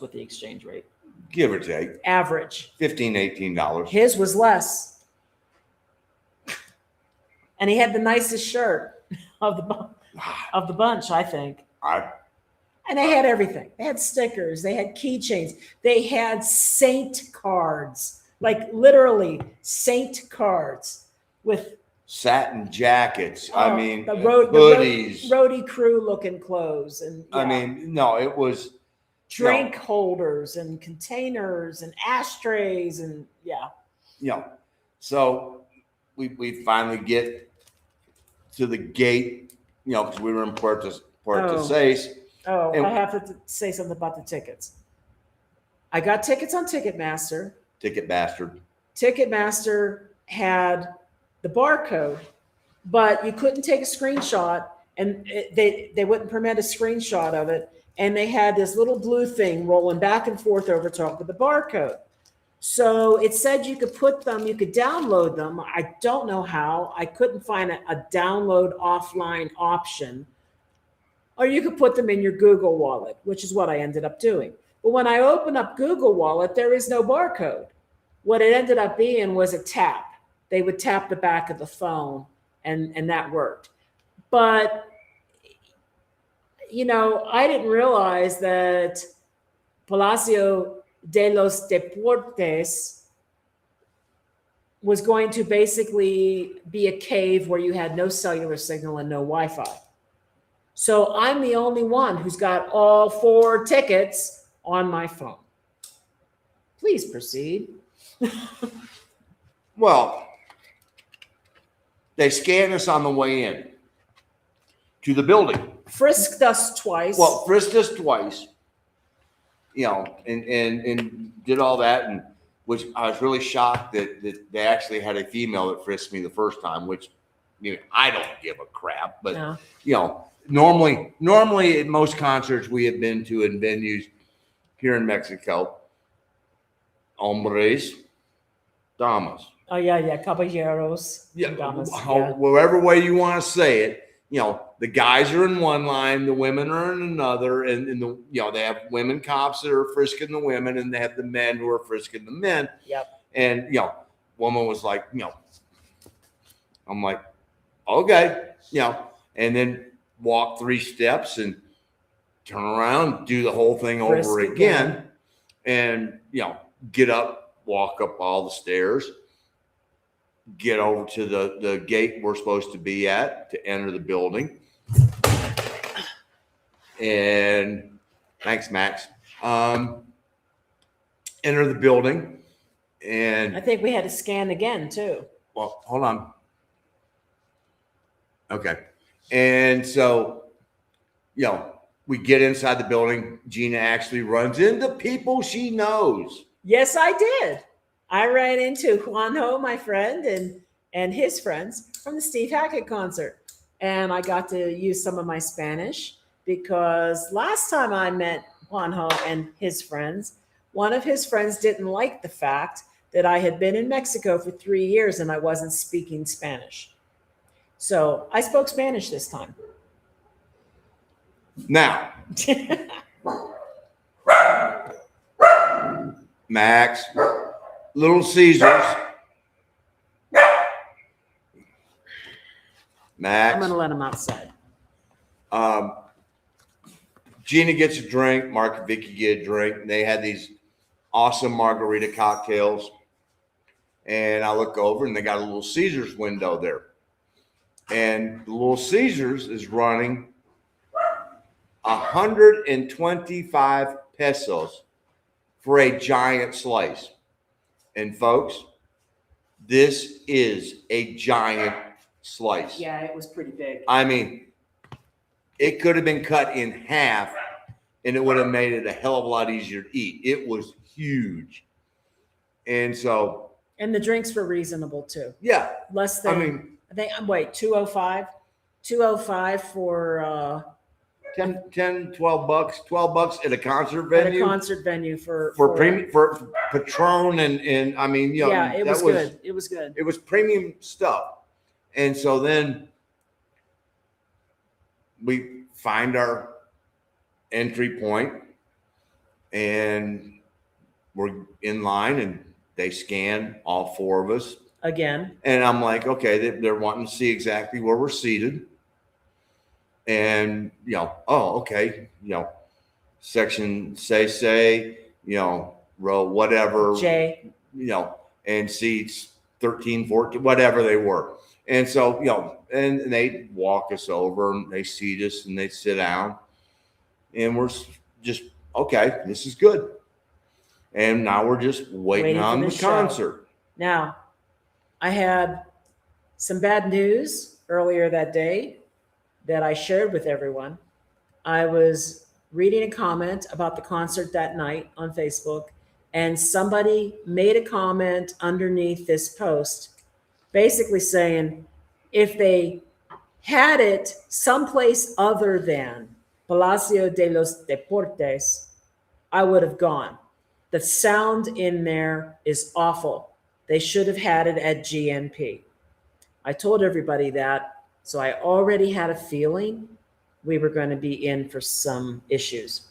with the exchange rate. Give or take. Average. $15, $18. His was less. And he had the nicest shirt of the bunch, I think. And they had everything. They had stickers. They had keychains. They had saint cards, like literally saint cards with satin jackets. the hoodies. roadie crew looking clothes. And no, it was drink holders and containers and ashtrays and So we finally get to the gate, because we were in Puerto Seis. Oh, And I have to say something about the tickets. I got tickets on Ticketmaster. Ticket bastard. Ticketmaster had the barcode, but you couldn't take a screenshot, and they wouldn't permit a screenshot of it. And they had this little blue thing rolling back and forth over top of the barcode. So it said you could download them. I don't know how. I couldn't find a download offline option. Or you could put them in your Google Wallet, which is what I ended up doing. But when I open up Google Wallet, there is no barcode. What it ended up being was a tap. They would tap the back of the phone, and that worked. But, I didn't realize that Palacio de los Deportes was going to basically be a cave where you had no cellular signal and no Wi-Fi. So I'm the only one who's got all 4 tickets on my phone. Please proceed. Well, they scanned us on the way in to the building. Frisked us twice. Well, frisked us twice, and did all that, and which I was really shocked that they actually had a female that frisked me the first time, which I don't give a crap, but No. Normally at most concerts we have been to in venues here in Mexico, hombres, damas. Oh, yeah, caballeros. Damas, Wherever way you want to say it, the guys are in one line, the women are in another, and they have women cops that are frisking the women, and they have the men who are frisking the men. Yep. And, woman was like, I'm like, okay, and then walk 3 steps and turn around, do the whole thing Frisk over again. And, get up, walk up all the stairs, get over to the gate we're supposed to be at to enter the building. And thanks, Max. Enter the building. And I think we had to scan again too. well, hold on. Okay. And so, we get inside the building. Gina actually runs into people she knows. Yes, I did. I ran into Juanjo, my friend, and his friends from the Steve Hackett concert. And I got to use some of my Spanish because last time I met Juanjo and his friends, one of his friends didn't like the fact that I had been in Mexico for 3 years and I wasn't speaking Spanish. So I spoke Spanish this time. Now, Max, Little Caesars. Max. I'm going to let him outside. Gina gets a drink. Mark and Vicky get a drink. They had these awesome margarita cocktails. And I look over and they got a Little Caesars window there. And the Little Caesars is running 125 pesos for a giant slice. And folks, this is a giant slice. Yeah, it was pretty big. I mean, it could have been cut in half and it would have made it a hell of a lot easier to eat. It was huge. And so. And the drinks were reasonable too. Yeah. Less than, I think, wait, 205? 205 for 10, 12 bucks, 12 bucks at a concert venue. At a concert venue for Patron and I mean, yeah, it was good. It was good. It was premium stuff. And so then we find our entry point and we're in line and they scan all 4 of us. Again. And I'm like, okay, they're wanting to see exactly where we're seated. And, oh, okay, section say, row, whatever, J, and seats 13, 14, whatever they were. And so, and they walk us over and they seat us and they sit down and we're just, okay, this is good. And now we're just waiting on the concert. Now, I had some bad news earlier that day that I shared with everyone. I was reading a comment about the concert that night on Facebook, and somebody made a comment underneath this post basically saying if they had it someplace other than Palacio de los Deportes, I would have gone. The sound in there is awful. They should have had it at GNP. I told everybody that. So I already had a feeling we were going to be in for some issues.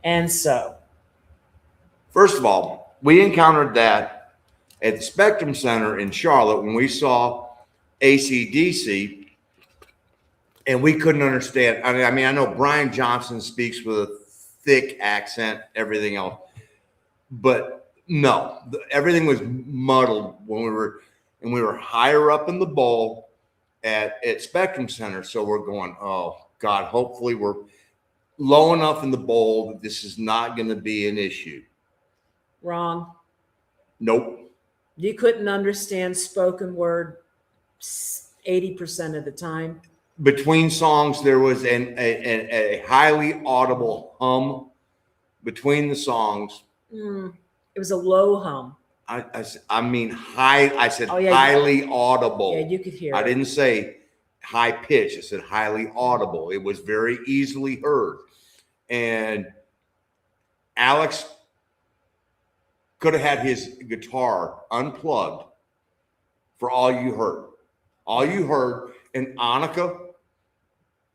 And so. First of all, we encountered that at the Spectrum Center in Charlotte when we saw AC/DC and we couldn't understand. I mean, I know Brian Johnson speaks with a thick accent, everything else, but no, everything was muddled when we were higher up in the bowl at Spectrum Center. So we're going, oh God, hopefully we're low enough in the bowl that this is not going to be an issue. Wrong. Nope. You couldn't understand spoken word 80% of the time. Between songs, there was a highly audible hum between the songs. It was a low hum. I mean high. I said yeah, highly audible. Yeah, you could hear. I didn't say high pitch. I said highly audible. It was very easily heard. And Alex could have had his guitar unplugged for all you heard. All you heard. And Annika,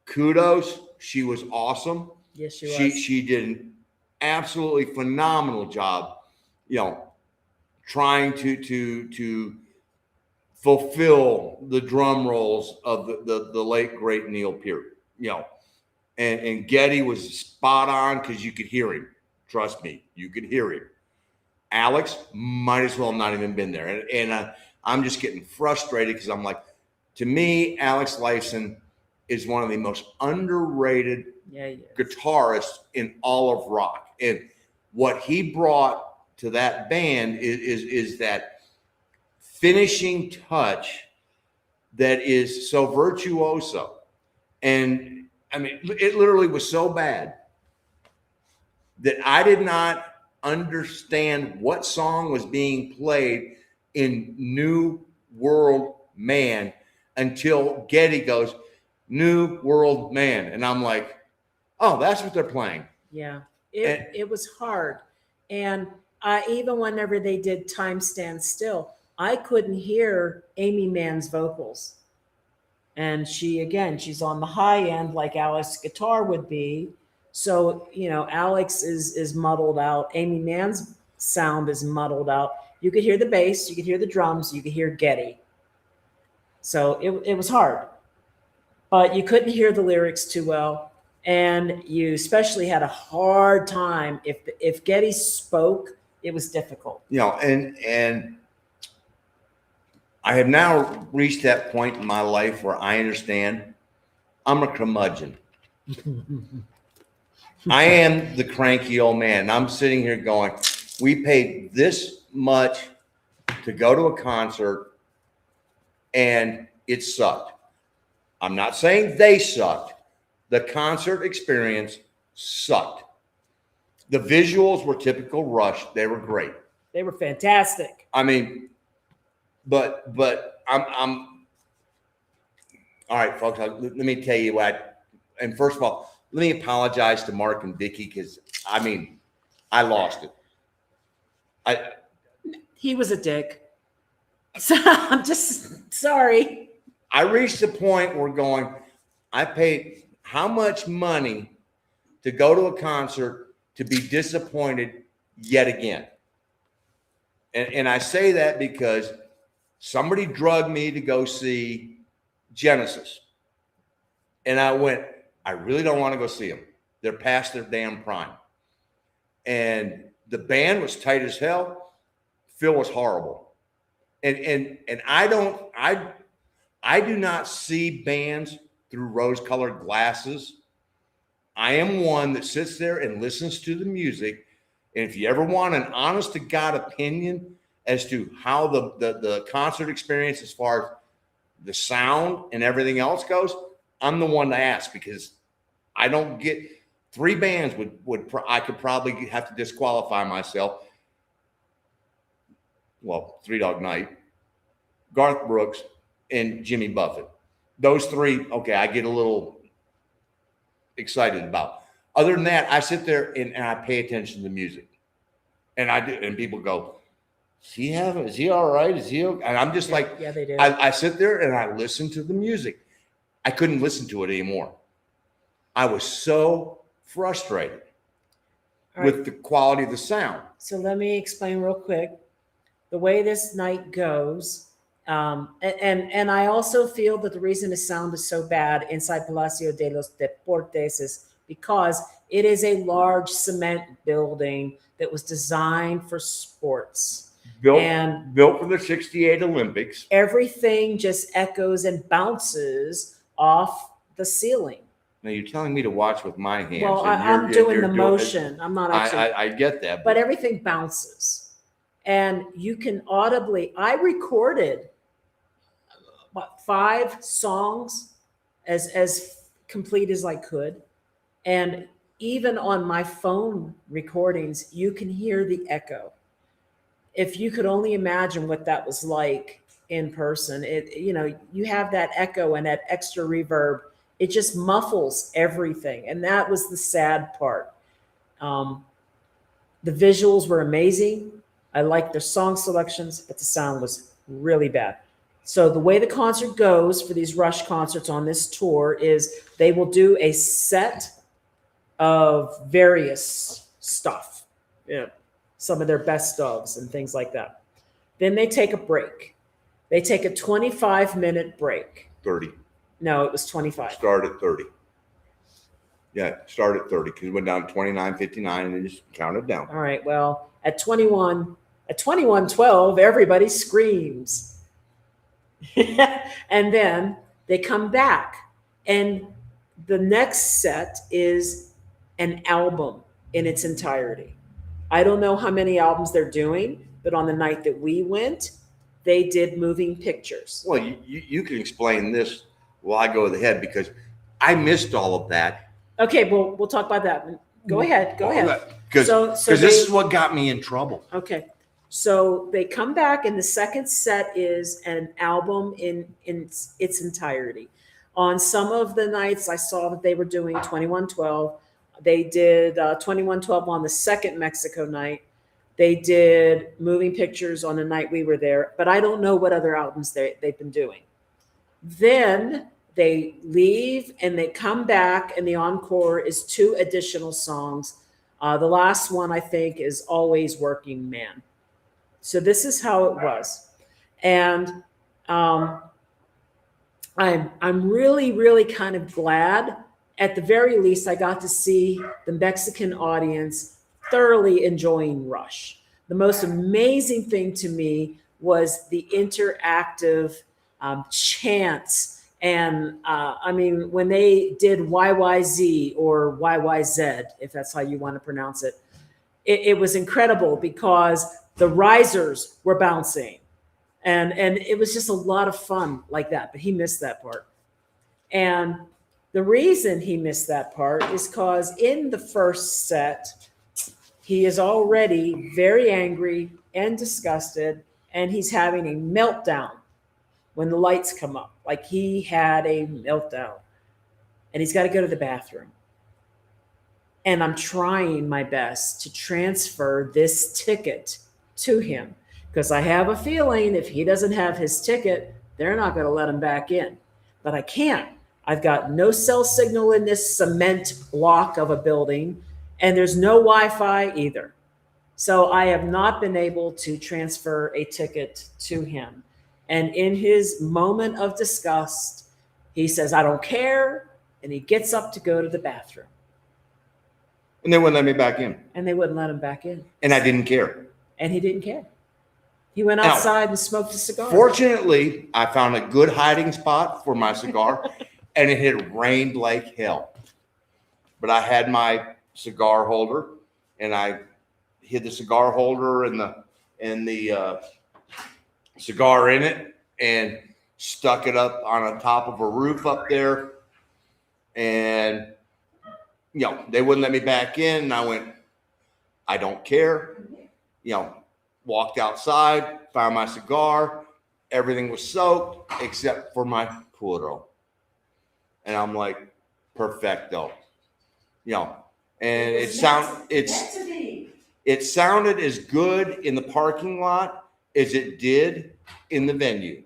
kudos. She was awesome. Yes, she was. She did an absolutely phenomenal job, trying to fulfill the drum rolls of the late great Neil Peart, and Getty was spot on because you could hear him. Trust me, you could hear him. Alex might as well not even been there, and I'm just getting frustrated because I'm like, to me, Alex Lifeson is one of the most underrated guitarists in all of rock, and what he brought to that band is that finishing touch that is so virtuoso. And I mean, it literally was so bad that I did not understand what song was being played in New World Man until Getty goes, New World Man. And I'm like, oh, that's what they're playing. Yeah, it was hard. And even whenever they did Time Stands Still, I couldn't hear Amy Mann's vocals. And she's on the high end like Alex's guitar would be. So, Alex is muddled out. Amy Mann's sound is muddled out. You could hear the bass, you could hear the drums, you could hear Getty. So it was hard. But you couldn't hear the lyrics too well. And you especially had a hard time if Getty spoke, it was difficult. And I have now reached that point in my life where I understand I'm a curmudgeon. I am the cranky old man. And I'm sitting here going, we paid this much to go to a concert and it sucked. I'm not saying they sucked. The concert experience sucked. The visuals were typical Rush. They were great. They were fantastic. I mean, but I'm all right, folks. Let me tell you what. And first of all, let me apologize to Mark and Vicky because I lost it. He was a dick. So I'm just sorry. I reached the point where I paid how much money to go to a concert to be disappointed yet again. And I say that because somebody drugged me to go see Genesis. And I went, I really don't want to go see them. They're past their damn prime. And the band was tight as hell. Phil was horrible. And I do not see bands through rose-colored glasses. I am one that sits there and listens to the music. And if you ever want an honest-to-God opinion as to how the concert experience as far as the sound and everything else goes, I'm the one to ask because I don't get three bands I could probably have to disqualify myself. Well, Three Dog Night, Garth Brooks, and Jimmy Buffett. Those three, okay, I get a little excited about. Other than that, I sit there and I pay attention to the music. And I do, and people go, is he all right? Is he okay? And I'm just like, yeah, they do. I sit there and I listen to the music. I couldn't listen to it anymore. I was so frustrated with the quality of the sound. So let me explain real quick the way this night goes. And I also feel that the reason the sound is so bad inside Palacio de los Deportes is because it is a large cement building that was designed for sports. Built for the 68 Olympics. Everything just echoes and bounces off the ceiling. Now you're telling me to watch with my hands. Well, I'm doing the motion. I'm not actually. I get that. But everything bounces. And you can audibly, I recorded 5 songs as complete as I could. And even on my phone recordings, you can hear the echo. If you could only imagine what that was like in person, you have that echo and that extra reverb. It just muffles everything. And that was the sad part. The visuals were amazing. I liked their song selections, but the sound was really bad. So the way the concert goes for these Rush concerts on this tour is they will do a set of various stuff, some of their best ofs and things like that. Then they take a break. They take a 25-minute break. 30. No, it was 25. Start at 30. Yeah, start at 30 because it went down to 29.59 and then just counted down. All right. Well, at 21:12, everybody screams. And then they come back. And the next set is an album in its entirety. I don't know how many albums they're doing, but on the night that we went, they did moving pictures. Well, you can explain this while I go ahead because I missed all of that. Okay, well, we'll talk about that. Go ahead. Go ahead. Because So this is what got me in trouble. Okay. So they come back, and the second set is an album in its entirety. On some of the nights, I saw that they were doing 2112. They did 2112 on the second Mexico night. They did moving pictures on the night we were there, but I don't know what other albums they've been doing. Then they leave and they come back, and the encore is 2 additional songs. The last one, I think, is Always Working Man. So this is how it was. And I'm really, really kind of glad. At the very least, I got to see the Mexican audience thoroughly enjoying Rush. The most amazing thing to me was the interactive chants. And I mean, when they did YYZ or YYZ, if that's how you want to pronounce it, it was incredible because the risers were bouncing. And it was just a lot of fun like that, but he missed that part. And the reason he missed that part is because in the first set, he is already very angry and disgusted, and he's having a meltdown when the lights come up. Like he had a meltdown, and he's got to go to the bathroom. And I'm trying my best to transfer this ticket to him because I have a feeling if he doesn't have his ticket, they're not going to let him back in. But I can't. I've got no cell signal in this cement block of a building, and there's no Wi-Fi either. So I have not been able to transfer a ticket to him. And in his moment of disgust, he says, I don't care. And he gets up to go to the bathroom. And they wouldn't let me back in. And they wouldn't let him back in. And I didn't care. And he didn't care. He went outside and smoked a cigar. Fortunately, I found a good hiding spot for my cigar, and it had rained like hell. But I had my cigar holder, and I hid the cigar holder and the cigar in it, and stuck it up on the top of a roof up there. And they wouldn't let me back in. And I went, I don't care. Walked outside, found my cigar. Everything was soaked except for my puro. And I'm like, perfecto. And it sounded as good in the parking lot as it did in the venue.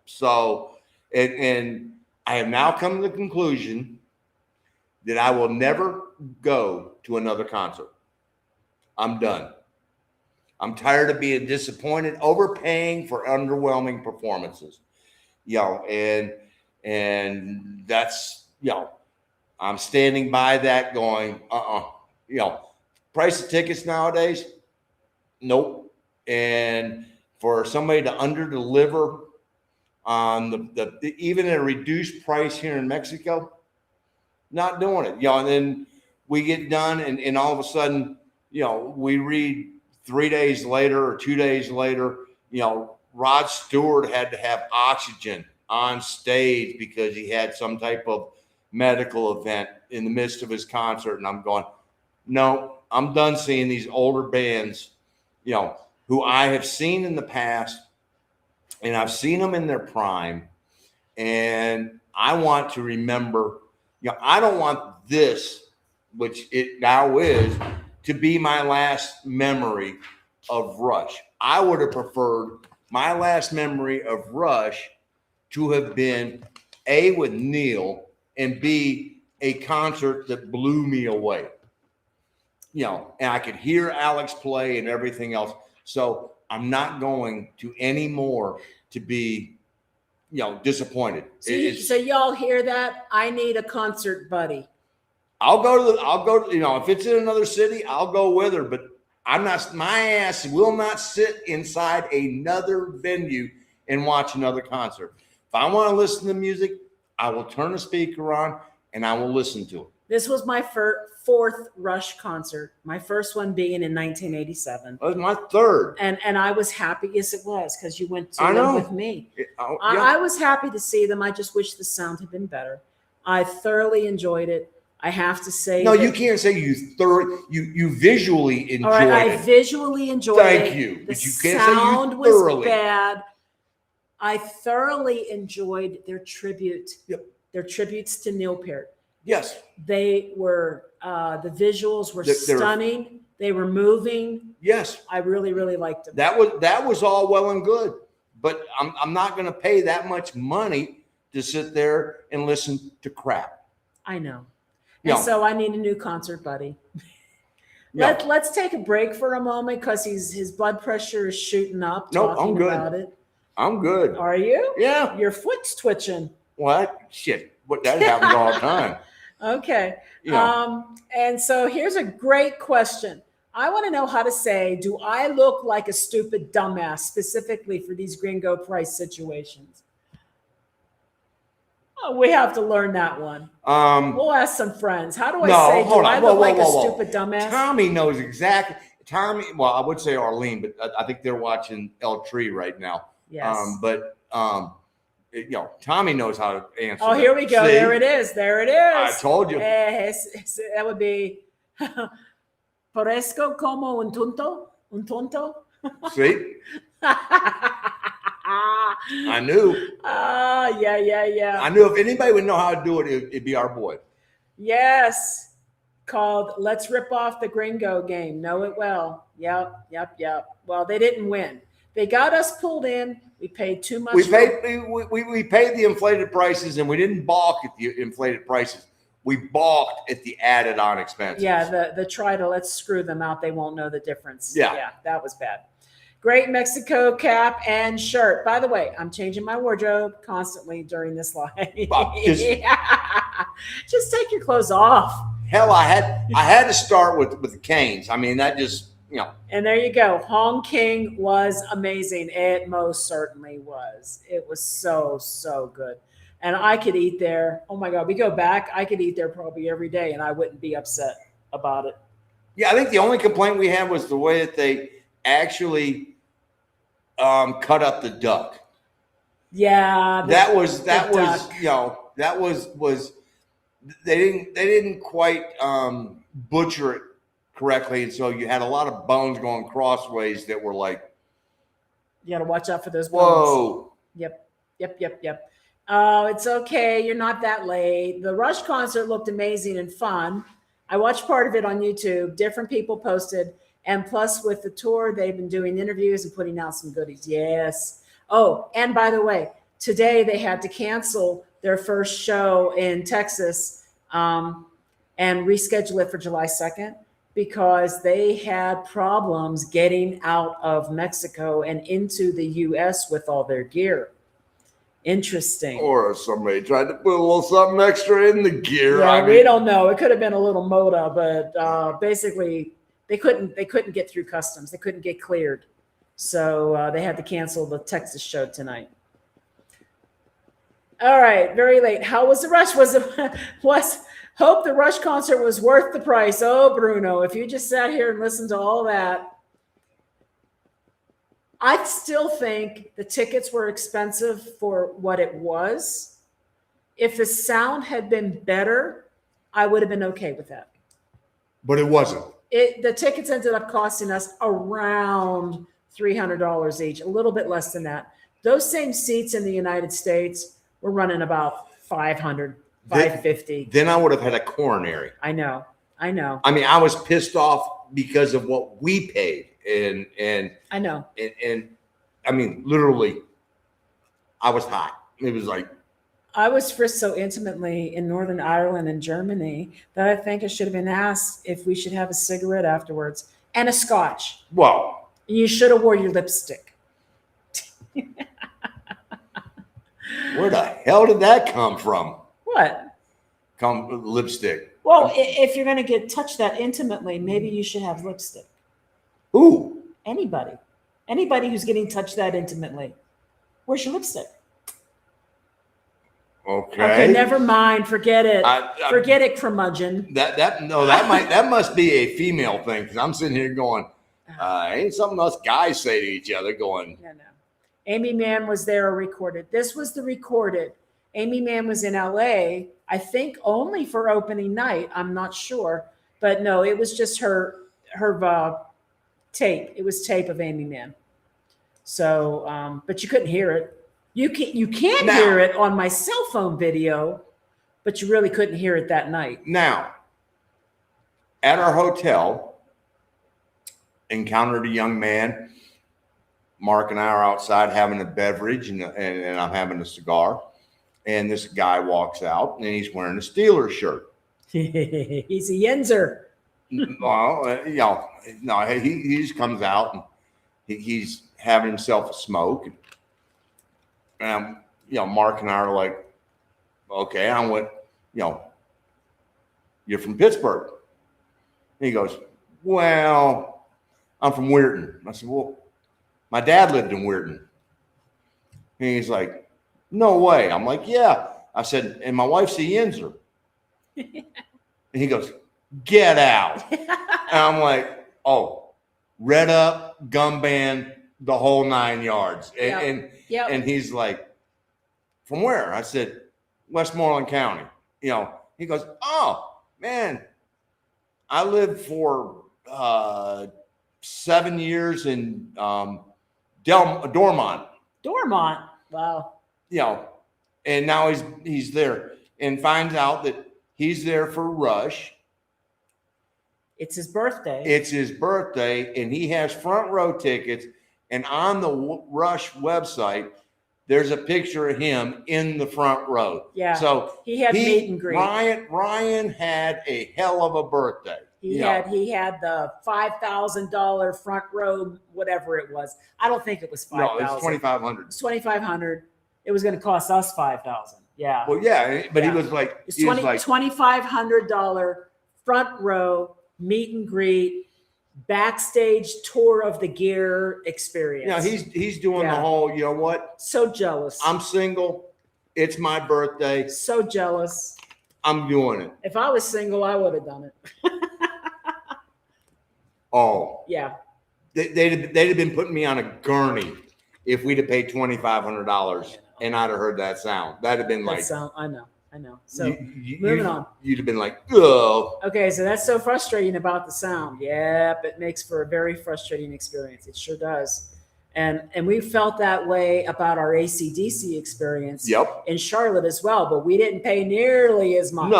So, and I have now come to the conclusion that I will never go to another concert. I'm done. I'm tired of being disappointed, overpaying for underwhelming performances. And that's, I'm standing by that going, price of tickets nowadays, nope. And for somebody to under-deliver on the even at a reduced price here in Mexico, not doing it. And then we get done and all of a sudden, we read 3 days later or 2 days later, Rod Stewart had to have oxygen on stage because he had some type of medical event in the midst of his concert. And I'm going, no, I'm done seeing these older bands, who I have seen in the past, and I've seen them in their prime. And I want to remember, I don't want this, which it now is, to be my last memory of Rush. I would have preferred my last memory of Rush to have been A, with Neil, and B, a concert that blew me away. And I could hear Alex play and everything else. So I'm not going to anymore to be, disappointed. So y'all hear that? I need a concert buddy. I'll go to, if it's in another city, I'll go with her, but my ass will not sit inside another venue and watch another concert. If I want to listen to music, I will turn the speaker on and I will listen to it. This was my fourth Rush concert. My first one being in 1987. That was my third. And I was happy. Yes, it was, because you went to I them know. with me. Yeah. I was happy to see them. I just wish the sound had been better. I thoroughly enjoyed it. I have to say. No, you can't say you visually enjoyed all right, it. I visually enjoyed it. Thank you. The But you can't say you sound was thoroughly. bad. I thoroughly enjoyed their tribute. Yep. Their tributes to Neil Peart. Yes. They were the visuals were They're- stunning. They were moving. Yes. I really, really liked them. That was all well and good, but I'm not going to pay that much money to sit there and listen to crap. I know. Yeah. And so I need a new concert buddy. Yeah. Let's take a break for a moment because his blood pressure is shooting up. No, talking I'm good. About it. I'm good. Are you? Yeah. Your foot's twitching. What? Shit. What that happens all the time. Okay. Yeah. And so here's a great question. I want to know how to say, do I look like a stupid dumbass specifically for these gringo price situations? Oh, we have to learn that one. We'll ask some friends. How do I say, do hold on. I look like Whoa. a stupid dumbass? Tommy knows exactly. Tommy, well, I would say Arlene, but I think they're watching El Tree right now. Yes. Tommy knows how to answer. Oh, here we go. See? There it is. There it is. I told you. That would be parezco como un tonto. Un tonto. See? I knew. Yeah. I knew if anybody would know how to do it, it'd be our boy. Yes. Called Let's Rip Off the Gringo Game. Know it well. Yep. Well, they didn't win. They got us pulled in. We paid too much. We paid the inflated prices, and we didn't balk at the inflated prices. We balked at the added on expenses. Yeah, the try to let's screw them out. They won't know the difference. Yeah, that was bad. Great Mexico cap and shirt. By the way, I'm changing my wardrobe constantly during this live. Just take your clothes off. Hell, I had to start with the Canes. I mean, that just, And there you go. Hong King was amazing. It most certainly was. It was so good. And I could eat there. Oh my God, we go back. I could eat there probably every day and I wouldn't be upset about it. Yeah, I think the only complaint we had was the way that they actually cut up the duck. Yeah. That was they didn't quite butcher it correctly, and so you had a lot of bones going crossways that were like, you got to watch out for those bones. whoa. Yep. Oh, it's okay. You're not that late. The Rush concert looked amazing and fun. I watched part of it on YouTube. Different people posted. And plus with the tour, they've been doing interviews and putting out some goodies. Yes. Oh, and by the way, today they had to cancel their first show in Texas and reschedule it for July 2nd because they had problems getting out of Mexico and into the U.S. with all their gear. Interesting. Or somebody tried to put a little something extra in the gear. Yeah, we don't know. It could have been a little moda, but basically they couldn't get through customs. They couldn't get cleared. So they had to cancel the Texas show tonight. All right, very late. How was the Rush? Hope the Rush concert was worth the price. Oh, Bruno, if you just sat here and listened to all that. I still think the tickets were expensive for what it was. If the sound had been better, I would have been okay with that. But it wasn't. The tickets ended up costing us around $300 each, a little bit less than that. Those same seats in the United States were running about $500, $550. Then I would have had a coronary. I know. I mean, I was pissed off because of what we paid. And I know. And I mean, literally, I was hot. It was like, I was frisked so intimately in Northern Ireland and Germany that I think I should have been asked if we should have a cigarette afterwards and a scotch. well, You should have wore your lipstick. Where the hell did that come from? What? Lipstick. Well, if you're going to touch that intimately, maybe you should have lipstick. Who? Anybody who's getting touched that intimately. Where's your lipstick? Okay, never mind. Forget it. Forget it, curmudgeon. That must be a female thing, because I'm sitting here going, ain't something us guys say to each other going. No. Amy Mann was there recorded. This was the recorded. Amy Mann was in LA, I think only for opening night. I'm not sure, but no, it was just her tape. It was tape of Amy Mann. So, but you couldn't hear it. You can hear it on my cell phone video, but you really couldn't hear it that night. Now, at our hotel, encountered a young man. Mark and I are outside having a beverage, and I'm having a cigar. And this guy walks out, and he's wearing a Steelers shirt. He's a Yenzer. Well, no, he just comes out, and he's having himself a smoke. And Mark and I are like, okay, I went, you're from Pittsburgh. And he goes, well, I'm from Weirton. I said, well, my dad lived in Weirton. And he's like, no way. I'm like, yeah. I said, and my wife's a Yenzer. And he goes, get out. And I'm like, oh, red up, gum band, the whole 9 yards. And he's like, from where? I said, Westmoreland County. He goes, oh, man, I lived for 7 years in Dormont. Dormont, wow. And now he's there, and finds out that he's there for Rush. It's his birthday. And he has front row tickets. And on the Rush website, there's a picture of him in the front row. Yeah. So he had meet and greet. Ryan had a hell of a birthday. He had the $5,000 front row, whatever it was. I don't think it was $5,000. No, it was $2,500. It was $2,500. It was going to cost us $5,000. Yeah. Well, yeah, but he was like, it's $2,500 front row meet and greet, backstage tour of the gear experience. He's doing the whole. You know what? So jealous. I'm single. It's my birthday. So jealous. I'm doing it. If I was single, I would have done it. Oh. Yeah. They'd have been putting me on a gurney if we'd have paid $2,500 and I'd have heard that sound. That'd have been like. That sound, I know. So moving on. You'd have been like, oh. Okay, so that's so frustrating about the sound. Yep, it makes for a very frustrating experience. It sure does. And we felt that way about our AC/DC experience in Charlotte as well, but we didn't pay nearly as much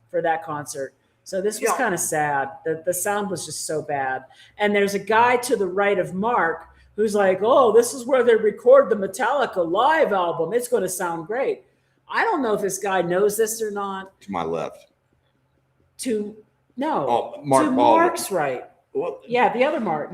for that concert. So this was kind of sad. The sound was just so bad. And there's a guy to the right of Mark who's like, oh, this is where they record the Metallica live album. It's going to sound great. I don't know if this guy knows this or not. To my left. Mark's right. Well, yeah, the other Mark.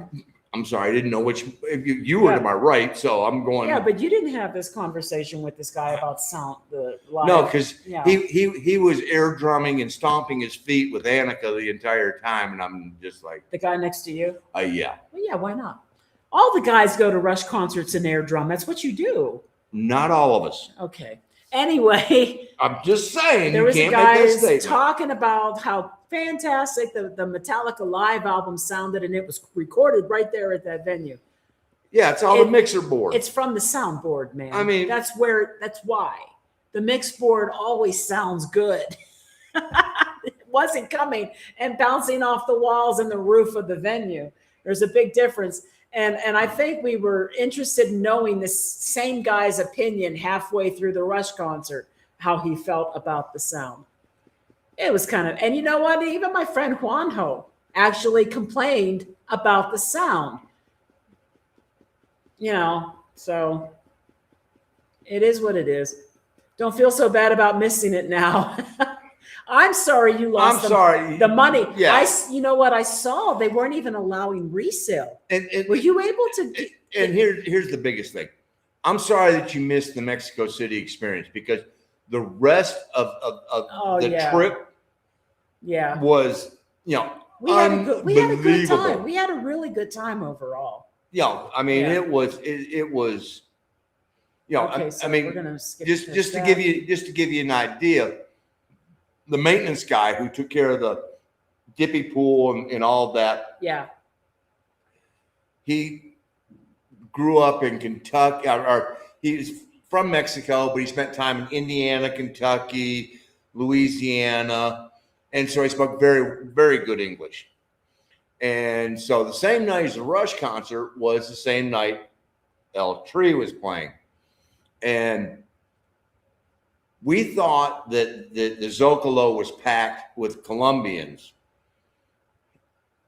I'm sorry, I didn't know which. You were to my right, so I'm going. Yeah, but you didn't have this conversation with this guy about sound. The live. No, because he was air drumming and stomping his feet with Annika the entire time, and I'm just like the guy next to you. Yeah. Well, yeah, why not? All the guys go to Rush concerts and air drum. That's what you do. Not all of us. Okay. Anyway, I'm just saying. There was a guy talking about how fantastic the Metallica live album sounded, and it was recorded right there at that venue. Yeah, it's all the mixer board. It's from the soundboard, man. I mean, that's why the mix board always sounds good. It wasn't coming and bouncing off the walls and the roof of the venue. There's a big difference. And I think we were interested in knowing this same guy's opinion halfway through the Rush concert, how he felt about the sound. It was kind of, and you know what? Even my friend Juanjo actually complained about the sound. So it is what it is. Don't feel so bad about missing it now. I'm sorry you lost I'm sorry. the money. Yeah. You know what I saw? They weren't even allowing resale. And Were you able to? here's the biggest thing. I'm sorry that you missed the Mexico City experience because the rest of Oh, the yeah. trip Yeah. was, We had a good time. We had a really good time overall. I mean, Yeah. it was, Okay, so I mean, we're gonna skip just to give you an idea, the maintenance guy who took care of the dippy pool and all that, Yeah. he grew up in Kentucky, or he's from Mexico, but he spent time in Indiana, Kentucky, Louisiana, and so he spoke very, very good English. And so the same night as the Rush concert was the same night El Tree was playing. And we thought that the Zocalo was packed with Colombians.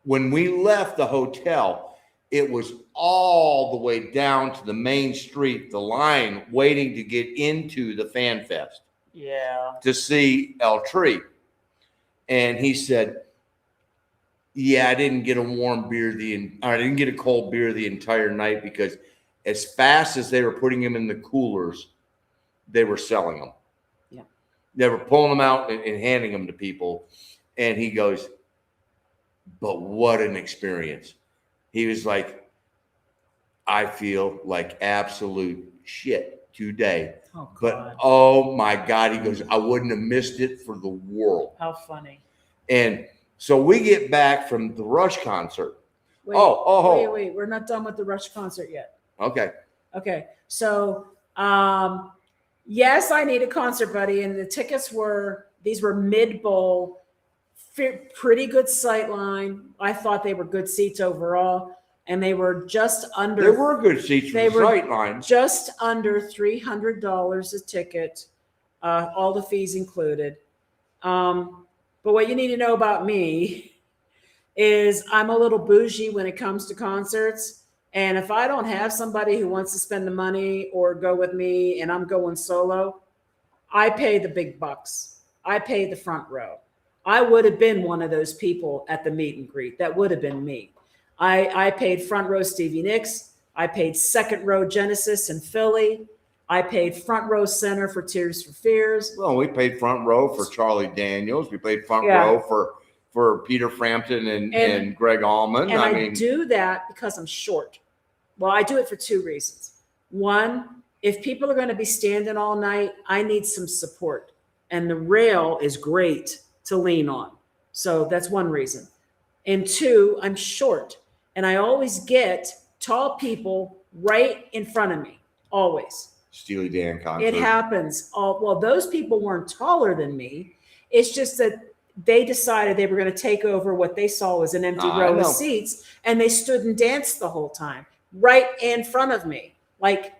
When we left the hotel, it was all the way down to the main street, the line waiting to get into the Fan Fest. Yeah. To see El Tree. And he said, yeah, I didn't get a cold beer the entire night because as fast as they were putting them in the coolers, they were selling them. Yeah. They were pulling them out and handing them to people. And he goes, but what an experience. He was like, I feel like absolute shit today. Oh, God. But oh my God, he goes, I wouldn't have missed it for the world. How funny. And so we get back from the Rush concert. Wait, wait. We're not done with the Rush concert yet. Okay. Okay. So, yes, I need a concert buddy. And the tickets these were mid-bowl, pretty good sight line. I thought they were good seats overall. And they were just under. There were good seats for the sight line. Just under $300 a ticket, all the fees included. But what you need to know about me is I'm a little bougie when it comes to concerts. And if I don't have somebody who wants to spend the money or go with me and I'm going solo, I pay the big bucks. I pay the front row. I would have been one of those people at the meet and greet. That would have been me. I paid front row Stevie Nicks. I paid second row Genesis in Philly. I paid front row center for Tears for Fears. Well, we paid front row for Charlie Daniels. We paid front row for Peter Frampton and Greg Allman. And I do that because I'm short. Well, I do it for two reasons. One, if people are going to be standing all night, I need some support. And the rail is great to lean on. So that's one reason. And two, I'm short. And I always get tall people right in front of me. Always. Steely Dan concert. It happens. Well, those people weren't taller than me. It's just that they decided they were going to take over what they saw was an empty row of seats, and they stood and danced the whole time right in front of me. Like,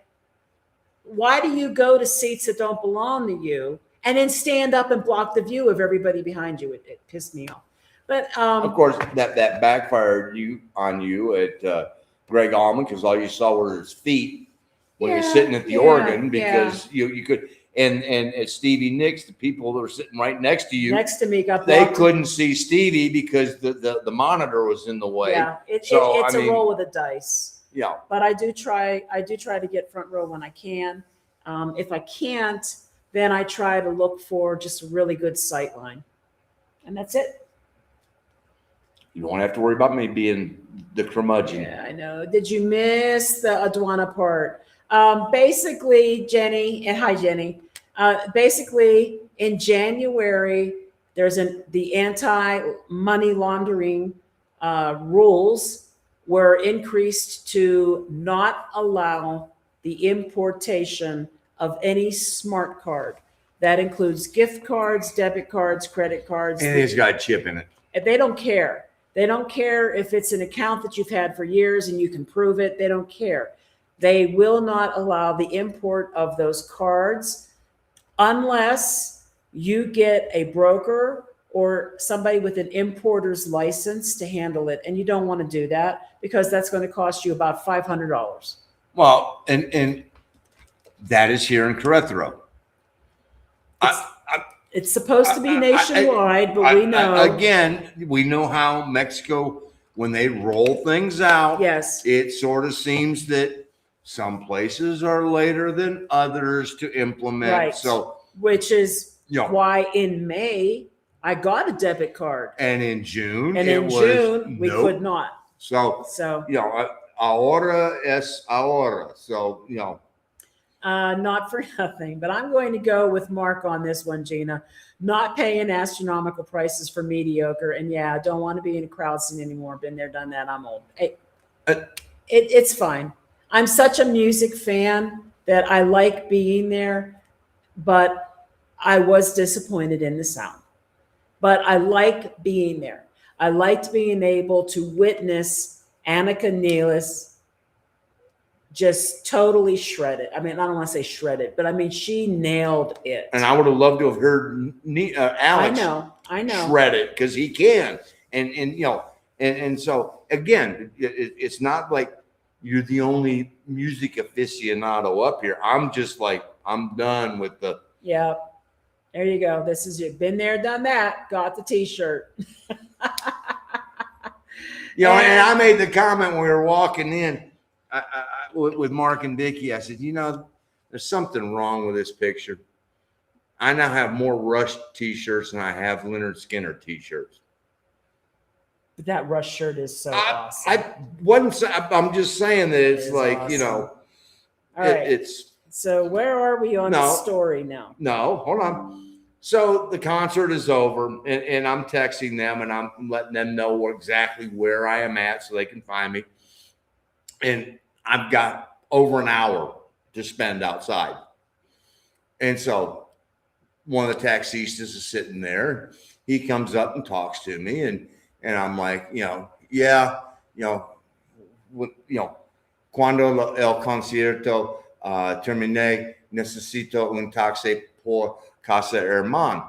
why do you go to seats that don't belong to you and then stand up and block the view of everybody behind you? It pissed me off. But of course, that backfired on you at Greg Allman because all you saw were his feet when he was sitting at the organ because you could and at Stevie Nicks, the people that were sitting right next to you, next to me, they couldn't see Stevie because the monitor was in the way. Yeah, it's a roll of the dice. Yeah, but I do try to get front row when I can. If I can't, then I try to look for just a really good sight line, and that's it. You don't have to worry about me being the curmudgeon. Yeah, I know. Did you miss the Aduana part? Basically, Jenny, and hi, Jenny. Basically, in January, there's the anti-money laundering rules were increased to not allow the importation of any smart card. That includes gift cards, debit cards, credit cards. Anything's got a chip in it. They don't care. They don't care if it's an account that you've had for years and you can prove it. They don't care. They will not allow the import of those cards unless you get a broker or somebody with an importer's license to handle it. And you don't want to do that because that's going to cost you about $500. Well, and that is here in Querétaro. It's supposed to be nationwide, but we know. Again, we know how Mexico, when they roll things out, Yes. it sort of seems that some places are later than others to implement. Right. So, Which is you know, why in May I got a debit card. and in June, And in June, we could not. So, So, you know, ahora es ahora. So, you know. not for nothing, but I'm going to go with Mark on this one, Gina. Not paying astronomical prices for mediocre. And yeah, I don't want to be in a crowd scene anymore. Been there, done that. I'm old. It's fine. I'm such a music fan that I like being there, but I was disappointed in the sound. But I like being there. I liked being able to witness Annika Nealis just totally shred it. I mean, I don't want to say shred it, but I mean, she nailed it. And I would have loved to have heard Alex I know. shred it, because he can. And you know, and so again, it's not like you're the only music aficionado up here. I'm just like, I'm done with the. Yeah. There you go. This is you. Been there, done that. Got the t-shirt. You know, and I made the comment when we were walking in with Mark and Vicky. I said, you know, there's something wrong with this picture. I now have more Rush t-shirts than I have Leonard Skinner t-shirts. But that Rush shirt is so awesome. I'm just saying that it's like, awesome. You know, all right. It's. So where are we on the story now? No, hold on. So the concert is over, and I'm texting them, and I'm letting them know exactly where I am at so they can find me. And I've got over an hour to spend outside. And so one of the taxistas is sitting there. He comes up and talks to me, and I'm like, you know, yeah, cuando el concierto termine, necesito un taxi por Casa Herman.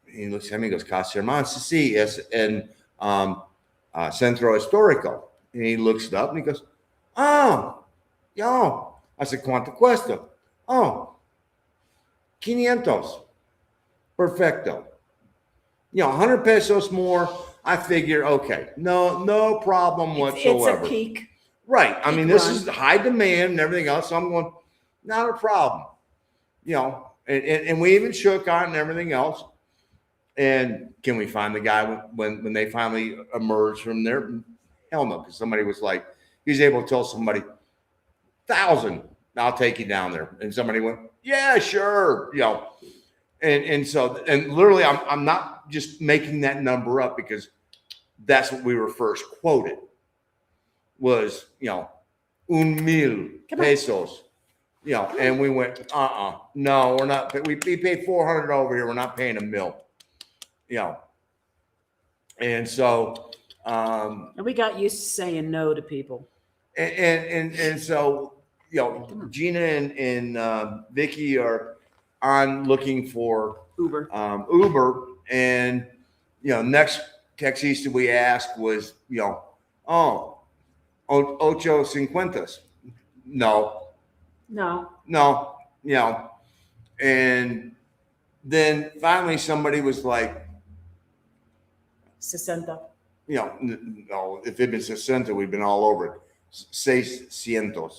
He looks at me and goes, Casa Herman, sí, es en Centro Histórico. And he looks it up and he goes, oh, yo. I said, ¿cuánto cuesta? Oh, 500. Perfecto. You know, 100 pesos more. I figure, okay, no problem whatsoever. It's a peak. Right. I mean, run. this is high demand and everything else. So I'm going, not a problem. You know, and we even shook on it and everything else. And can we find the guy when they finally emerged from there? Hell no, because somebody was like, he was able to tell somebody, 1,000, I'll take you down there. And somebody went, yeah, sure. You know, and so, and literally, I'm not just making that number up, because that's what we were first quoted was, you know, 1,000 pesos. You know, and we went, no, we're not. We paid 400 over here. We're not paying $1,000. You know, and so, And we got used to saying no to people. And so, you know, Gina and Vicky are on looking for Uber. And, you know, next taxista we asked was, you know, ocho cincuentas. No, you know, and then finally somebody was like, 60. you know, no, if it'd been 60, we'd been all over it. 600.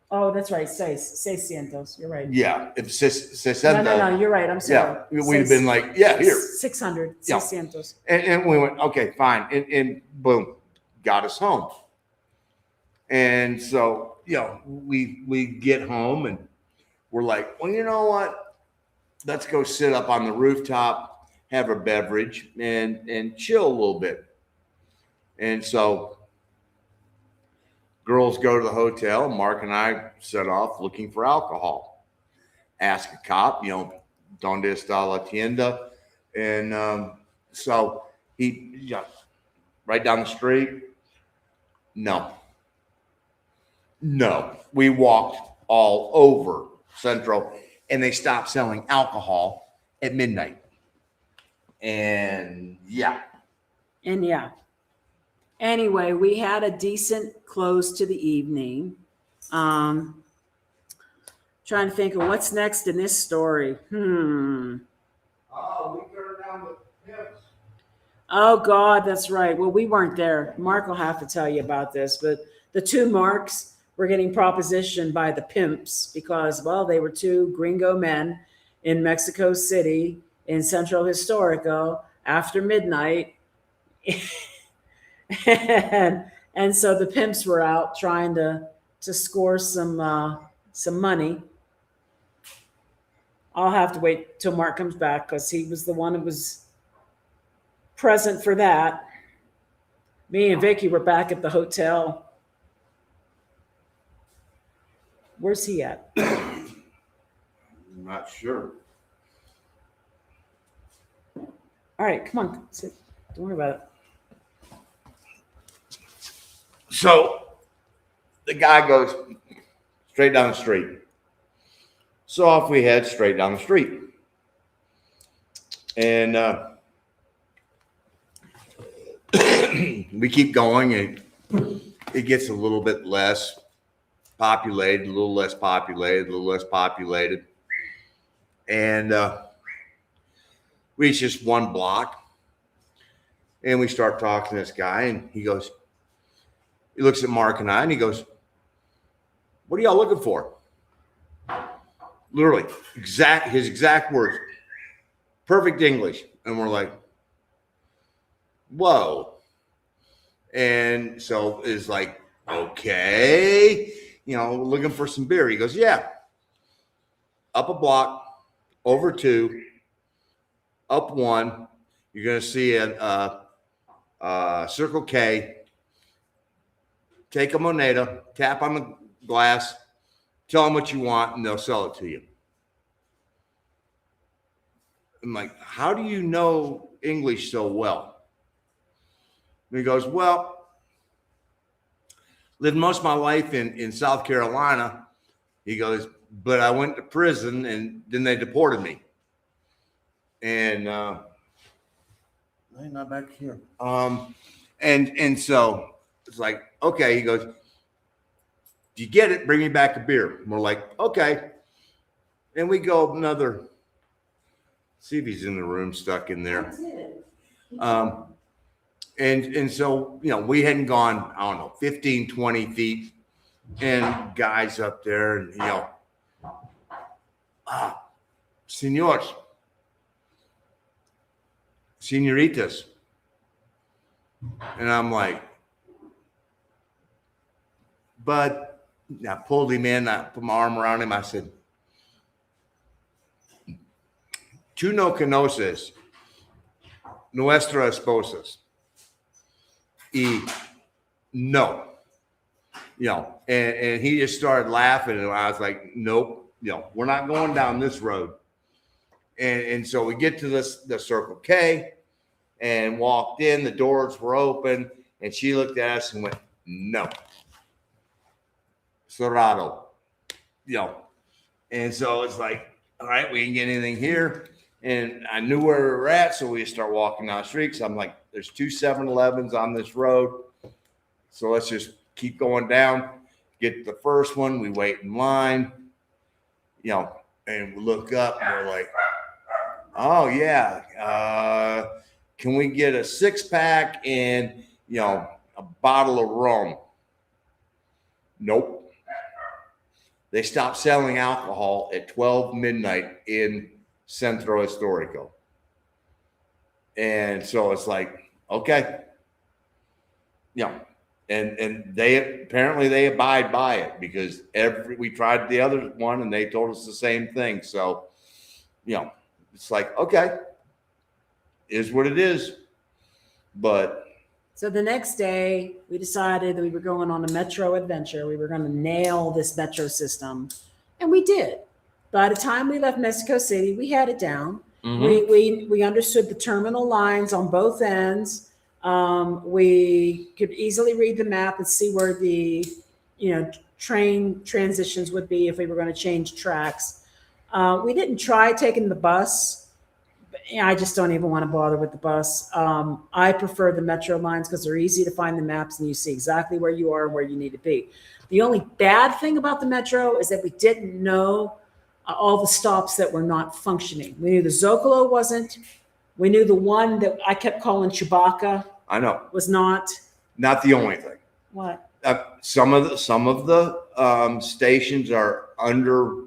Oh, that's right. 600. You're right. Yeah, if 60. No, you're right. I'm sorry. Yeah, we'd have been like, yeah, here. 600. Yeah. 600. And we went, okay, fine. And boom, got us home. And so, you know, we get home and we're like, well, you know what? Let's go sit up on the rooftop, have a beverage, and chill a little bit. And so girls go to the hotel. Mark and I set off looking for alcohol. Ask a cop, you know, ¿Dónde está la tienda? And so he, right down the street. No. We walked all over Central, and they stopped selling alcohol at midnight. And yeah. Anyway, we had a decent close to the evening. Trying to think of what's next in this story. Oh, we turned down the pimps. Oh God, that's right. Well, we weren't there. Mark will have to tell you about this, but the two Marks were getting propositioned by the pimps because, well, they were two gringo men in Mexico City in Central Historico after midnight. and so the pimps were out trying to score some money. I'll have to wait till Mark comes back because he was the one who was present for that. Me and Vicky were back at the hotel. Where's he at? I'm not sure. All right, come on. Sit. Don't worry about it. So the guy goes straight down the street. So off we head straight down the street. And we keep going, and it gets a little bit less populated, a little less populated, a little less populated. And we reach just one block, and we start talking to this guy, and he looks at Mark and I, and he goes, "What are y'all looking for?" Literally, his exact words, perfect English. And we're like, whoa. And so it's like, okay, looking for some beer. He goes, yeah, up a block, over two, up one. You're going to see a Circle K. Take a moneda, tap on the glass, tell them what you want, and they'll sell it to you. I'm like, how do you know English so well? And he goes, well, lived most of my life in South Carolina. He goes, but I went to prison, and then they deported me. And No, you're not back here. and so it's like, okay. He goes, do you get it? Bring me back a beer. And we're like, okay. And we go another, see if he's in the room stuck in there. And so, we hadn't gone, I don't know, 15, 20 feet, and guys up there, and, senors, senoritas. And I'm like, but I pulled him in, I put my arm around him. I said, "Tú no conoces nuestras esposas." Y no. And he just started laughing, and I was like, nope, we're not going down this road. And so we get to the Circle K and walked in, the doors were open, and she looked at us and went, no. Cerrado. And so it's like, all right, we didn't get anything here. And I knew where we were at, so we start walking down the street. So I'm like, there's 2 7-Elevens on this road. So let's just keep going down. Get to the first one. We wait in line, and we look up and we're like, oh, yeah. Can we get a 6-pack and, a bottle of rum? Nope. They stopped selling alcohol at 12 midnight in Centro Historico. And so it's like, okay. And they apparently they abide by it, because we tried the other one and they told us the same thing. So, it's like, okay, is what it is. But So the next day, we decided that we were going on a metro adventure. We were going to nail this metro system, and we did. By the time we left Mexico City, we had it down. Mm-hmm. We understood the terminal lines on both ends. We could easily read the map and see where the train transitions would be if we were going to change tracks. We didn't try taking the bus. I just don't even want to bother with the bus. I prefer the metro lines because they're easy to find the maps and you see exactly where you are and where you need to be. The only bad thing about the metro is that we didn't know all the stops that were not functioning. We knew the Zocalo wasn't. We knew the one that I kept calling Chewbacca I know. was not. Not the only thing. What? Some of the stations are under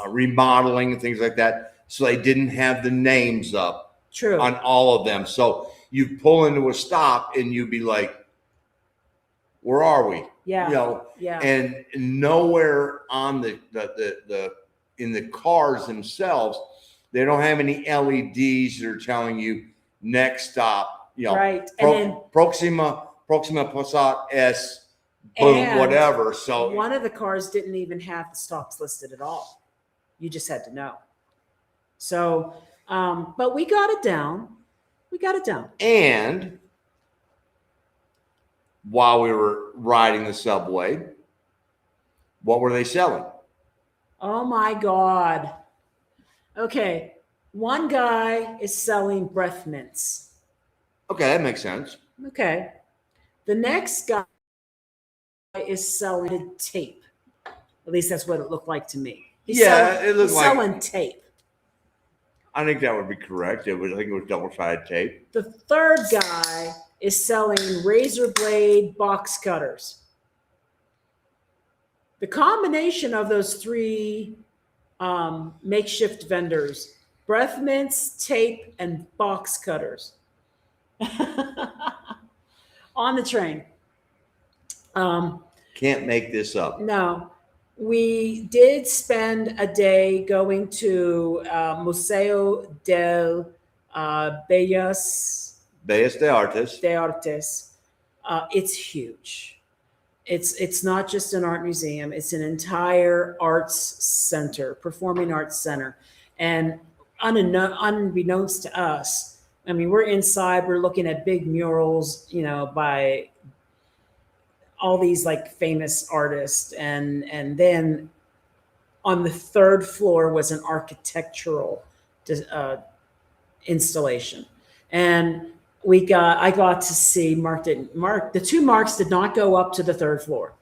remodeling and things like that, so they didn't have the names up True. on all of them. So you pull into a stop and you'd be like, "Where are we?" Yeah. You know, Yeah. and nowhere on the in the cars themselves, they don't have any LEDs that are telling you next stop. You know, Right. And then Proxima Passat S, boom, And whatever. So one of the cars didn't even have the stops listed at all. You just had to know. So, but we got it down. We got it down. and while we were riding the subway, what were they selling? Oh my God. Okay. One guy is selling breath mints. Okay, that makes sense. Okay. The next guy is selling tape. At least that's what it looked like to me. He's It looked like. selling tape. I think that would be correct. I think it was double-sided tape. The third guy is selling razor blade box cutters. The combination of those three makeshift vendors, breath mints, tape, and box cutters on the train. Can't make this up. No, we did spend a day going to Museo del Bellas de Artes. de Artes. It's huge. It's not just an art museum. It's an entire arts center, performing arts center. And unbeknownst to us, I mean, we're inside, we're looking at big murals, you know, by all these like famous artists. And then on the third floor was an architectural installation. And I got to see the two Marks did not go up to the third floor.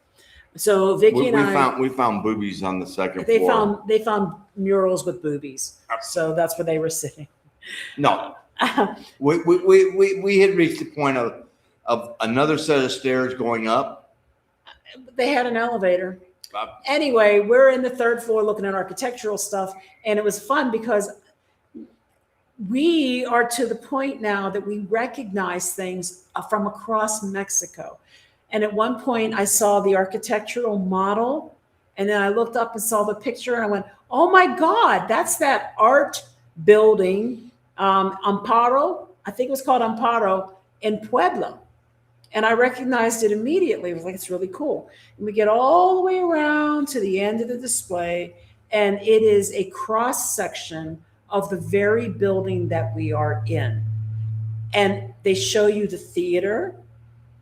So Vicky and we found boobies on the second they floor. they found murals with boobies. So that's where they were sitting. No, we had reached the point of another set of stairs going up. They had an elevator. Anyway, we're in the third floor looking at architectural stuff, and it was fun because we are to the point now that we recognize things from across Mexico. And at one point I saw the architectural model, and then I looked up and saw the picture and I went, oh my God, that's that art building, Amparo. I think it was called Amparo in Puebla. And I recognized it immediately. I was like, it's really cool. And we get all the way around to the end of the display, and it is a cross section of the very building that we are in. And they show you the theater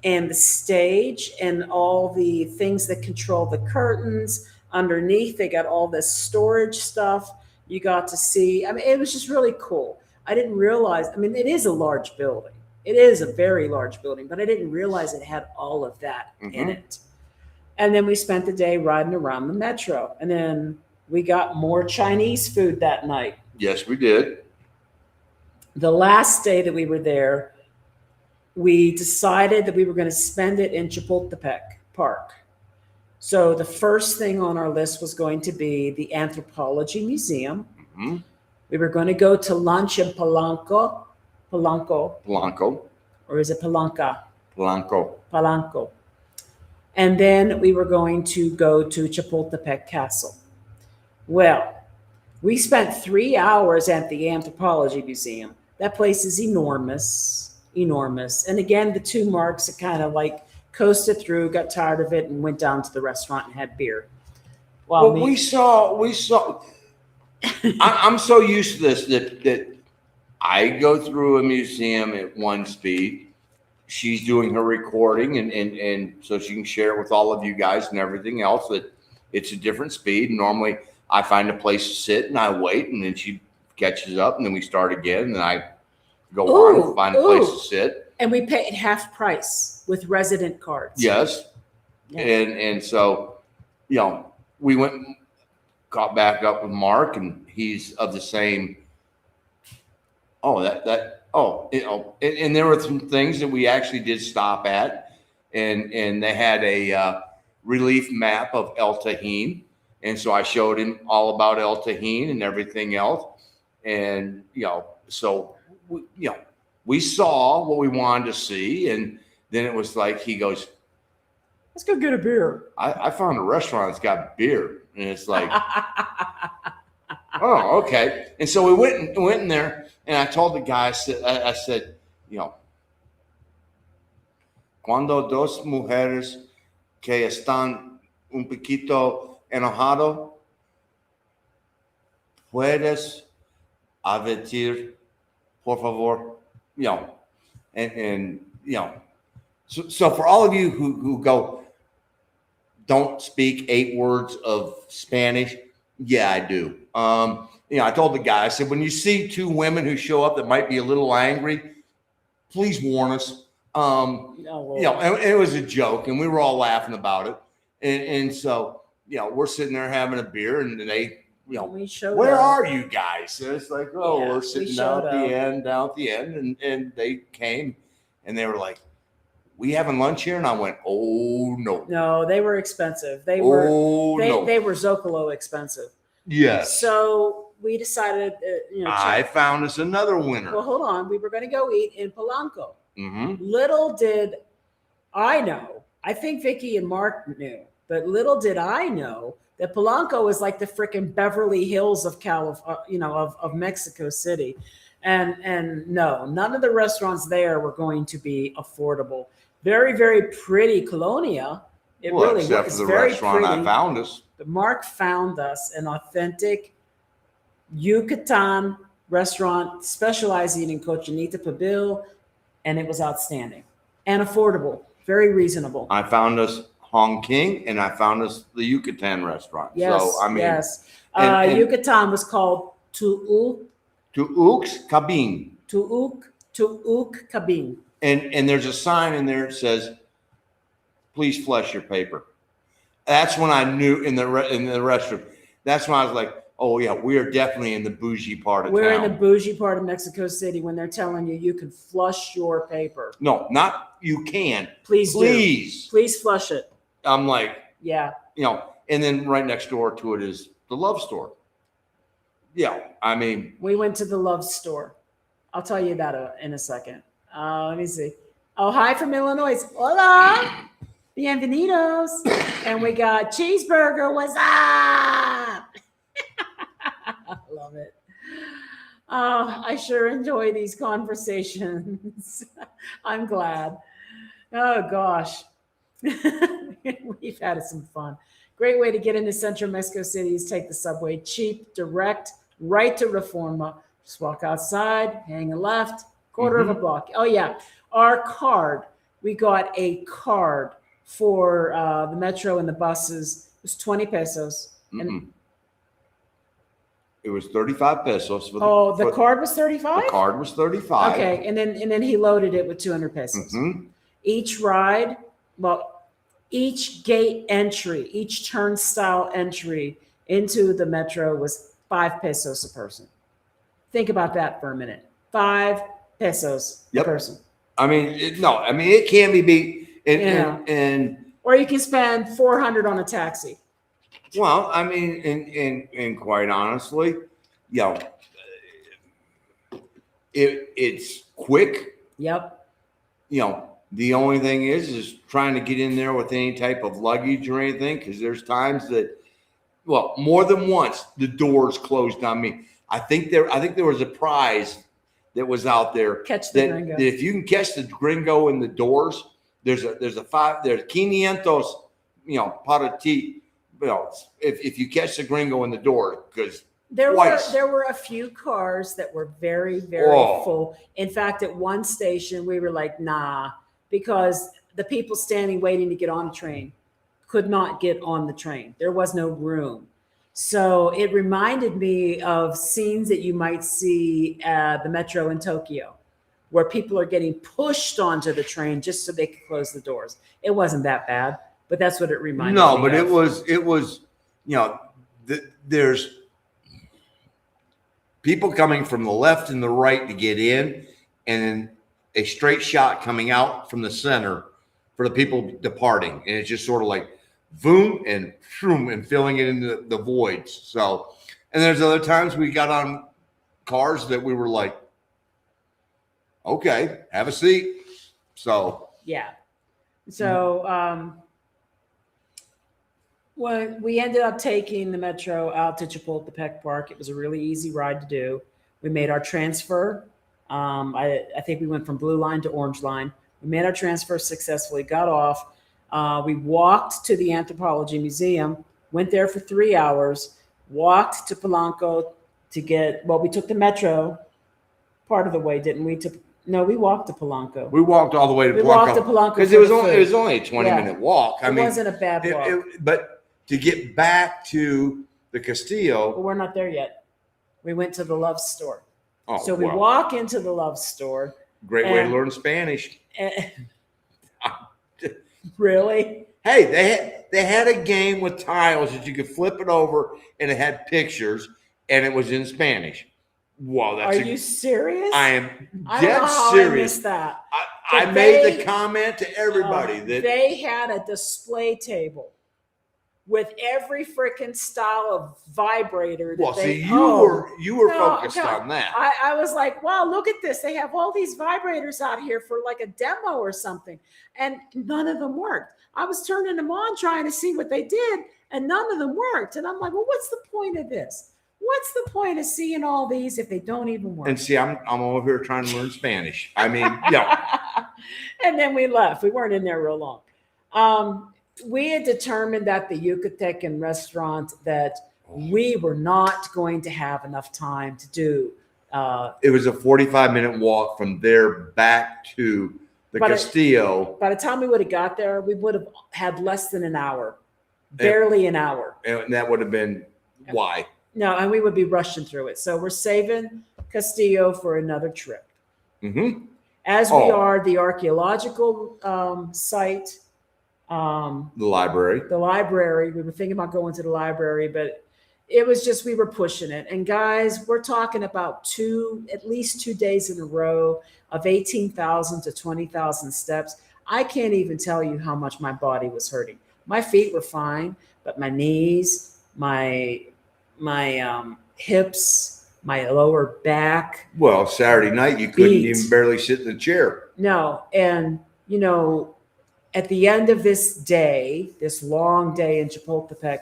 and the stage and all the things that control the curtains. Underneath, they got all this storage stuff. You got to see, I mean, it was just really cool. I didn't realize, I mean, it is a large building. It is a very large building, but I didn't realize it had all of that in it. And then we spent the day riding around the metro. And then we got more Chinese food that night. Yes, we did. The last day that we were there, we decided that we were going to spend it in Chapultepec Park. So the first thing on our list was going to be the Anthropology Museum. We were going to go to lunch in Polanco, or is it Palanca? Polanco. And then we were going to go to Chapultepec Castle. Well, we spent 3 hours at the Anthropology Museum. That place is enormous, enormous. And again, the two Marks kind of like coasted through, got tired of it, and went down to the restaurant and had beer. We saw. I'm so used to this that I go through a museum at one speed. She's doing her recording, and so she can share it with all of you guys and everything else. That it's a different speed. Normally, I find a place to sit and I wait, and then she catches up, and then we start again, and I go on and find a place to sit. And we paid half price with resident cards. Yes. Yeah. And so, you know, we went caught back up with Mark, and he's of the same. And there were some things that we actually did stop at, and they had a relief map of El Tajín, and so I showed him all about El Tajín and everything else, and so we saw what we wanted to see, and then it was like he goes, "Let's go get a beer." I found a restaurant that's got beer, and it's like, oh, okay. And so we went in there, and I told the guy, I said, cuando dos mujeres que están un poquito enojado, puedes advertir, por favor, So for all of you who go, don't speak 8 words of Spanish. Yeah, I do. I told the guy, I said, when you see 2 women who show up that might be a little angry, please warn us. And it was a joke, and we were all laughing about it. And so, we're sitting there having a beer, and they, where are you guys? And it's like, we're sitting down at the end, and they came, and they were like, we having lunch here? And I went, oh no. No, they were expensive. They were Zocalo expensive. Yes. So we decided, I found us another winner. Well, hold on. We were going to go eat in Polanco. Mm-hmm. Little did I know, I think Vicky and Mark knew, but little did I know that Polanco is like the freaking Beverly Hills of of Mexico City. And no, none of the restaurants there were going to be affordable. Very, very pretty colonia. It really except was for the very restaurant pretty. I found us. But Mark found us an authentic Yucatan restaurant specializing in cochinita pibil, and it was outstanding and affordable, very reasonable. I found us Hong King, and I found us the Yucatan restaurant. Yes, so, I mean, yes. and Yucatan was called Tu'uk's Cabin. Tu'uk Cabin. And there's a sign in there that says, please flush your paper. That's when I knew in the restroom. That's when I was like, oh yeah, we are definitely in the bougie part of town. We're in the bougie part of Mexico City when they're telling you can flush your paper. No, not you can. Please flush it. I'm like, yeah. And then right next door to it is the Love Store. Yeah, I mean. We went to the Love Store. I'll tell you that in a second. Let me see. Oh, hi from Illinois. Hola. Bienvenidos. And we got cheeseburger. What's up? I love it. I sure enjoy these conversations. I'm glad. Oh, gosh. We've had some fun. Great way to get into central Mexico City is take the subway. Cheap, direct, right to Reforma. Just walk outside, hang a left, quarter of a block. Oh, yeah. Our card, we got a card for the metro and the buses. It was 20 pesos. And it was 35 pesos. The card was 35? The card was 35. Okay. And then he loaded it with 200 pesos. Each ride, each gate entry, each turnstile entry into the metro was 5 pesos a person. Think about that for a minute. 5 pesos a person. I mean, it can be beat. And or you can spend 400 on a taxi. Well, I mean, and quite honestly, it's quick. Yep. The only thing is trying to get in there with any type of luggage or anything, because there's times that, more than once, the doors closed on me. I think there was a prize that was out there. Catch the gringo. That if you can catch the gringo in the doors, there's 500, para ti. If you catch the gringo in the door, because there were a few cars that were very, very full. In fact, at one station we were like, nah, because the people standing waiting to get on the train could not get on the train. There was no room. So it reminded me of scenes that you might see at the metro in Tokyo, where people are getting pushed onto the train just so they could close the doors. It wasn't that bad, but that's what it reminded me of. No, but it was, there's people coming from the left and the right to get in, and then a straight shot coming out from the center for the people departing. And it's just sort of like boom and shroom and filling it into the voids. So, and there's other times we got on cars that we were like, okay, have a seat. So, yeah. So, when we ended up taking the metro out to Chapultepec Park, it was a really easy ride to do. We made our transfer. I think we went from Blue Line to Orange Line. We made our transfer successfully, got off. We walked to the Anthropology Museum, went there for 3 hours, walked to Polanco to get, well, we took the metro part of the way, didn't we? No, we walked to Polanco. we walked all the way to We walked to Polanco because for it was the only food. a 20-minute walk. I It mean, wasn't a bad walk. but to get back to the Castillo, But we're not there yet. We went to the Love store. oh, So we well, walk into the Love store. great way to and- learn Spanish. Really? Hey, they had a game with tiles that you could flip it over and it had pictures and it was in Spanish. Wow, Are you serious? I am I don't know dead how I serious. missed that. I But made the comment to everybody that they had a display table with every freaking style of vibrator. That well, they, see, you were No, focused okay. on that. I was like, wow, look at this. They have all these vibrators out here for like a demo or something. And none of them worked. I was turning them on trying to see what they did, and none of them worked. And I'm like, well, what's the point of this? What's the point of seeing all these if they don't even work? And see, I'm over here trying to learn Spanish. I mean, yeah. And then we left. We weren't in there real long. We had determined at the Yucatecan restaurant that we were not going to have enough time to do. It was a 45-minute walk from there back to the But Castillo. By the time we would have got there, we would have had less than an hour, barely an hour. And that would have been why. No, and we would be rushing through it. So we're saving Castillo for another trip. Mm-hmm. As we are the archaeological site, The library. the library. We were thinking about going to the library, but it was just, we were pushing it. And guys, we're talking about at least 2 days in a row of 18,000 to 20,000 steps. I can't even tell you how much my body was hurting. My feet were fine, but my knees, my hips, my lower back. Well, Saturday night you couldn't Beat. even barely sit in the chair. No. And, at the end of this day, this long day in Chapultepec,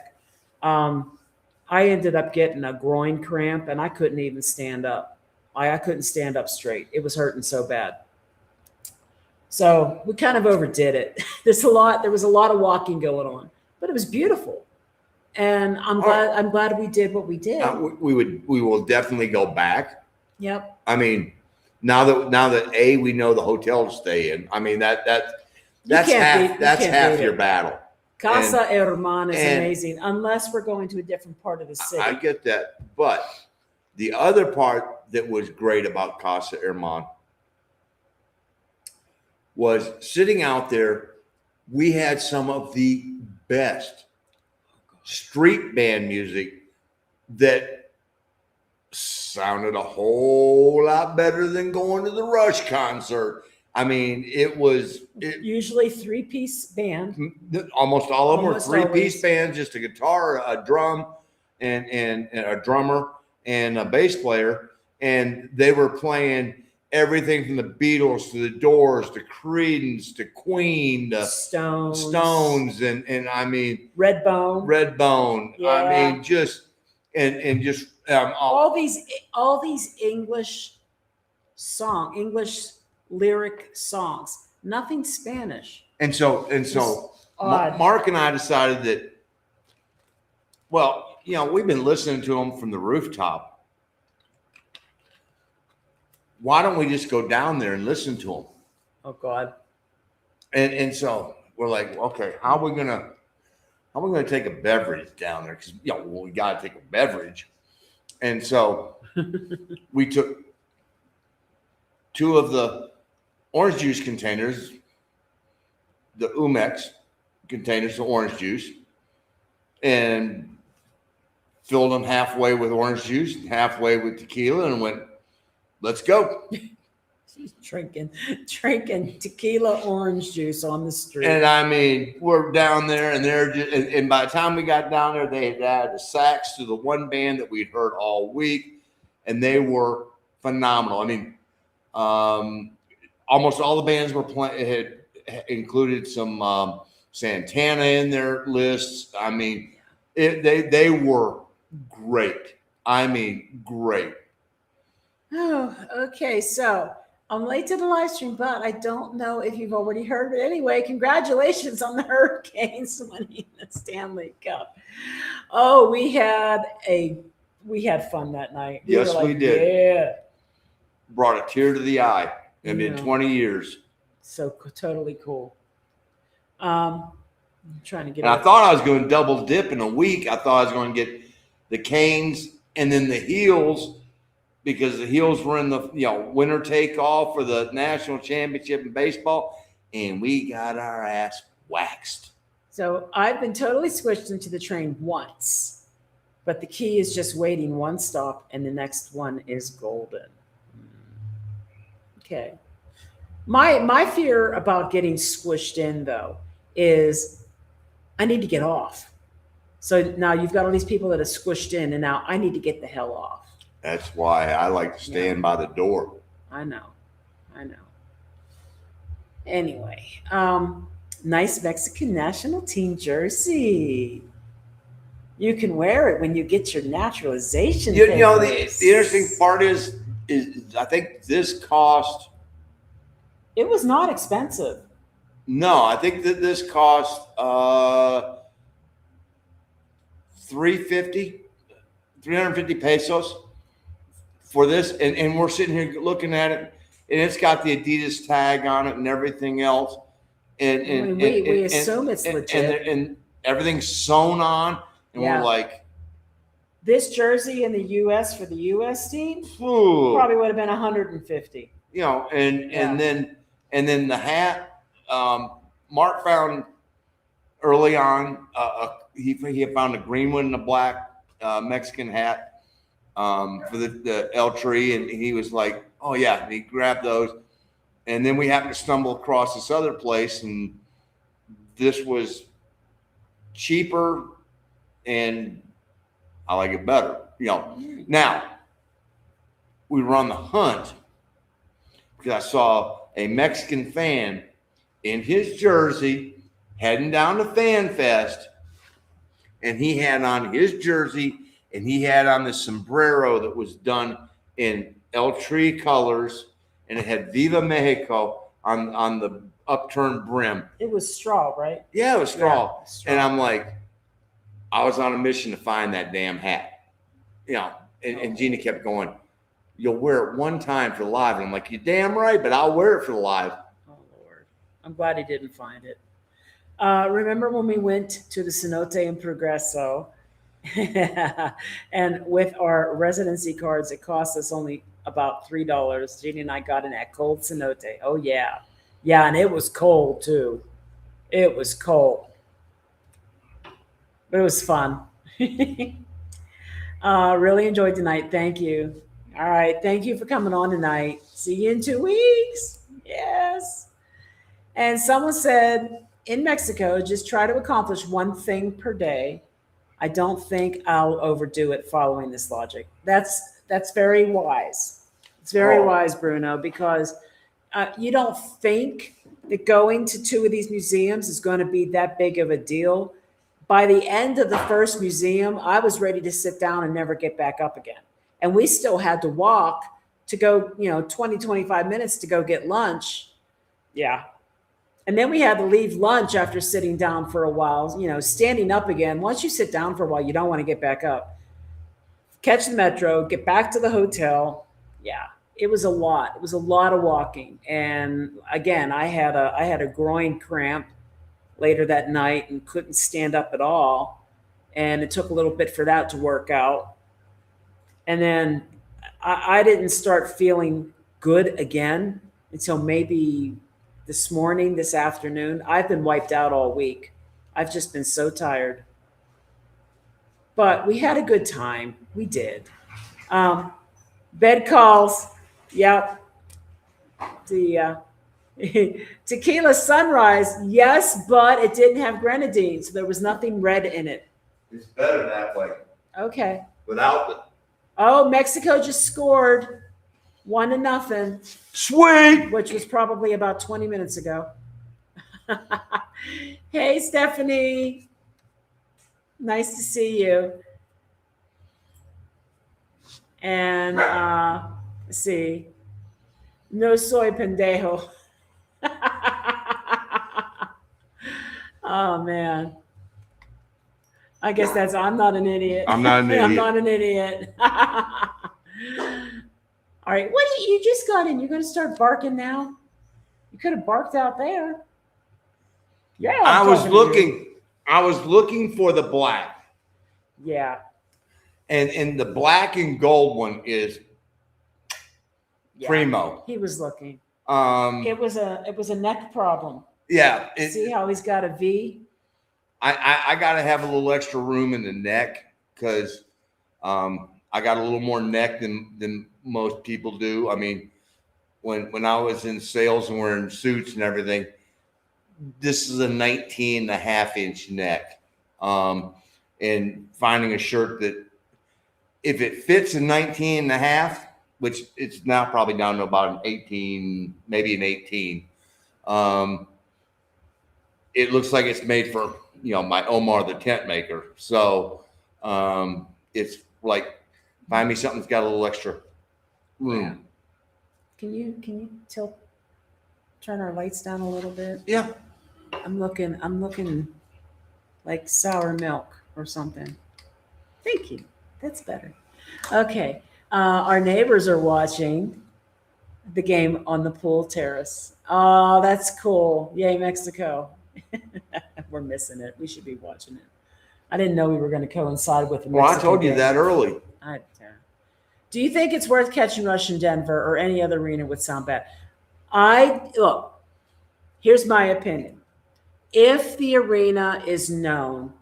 I ended up getting a groin cramp and I couldn't even stand up. I couldn't stand up straight. It was hurting so bad. So we kind of overdid it. There was a lot of walking going on, but it was beautiful. And I'm glad we did what we did. We will definitely go back. Yep. I mean, now that we know the hotel to stay in. I mean that's half your battle. Casa Hermana is amazing, unless we're going to a different part of the city. I get that, but the other part that was great about Casa Hermana was sitting out there. We had some of the best street band music that sounded a whole lot better than going to the Rush concert. I mean, it usually 3-piece band. Almost all of them Almost were 3-piece always. bands, just a guitar, a drum, and a drummer and a bass player, and they were playing everything from the Beatles to the Doors to Creedence to Queen to Stones, and I mean Redbone. Yeah. I mean, just all these English lyric songs, nothing Spanish. And so odd. Mark and I decided that, well, we've been listening to them from the rooftop. Why don't we just go down there and listen to them? Oh God. And so we're like, okay, how are we gonna take a beverage down there? Because we gotta take a beverage. And so we took 2 of the orange juice containers, the Umex containers of orange juice, and filled them halfway with orange juice and halfway with tequila, and went, "Let's go." drinking tequila orange juice on the street. And I mean, we're down there, and they're just, and by the time we got down there, they had added the sax to the one band that we'd heard all week, and they were phenomenal. I mean, almost all the bands were had included some Santana in their lists. I mean, they were great. I mean, great. Oh, okay. So I'm late to the live stream, but I don't know if you've already heard it. Anyway, congratulations on the Hurricanes winning the Stanley Cup. Oh, we had fun that night. Yes, we did. Yeah. Brought a tear to the eye. It's been 20 years. So totally cool. I'm trying to get. And I thought I was going to double dip in a week. I thought I was going to get the Canes and then the Heels, because the Heels were in the winter takeoff for the national championship in baseball, and we got our ass waxed. So I've been totally switched into the train once, but the key is just waiting one stop, and the next one is golden. Okay. My fear about getting squished in, though, is I need to get off. So now you've got all these people that are squished in, and now I need to get the hell off. That's why I like to stand by the door. I know. Anyway, nice Mexican national team jersey. You can wear it when you get your naturalization. You know, the interesting part is I think this cost. It was not expensive. No, I think that this cost $350 pesos for this, and we're sitting here looking at it, and it's got the Adidas tag on it and everything else, and we assume it's legit, and everything's sewn on, and we're like, this jersey in the U.S. for the U.S. team probably would have been $150. And then the hat, Mark found early on, he found a green one and a black Mexican hat for the El Tree, and he was like, "Oh yeah," and he grabbed those. And then we happened to stumble across this other place, and this was cheaper, and I like it better. Now we were on the hunt because I saw a Mexican fan in his jersey heading down to Fan Fest, and he had on his jersey, and he had on the sombrero that was done in El Tree colors, and it had Viva Mexico on the upturned brim. It was straw, right? Yeah, it was straw. Yeah, straw. And I'm like, I was on a mission to find that damn hat. And Gina kept going, "You'll wear it one time for the live." And I'm like, "You're damn right, but I'll wear it for the live." Oh, Lord. I'm glad he didn't find it. Remember when we went to the Cenote in Progreso, and with our residency cards, it cost us only about $3. Jeannie and I got in that cold Cenote. Oh, yeah. Yeah, and it was cold, too. It was cold. But it was fun. Really enjoyed tonight. Thank you. All right. Thank you for coming on tonight. See you in 2 weeks. Yes. And someone said, in Mexico, just try to accomplish one thing per day. I don't think I'll overdo it following this logic. That's very wise. It's very wise, Bruno, because you don't think that going to 2 of these museums is going to be that big of a deal. By the end of the first museum, I was ready to sit down and never get back up again. And we still had to walk to go, 20, 25 minutes to go get lunch. Yeah. And then we had to leave lunch after sitting down for a while, standing up again. Once you sit down for a while, you don't want to get back up. Catch the metro, get back to the hotel. Yeah, it was a lot. It was a lot of walking. And again, I had a groin cramp later that night and couldn't stand up at all. And it took a little bit for that to work out. And then I didn't start feeling good again until maybe this afternoon. I've been wiped out all week. I've just been so tired. but we had a good time. We did. Bed calls. Yep. The tequila sunrise. Yes, but it didn't have grenadine, so there was nothing red in it. It's better that way. Okay. Without the Oh, Mexico just scored 1-0, sweet. which was probably about 20 minutes ago. Hey, Stephanie. Nice to see you. And let's see. No soy pendejo. Oh, man. I guess that's, I'm not an idiot. I'm not an idiot. I'm not an idiot. All right. What you just got in? You're going to start barking now? You could have barked out there. Yeah. I was looking for the black. Yeah. And the black and gold one is primo. He was looking. It was a neck problem. Yeah. See how he's got a V? I got to have a little extra room in the neck because I got a little more neck than most people do. I mean, when I was in sales and wearing suits and everything, this is a 19.5-inch neck. And finding a shirt that if it fits a 19.5, which it's now probably down to about an 18, maybe an 18. It looks like it's made for, my Omar the tent maker. So it's like, find me something that's got a little extra room. Can you turn our lights down a little bit? Yeah. I'm looking like sour milk or something. Thank you. That's better. Okay. Our neighbors are watching the game on the pool terrace. Oh, that's cool. Yay, Mexico. We're missing it. We should be watching it. I didn't know we were going to coincide with the Mexico Well, I told you game. that early. Do you think it's worth catching Rush in Denver or any other arena would sound bad? Look, here's my opinion. If the arena is known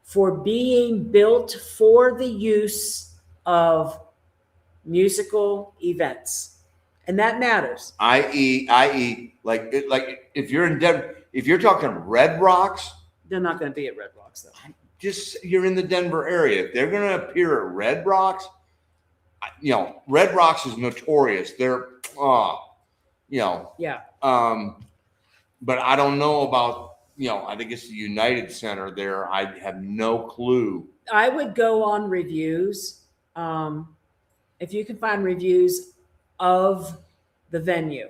for being built for the use of musical events, and that matters. I.e., like if you're in Denver, if you're talking Red Rocks, They're not going to be at Red Rocks, though. just you're in the Denver area. If they're going to appear at Red Rocks, Red Rocks is notorious. They're, Yeah. But I don't know about, I think it's the United Center there. I have no clue. I would go on reviews. If you can find reviews of the venue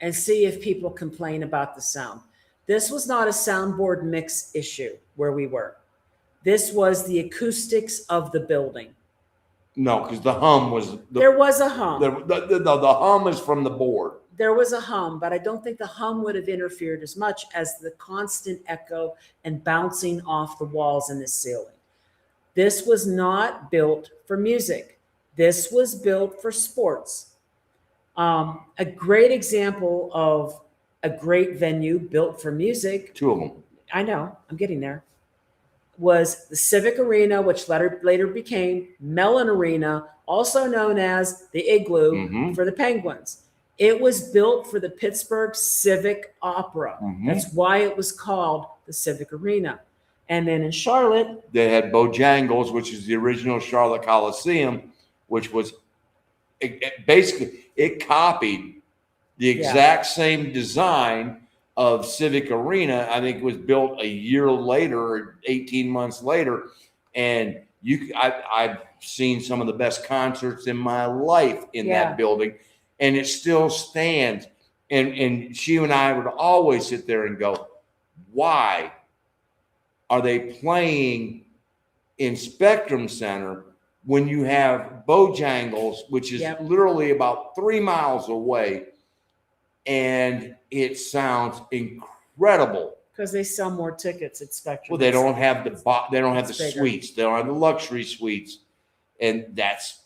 and see if people complain about the sound. This was not a soundboard mix issue where we were. This was the acoustics of the building. No, because the hum was. There was a hum. The hum is from the board. There was a hum, but I don't think the hum would have interfered as much as the constant echo and bouncing off the walls and the ceiling. This was not built for music. This was built for sports. A great example of a great venue built for music. Two of them. I know, I'm getting there. Was the Civic Arena, which later became Mellon Arena, also known as the Igloo for the Penguins. It was built for the Pittsburgh Civic Opera. That's why it was called the Civic Arena. And then in Charlotte, they had Bojangles, which is the original Charlotte Coliseum, which was basically it copied the exact same design of Civic Arena. I think it was built a year later or 18 months later. And I've seen some of the best concerts in my life in that building, and it still stands. And she and I would always sit there and go, why are they playing in Spectrum Center when you have Bojangles, which is literally about 3 miles away, and it sounds incredible? Because they sell more tickets at Spectrum. Well, they don't have the suites. They don't have the luxury suites, and that's.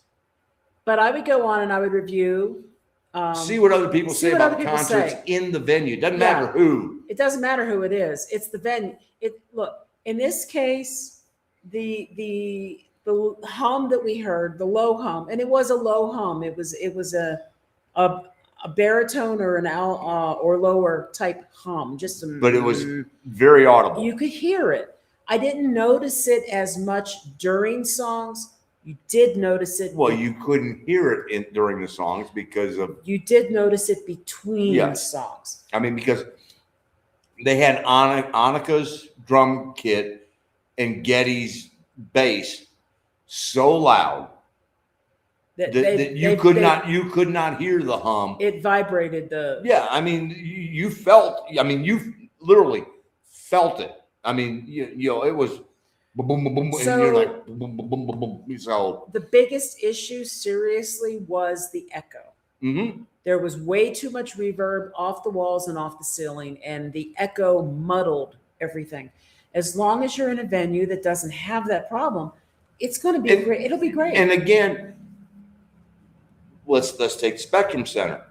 But I would go on and I would review. See what other people say about the concerts in the venue. It doesn't matter who. It doesn't matter who it is. It's the venue. Look, in this case, the hum that we heard, the low hum, and it was a low hum. It was a baritone or an or lower type hum, just But it was very audible. you could hear it. I didn't notice it as much during songs. You did notice it. Well, you couldn't hear it during the songs because of. You did notice it between Yes. songs. I mean, because they had Annika's drum kit and Getty's bass so loud that you could not hear the hum. It vibrated the. Yeah, I mean, you felt. I mean, you literally felt it. I mean, you know, it was boom, boom, boom, boom, So- and you're like boom, boom, boom, boom, boom. So, The biggest issue, seriously, was the echo. mhm. There was way too much reverb off the walls and off the ceiling, and the echo muddled everything. As long as you're in a venue that doesn't have that problem, it's going to be And- great. It'll be great. And again, let's take Spectrum Center.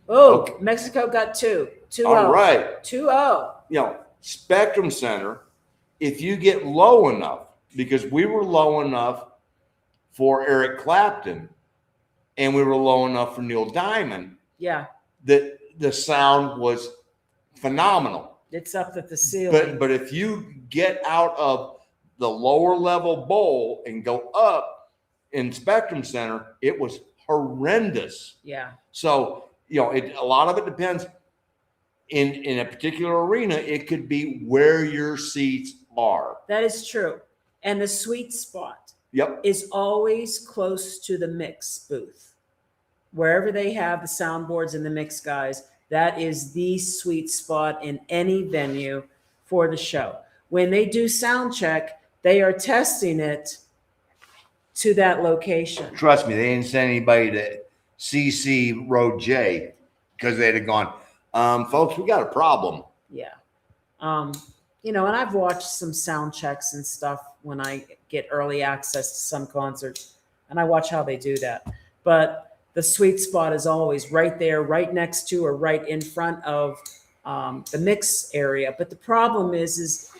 Oh, okay. Mexico got 2-0. All right. 2-0. You know, Spectrum Center, if you get low enough, because we were low enough for Eric Clapton and we were low enough for Neil Diamond, Yeah, that the sound was phenomenal. it's up at the ceiling. But if you get out of the lower level bowl and go up in Spectrum Center, it was horrendous. Yeah, So, you know, a lot of it depends. In a particular arena, it could be where your seats are. that is true. And the sweet spot Yep. is always close to the mix booth. Wherever they have the soundboards and the mix guys, that is the sweet spot in any venue for the show. When they do sound check, they are testing it to that location. Trust me, they didn't send anybody to CC Road J because they'd have gone, folks, we got a problem. Yeah. You know, and I've watched some sound checks and stuff when I get early access to some concerts, and I watch how they do that. But the sweet spot is always right there, right next to or right in front of the mix area. But the problem is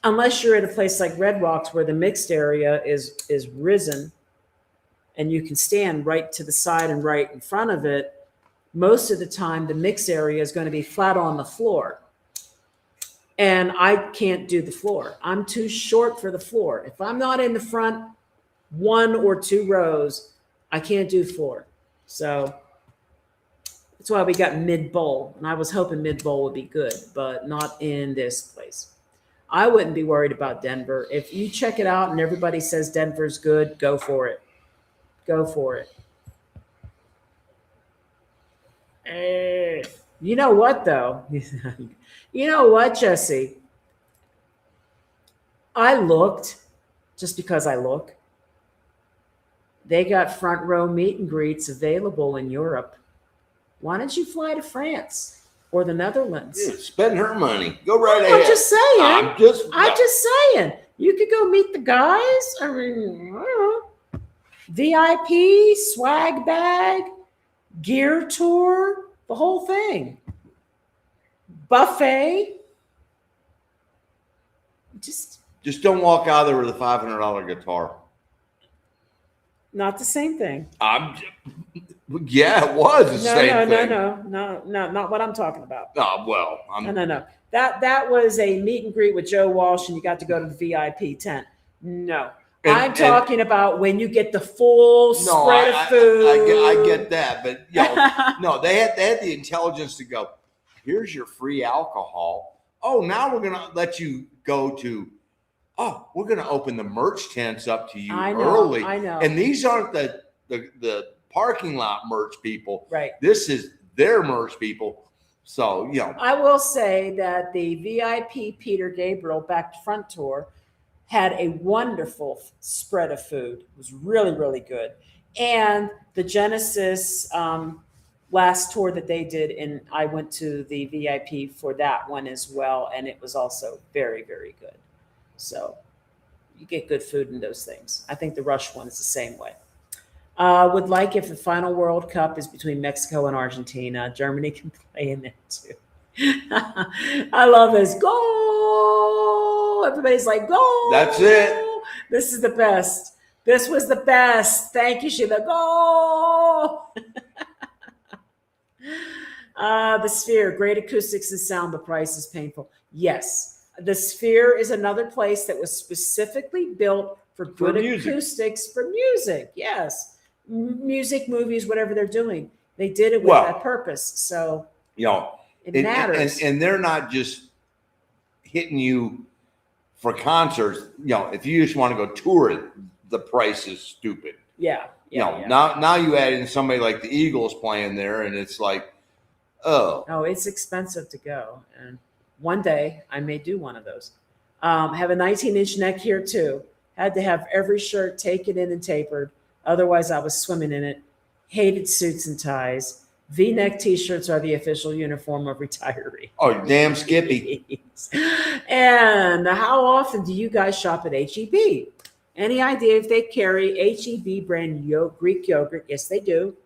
unless you're at a place like Red Rocks where the mixed area is risen and you can stand right to the side and right in front of it, most of the time the mix area is going to be flat on the floor. And I can't do the floor. I'm too short for the floor. If I'm not in the front 1 or 2 rows, I can't do floor. So that's why we got mid bowl. And I was hoping mid bowl would be good, but not in this place. I wouldn't be worried about Denver. If you check it out and everybody says Denver's good, go for it. Go for it. You know what, though? You know what, Jesse? I looked, just because I look. They got front row meet and greets available in Europe. Why don't you fly to France or the Netherlands? Yeah, spend her money. Go right ahead. I'm just saying. I'm just saying. You could go meet the guys. I mean, I don't know. VIP, swag bag, gear tour, the whole thing. Buffet. Just don't walk out there with a $500 guitar. Not the same thing. Yeah, it was the same thing. No, not what I'm talking about. Oh, well, No. That was a meet and greet with Joe Walsh, and you got to go to the VIP tent. No, I'm talking about when you get the full spread of food. I get that, but you know, no, they had the intelligence to go. Here's your free alcohol. Oh, now we're gonna let you go to. Oh, we're gonna open the merch tents up to you early. I know. And these aren't the parking lot merch people. Right. This is their merch people. So, you know. I will say that the VIP Peter Gabriel back to front tour had a wonderful spread of food. It was really, really good. And the Genesis last tour that they did, and I went to the VIP for that one as well, and it was also very, very good. So you get good food in those things. I think the Rush one is the same way. Would like if the final World Cup is between Mexico and Argentina. Germany can play in there too. I love this goal. go. Everybody's like, go. That's it. This is the best. This was the best. Thank you, Sheila. Go. The Sphere, great acoustics and sound, but price is painful. Yes. The Sphere is another place that was specifically built for good acoustics for music. Yes. Music, movies, whatever they're doing. They did it with that purpose. So, it matters. And they're not just hitting you for concerts. If you just want to go tour it, the price is stupid. Yeah. Now you add in somebody like the Eagles playing there, and it's like, oh, it's expensive to go. And one day I may do one of those. Have a 19-inch neck here too. Had to have every shirt taken in and tapered. Otherwise, I was swimming in it. Hated suits and ties. V-neck T-shirts are the official uniform of retiree. Oh, damn Skippy. And how often do you guys shop at H-E-B? Any idea if they carry H-E-B brand Greek yogurt? Yes, they do.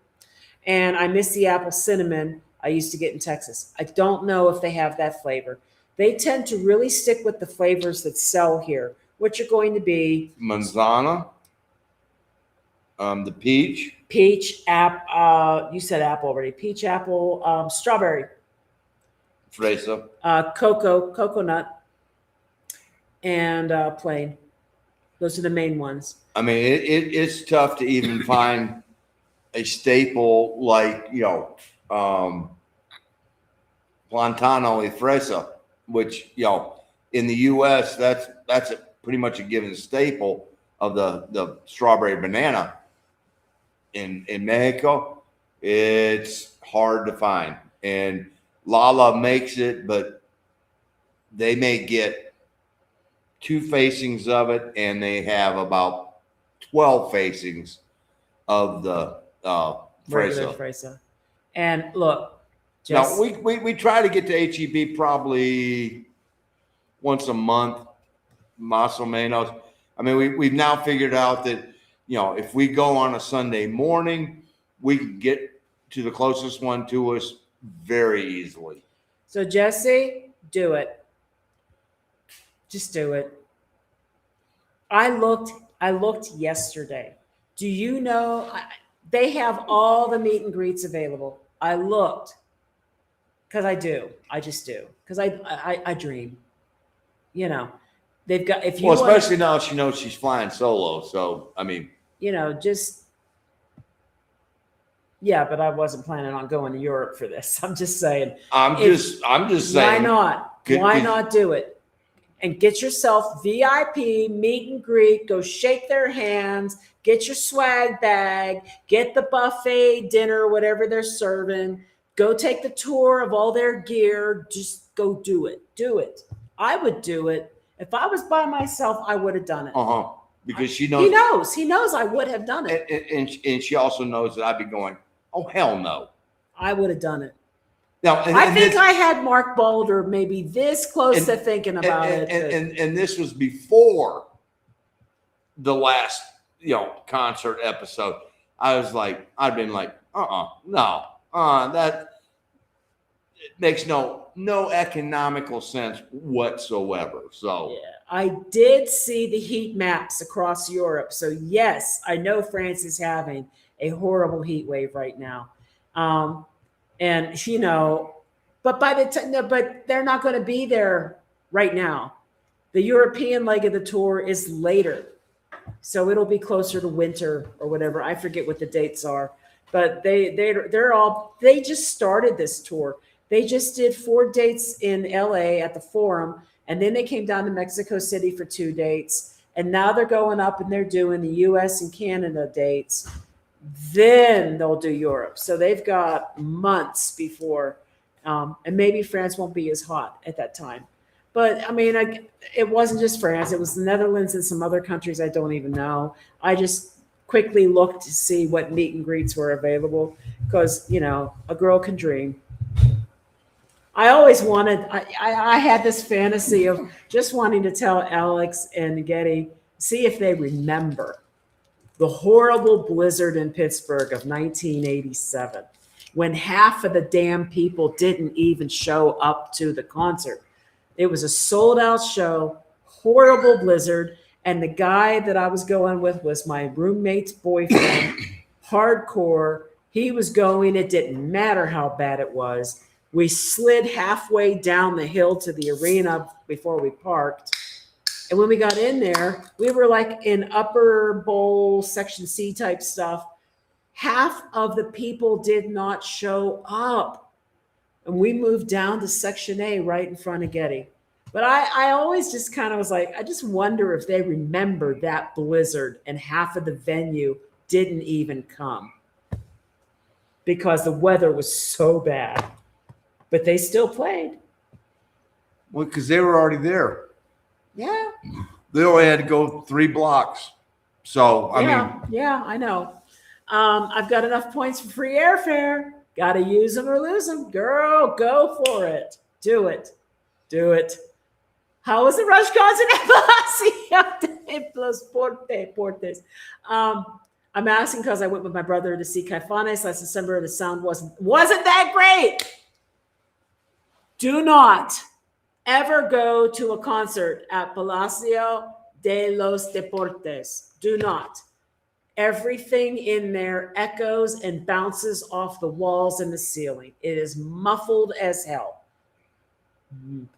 And I miss the apple cinnamon I used to get in Texas. I don't know if they have that flavor. They tend to really stick with the flavors that sell here, which are going to be manzana, the peach, you said apple already. Peach, apple, strawberry, fresa, coconut, and plain. Those are the main ones. I mean, it's tough to even find a staple like Plantano y fresa, which in the U.S. that's pretty much a given staple of the strawberry banana. In Mexico, it's hard to find, and Lala makes it, but they may get 2 facings of it, and they have about 12 facings of the fresa. And look, now we try to get to H-E-B probably once a month, más o menos. I mean, we've now figured out that if we go on a Sunday morning, we can get to the closest one to us very easily. So Jesse, do it. Just do it. I looked yesterday. Do you know they have all the meet and greets available? I looked because I do. I just do because I dream. They've got especially now she knows she's flying solo. So I mean, but I wasn't planning on going to Europe for this. I'm just saying. I'm just saying. Why not? Why not do it? And get yourself VIP meet and greet. Go shake their hands. Get your swag bag. Get the buffet dinner, whatever they're serving. Go take the tour of all their gear. Just go do it. Do it. I would do it. If I was by myself, I would have done it. Because she knows. He knows I would have done it. And she also knows that I'd be going, oh, hell no. I would have done it. Now, I think I had Mark Boulder maybe this close to thinking about it. And this was before the last, concert episode. I'd been like, no, that it makes no economical sense whatsoever. So yeah, I did see the heat maps across Europe. So yes, I know France is having a horrible heat wave right now. And but by the time, but they're not going to be there right now. The European leg of the tour is later. So it'll be closer to winter or whatever. I forget what the dates are, but they just started this tour. They just did 4 dates in LA at the Forum, and then they came down to Mexico City for 2 dates. And now they're going up and they're doing the US and Canada dates. Then they'll do Europe. So they've got months before, and maybe France won't be as hot at that time. But I mean, it wasn't just France. It was the Netherlands and some other countries I don't even know. I just quickly looked to see what meet and greets were available because, a girl can dream. I always wanted, I had this fantasy of just wanting to tell Alex and Getty, see if they remember the horrible blizzard in Pittsburgh of 1987, when half of the damn people didn't even show up to the concert. It was a sold out show, horrible blizzard. And the guy that I was going with was my roommate's boyfriend, hardcore. He was going, it didn't matter how bad it was. We slid halfway down the hill to the arena before we parked. And when we got in there, we were like in upper bowl, section C type stuff. Half of the people did not show up. And we moved down to section A right in front of Getty. But I always just kind of was like, I just wonder if they remember that blizzard and half of the venue didn't even come because the weather was so bad. But they still played. Well, because they were already there. Yeah. They only had to go 3 blocks. So, I mean. Yeah, I know. I've got enough points for free airfare. Got to use them or lose them. Girl, go for it. Do it. Do it. How was the Rush concert at Los Portes? I'm asking because I went with my brother to see Caifanes last December. The sound wasn't that great. Do not ever go to a concert at Palacio de los Deportes. Do not. Everything in there echoes and bounces off the walls and the ceiling. It is muffled as hell.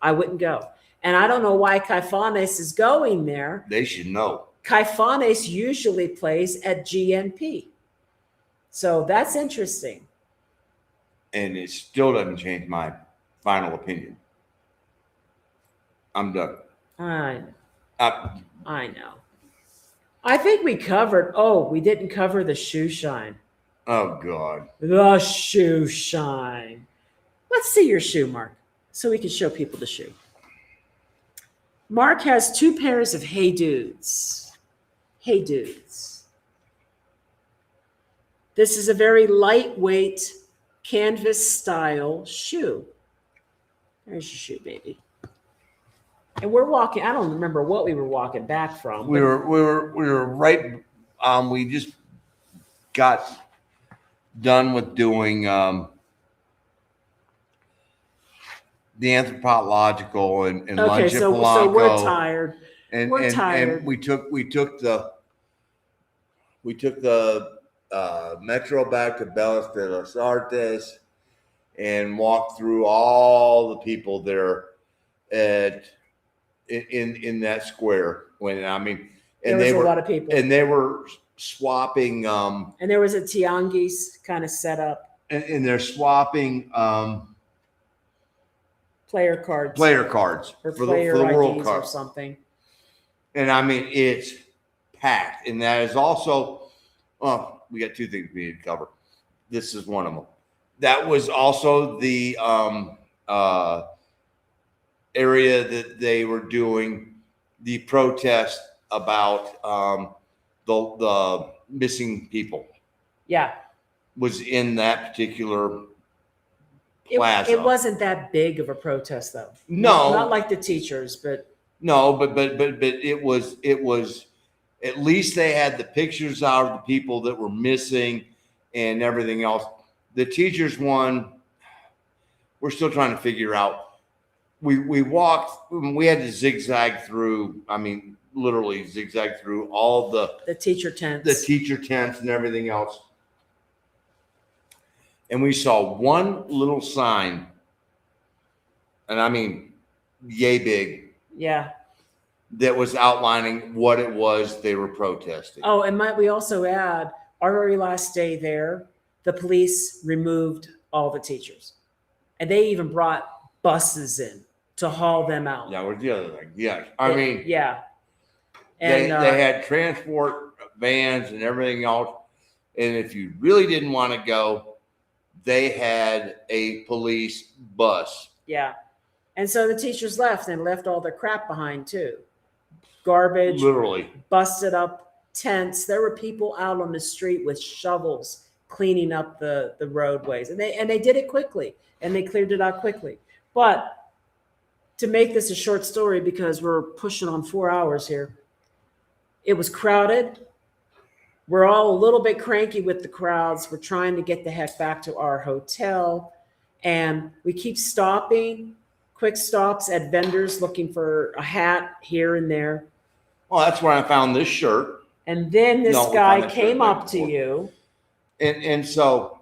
I wouldn't go. And I don't know why Caifanes is going there. They should know. Caifanes usually plays at GNP. So that's interesting. And it still doesn't change my final opinion. I'm done. I Uh, know. I think we covered. We didn't cover the shoe shine. oh, God. The shoe shine. Let's see your shoe, Mark, so we can show people the shoe. Mark has 2 pairs of Hey Dudes. Hey Dudes. This is a very lightweight canvas style shoe. There's your shoe, baby. And we're walking. I don't remember what we were walking back from. We were right. We just got done with doing the anthropological and lunch at so Polanco. we're tired. And We're tired. And we took the metro back to Bellas de los Artes and walked through all the people there in that square. And There was a lot of people. and they were swapping And there was a tianguis kind of set up. and they're swapping Player cards. or for the World IDs Cup or something. And it's packed. And that is also, we got 2 things we need to cover. This is one of them. That was also the area that they were doing the protest about the missing people. Yeah. Was in that particular plaza. It wasn't that big of a protest, though. No. Not like the teachers, but. No, but it was at least they had the pictures out of the people that were missing and everything else. The teachers one, we're still trying to figure out. We walked, we had to zigzag through, literally zigzag through all The teacher tents. and everything else. And we saw one little sign, and yay big. Yeah. That was outlining what it was they were protesting. Oh, and might we also add, our very last day there, the police removed all the teachers. And they even brought buses in to haul them out. That was the other thing. Yeah. Yeah. They And had transport vans and everything else. And if you really didn't want to go, they had a police bus. yeah. And so the teachers left and left all their crap behind too. Garbage, Literally. busted up tents. There were people out on the street with shovels cleaning up the roadways. And they did it quickly and they cleared it out quickly. But to make this a short story, because we're pushing on 4 hours here, it was crowded. We're all a little bit cranky with the crowds. We're trying to get the heck back to our hotel. And we keep stopping quick stops at vendors looking for a hat here and there. Well, that's where I found this shirt. And then this No, we guy found that shirt came right up to before. you. And so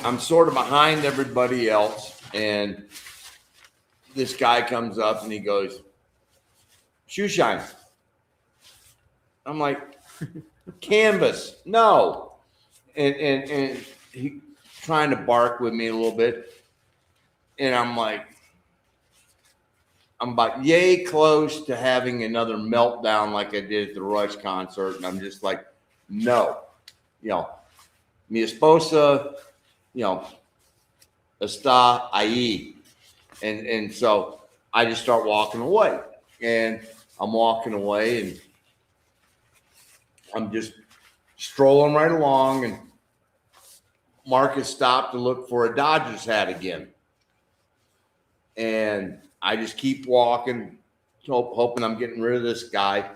I'm sort of behind everybody else, and this guy comes up and he goes, "Shoe shine." I'm like, "Canvas, no." And he trying to bark with me a little bit. And I'm like, I'm about yay close to having another meltdown like I did at the Rush concert. And I'm just like, no, mi esposa, está ahí. And so I just start walking away, and I'm walking away, and I'm just strolling right along, and Marcus stopped to look for a Dodgers hat again. And I just keep walking, hoping I'm getting rid of this guy.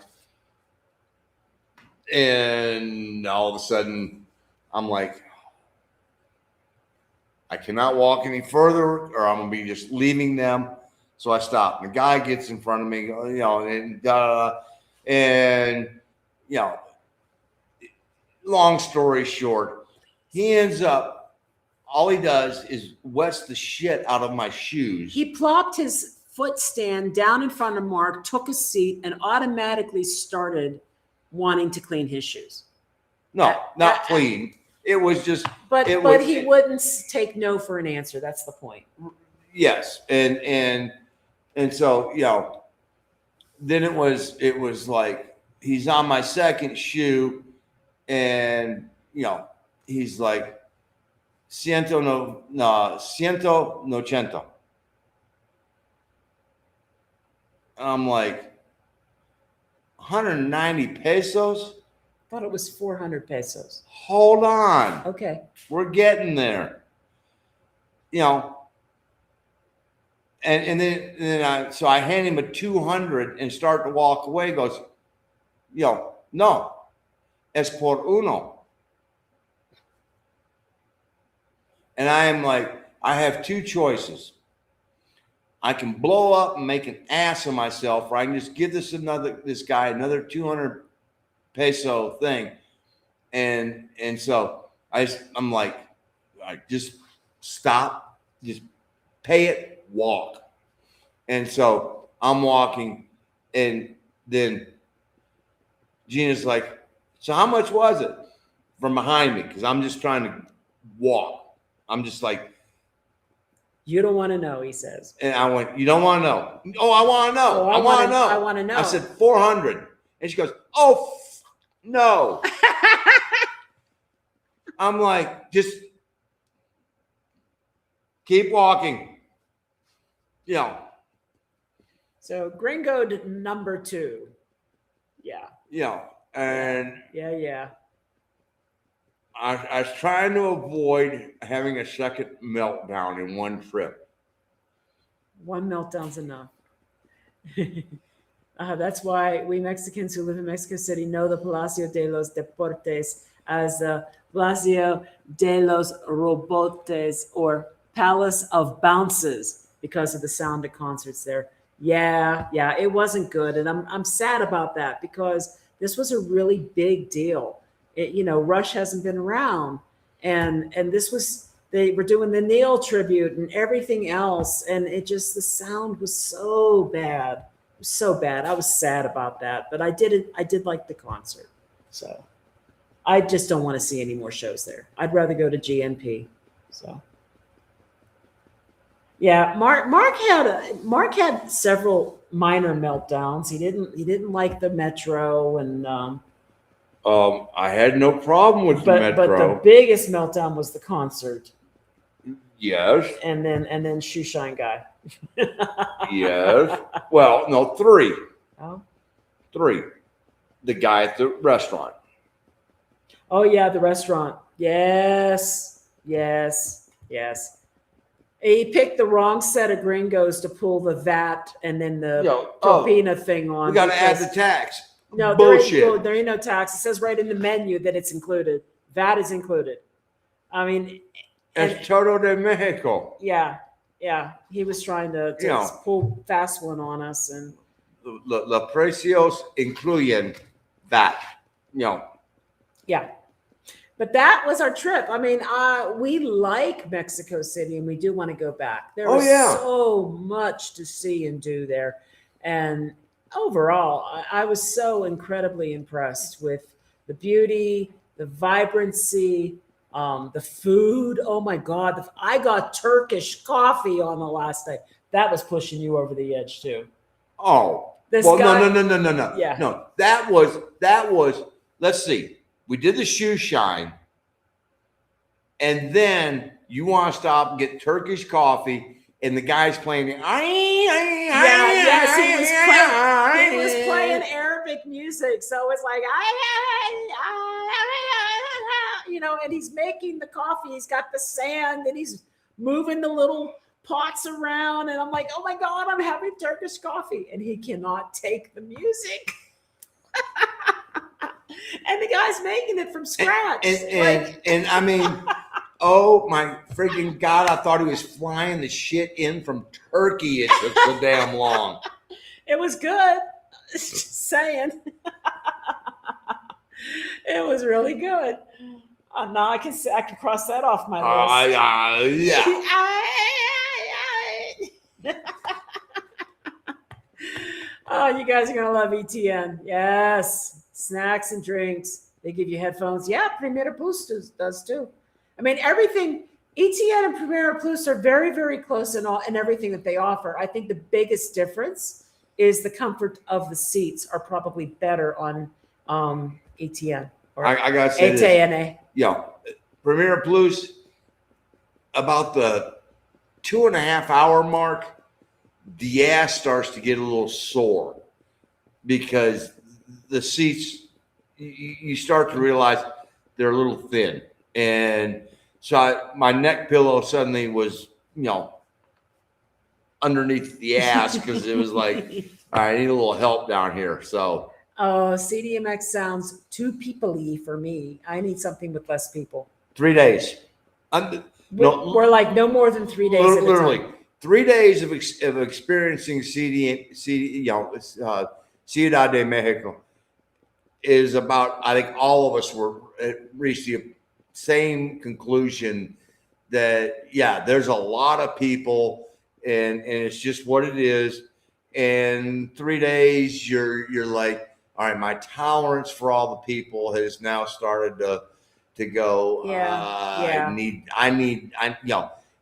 And all of a sudden, I'm like, I cannot walk any further, or I'm going to be just leaving them. So I stop. And the guy gets in front of me, and long story short, he ends up, all he does is wets the shit out of my shoes. He plopped his foot stand down in front of Mark, took a seat, and automatically started wanting to clean his shoes. No, not clean. It was just. But he wouldn't take no for an answer. That's the point. Yes, and so then it was like he's on my second shoe, and he's like, ciento noventa. I'm like, 190 pesos? I thought it was 400 pesos. Hold on. Okay. We're getting there. And then so I hand him a 200 and start to walk away. He goes, no, es por uno. And I am like, I have two choices. I can blow up and make an ass of myself, or I can just give this guy another 200 peso thing. And so I'm like, I just stop, just pay it, walk. And so I'm walking, and then Gina's like, so how much was it? From behind me, because I'm just trying to walk. I'm just like, you don't want to know, he says. And I went, you don't want to know? Oh, I want to know. Oh, I want to know. I want to know. I said 400. And she goes, oh, no. I'm like, just keep walking. So Gringo number 2. Yeah. And Yeah. I was trying to avoid having a second meltdown in one trip. One meltdown's enough. That's why we Mexicans who live in Mexico City know the Palacio de los Deportes as the Palacio de los Robotes, or Palace of Bounces, because of the sound of concerts there. Yeah, it wasn't good. And I'm sad about that, because this was a really big deal. Rush hasn't been around, and this was, they were doing the Neil tribute and everything else, and the sound was so bad. It was so bad. I was sad about that, but I did like the concert. So I just don't want to see any more shows there. I'd rather go to GNP. So yeah, Mark had several minor meltdowns. He didn't like the Metro, and I had no problem with the Metro. But the biggest meltdown was the concert. Yes. And then Shoe Shine guy. Yes. Well, no, 3. Oh. 3. The guy at the restaurant. Oh yeah, the restaurant. Yes. He picked the wrong set of Gringos to pull the VAT and then the propina thing on. We got to add the tax. No, bullshit. There ain't no tax. It says right in the menu that it's included. VAT is included. I mean, Es todo de Mexico. Yeah. Yeah, he was trying to You know. pull fast one on us, and Los precios incluyen that. You know, yeah. But that was our trip. I mean, we like Mexico City, and we do want to go back. There Oh, was yeah. so much to see and do there, and overall, I was so incredibly impressed with the beauty, the vibrancy, the food. Oh my God, I got Turkish coffee on the last day. That was pushing you over the edge too. oh, This well, guy, no. Yeah. No, that was, let's see. We did the shoe shine. And then you want to stop and get Turkish coffee, and the guy's playing. Yes, he was playing Arabic music, so it's like and he's making the coffee. He's got the sand, and he's moving the little pots around, and I'm like, oh my God, I'm having Turkish coffee, and he cannot take the music. And the guy's making it from scratch. And I mean, oh my freaking God, I thought he was flying the shit in from Turkey. It took so damn long. It was good. Just saying. It was really good. Now I can cross that off my list. Yeah. Oh, you guys are gonna love ETN. Yes. Snacks and drinks. They give you headphones. Yeah, Premier Plus does too. I mean, everything, ETN and Premier Plus are very, very close in everything that they offer. I think the biggest difference is the comfort of the seats are probably better on ETN. Or I gotta say this. ATNA. Yeah, Premier Plus, about the 2.5 hour mark, the ass starts to get a little sore because the seats, you start to realize they're a little thin. And so my neck pillow suddenly was, underneath the ass because it was like, all right, I need a little help down here. So. Oh, CDMX sounds too people-y for me. I need something with less people. 3 days. We're like no more than 3 days. Literally, 3 days of experiencing Ciudad de Mexico is about, I think all of us reached the same conclusion that, there's a lot of people and it's just what it is. And 3 days, you're like, all right, my tolerance for all the people has now started to go. Yeah.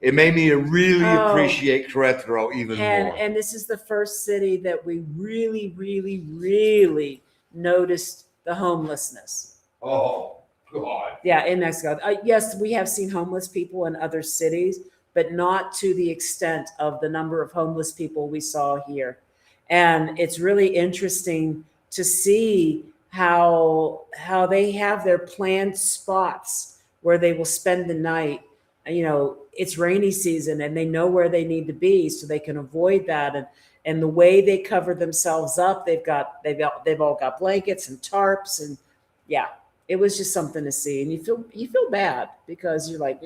It made me really appreciate Querétaro even more. And this is the first city that we really, really, really noticed the homelessness. Oh, God. Yeah, in Mexico. Yes, we have seen homeless people in other cities, but not to the extent of the number of homeless people we saw here. And it's really interesting to see how they have their planned spots where they will spend the night. It's rainy season and they know where they need to be so they can avoid that. And the way they cover themselves up, they've all got blankets and tarps, and it was just something to see. And you feel bad because you're like,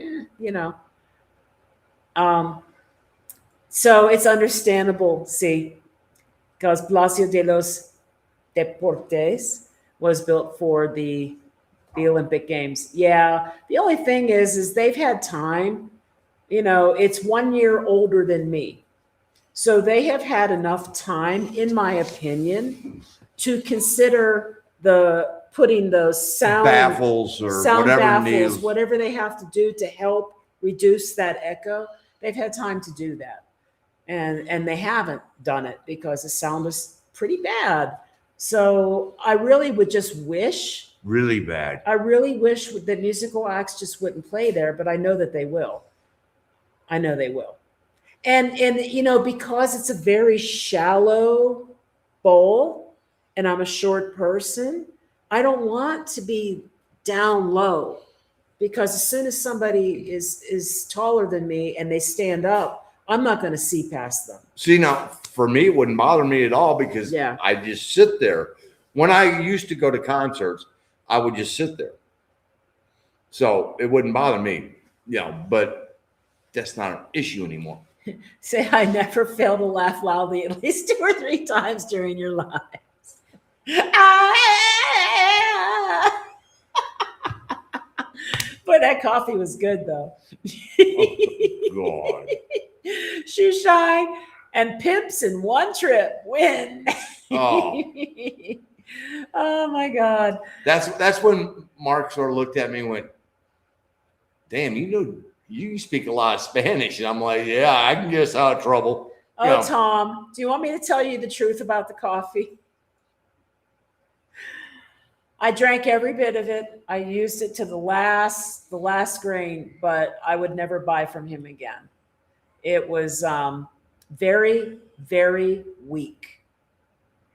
so it's understandable, because Palacio de los Deportes was built for the Olympic Games. Yeah. The only thing is they've had time. It's 1 year older than me. So they have had enough time, in my opinion, to consider putting those sound baffles or whatever they have to do to help reduce that echo. They've had time to do that. And they haven't done it because the sound is pretty bad. So I really would just wish. Really bad. I really wish that musical acts just wouldn't play there, but I know that they will. I know they will. And because it's a very shallow bowl and I'm a short person, I don't want to be down low, because as soon as somebody is taller than me and they stand up, I'm not going to see past them. See, now for me, it wouldn't bother me at all because I just sit there. When I used to go to concerts, I would just sit there. So it wouldn't bother me, but that's not an issue anymore. Say, I never fail to laugh loudly at least 2 or 3 times during your lives. Ah! But that coffee was good, though. God. Shoe shine and pimps in one trip win. Oh. Oh my God. That's when Mark sort of looked at me and went, damn, you speak a lot of Spanish. And I'm like, yeah, I can guess out of trouble. Oh, Tom, do you want me to tell you the truth about the coffee? I drank every bit of it. I used it to the last grain, but I would never buy from him again. It was very, very weak.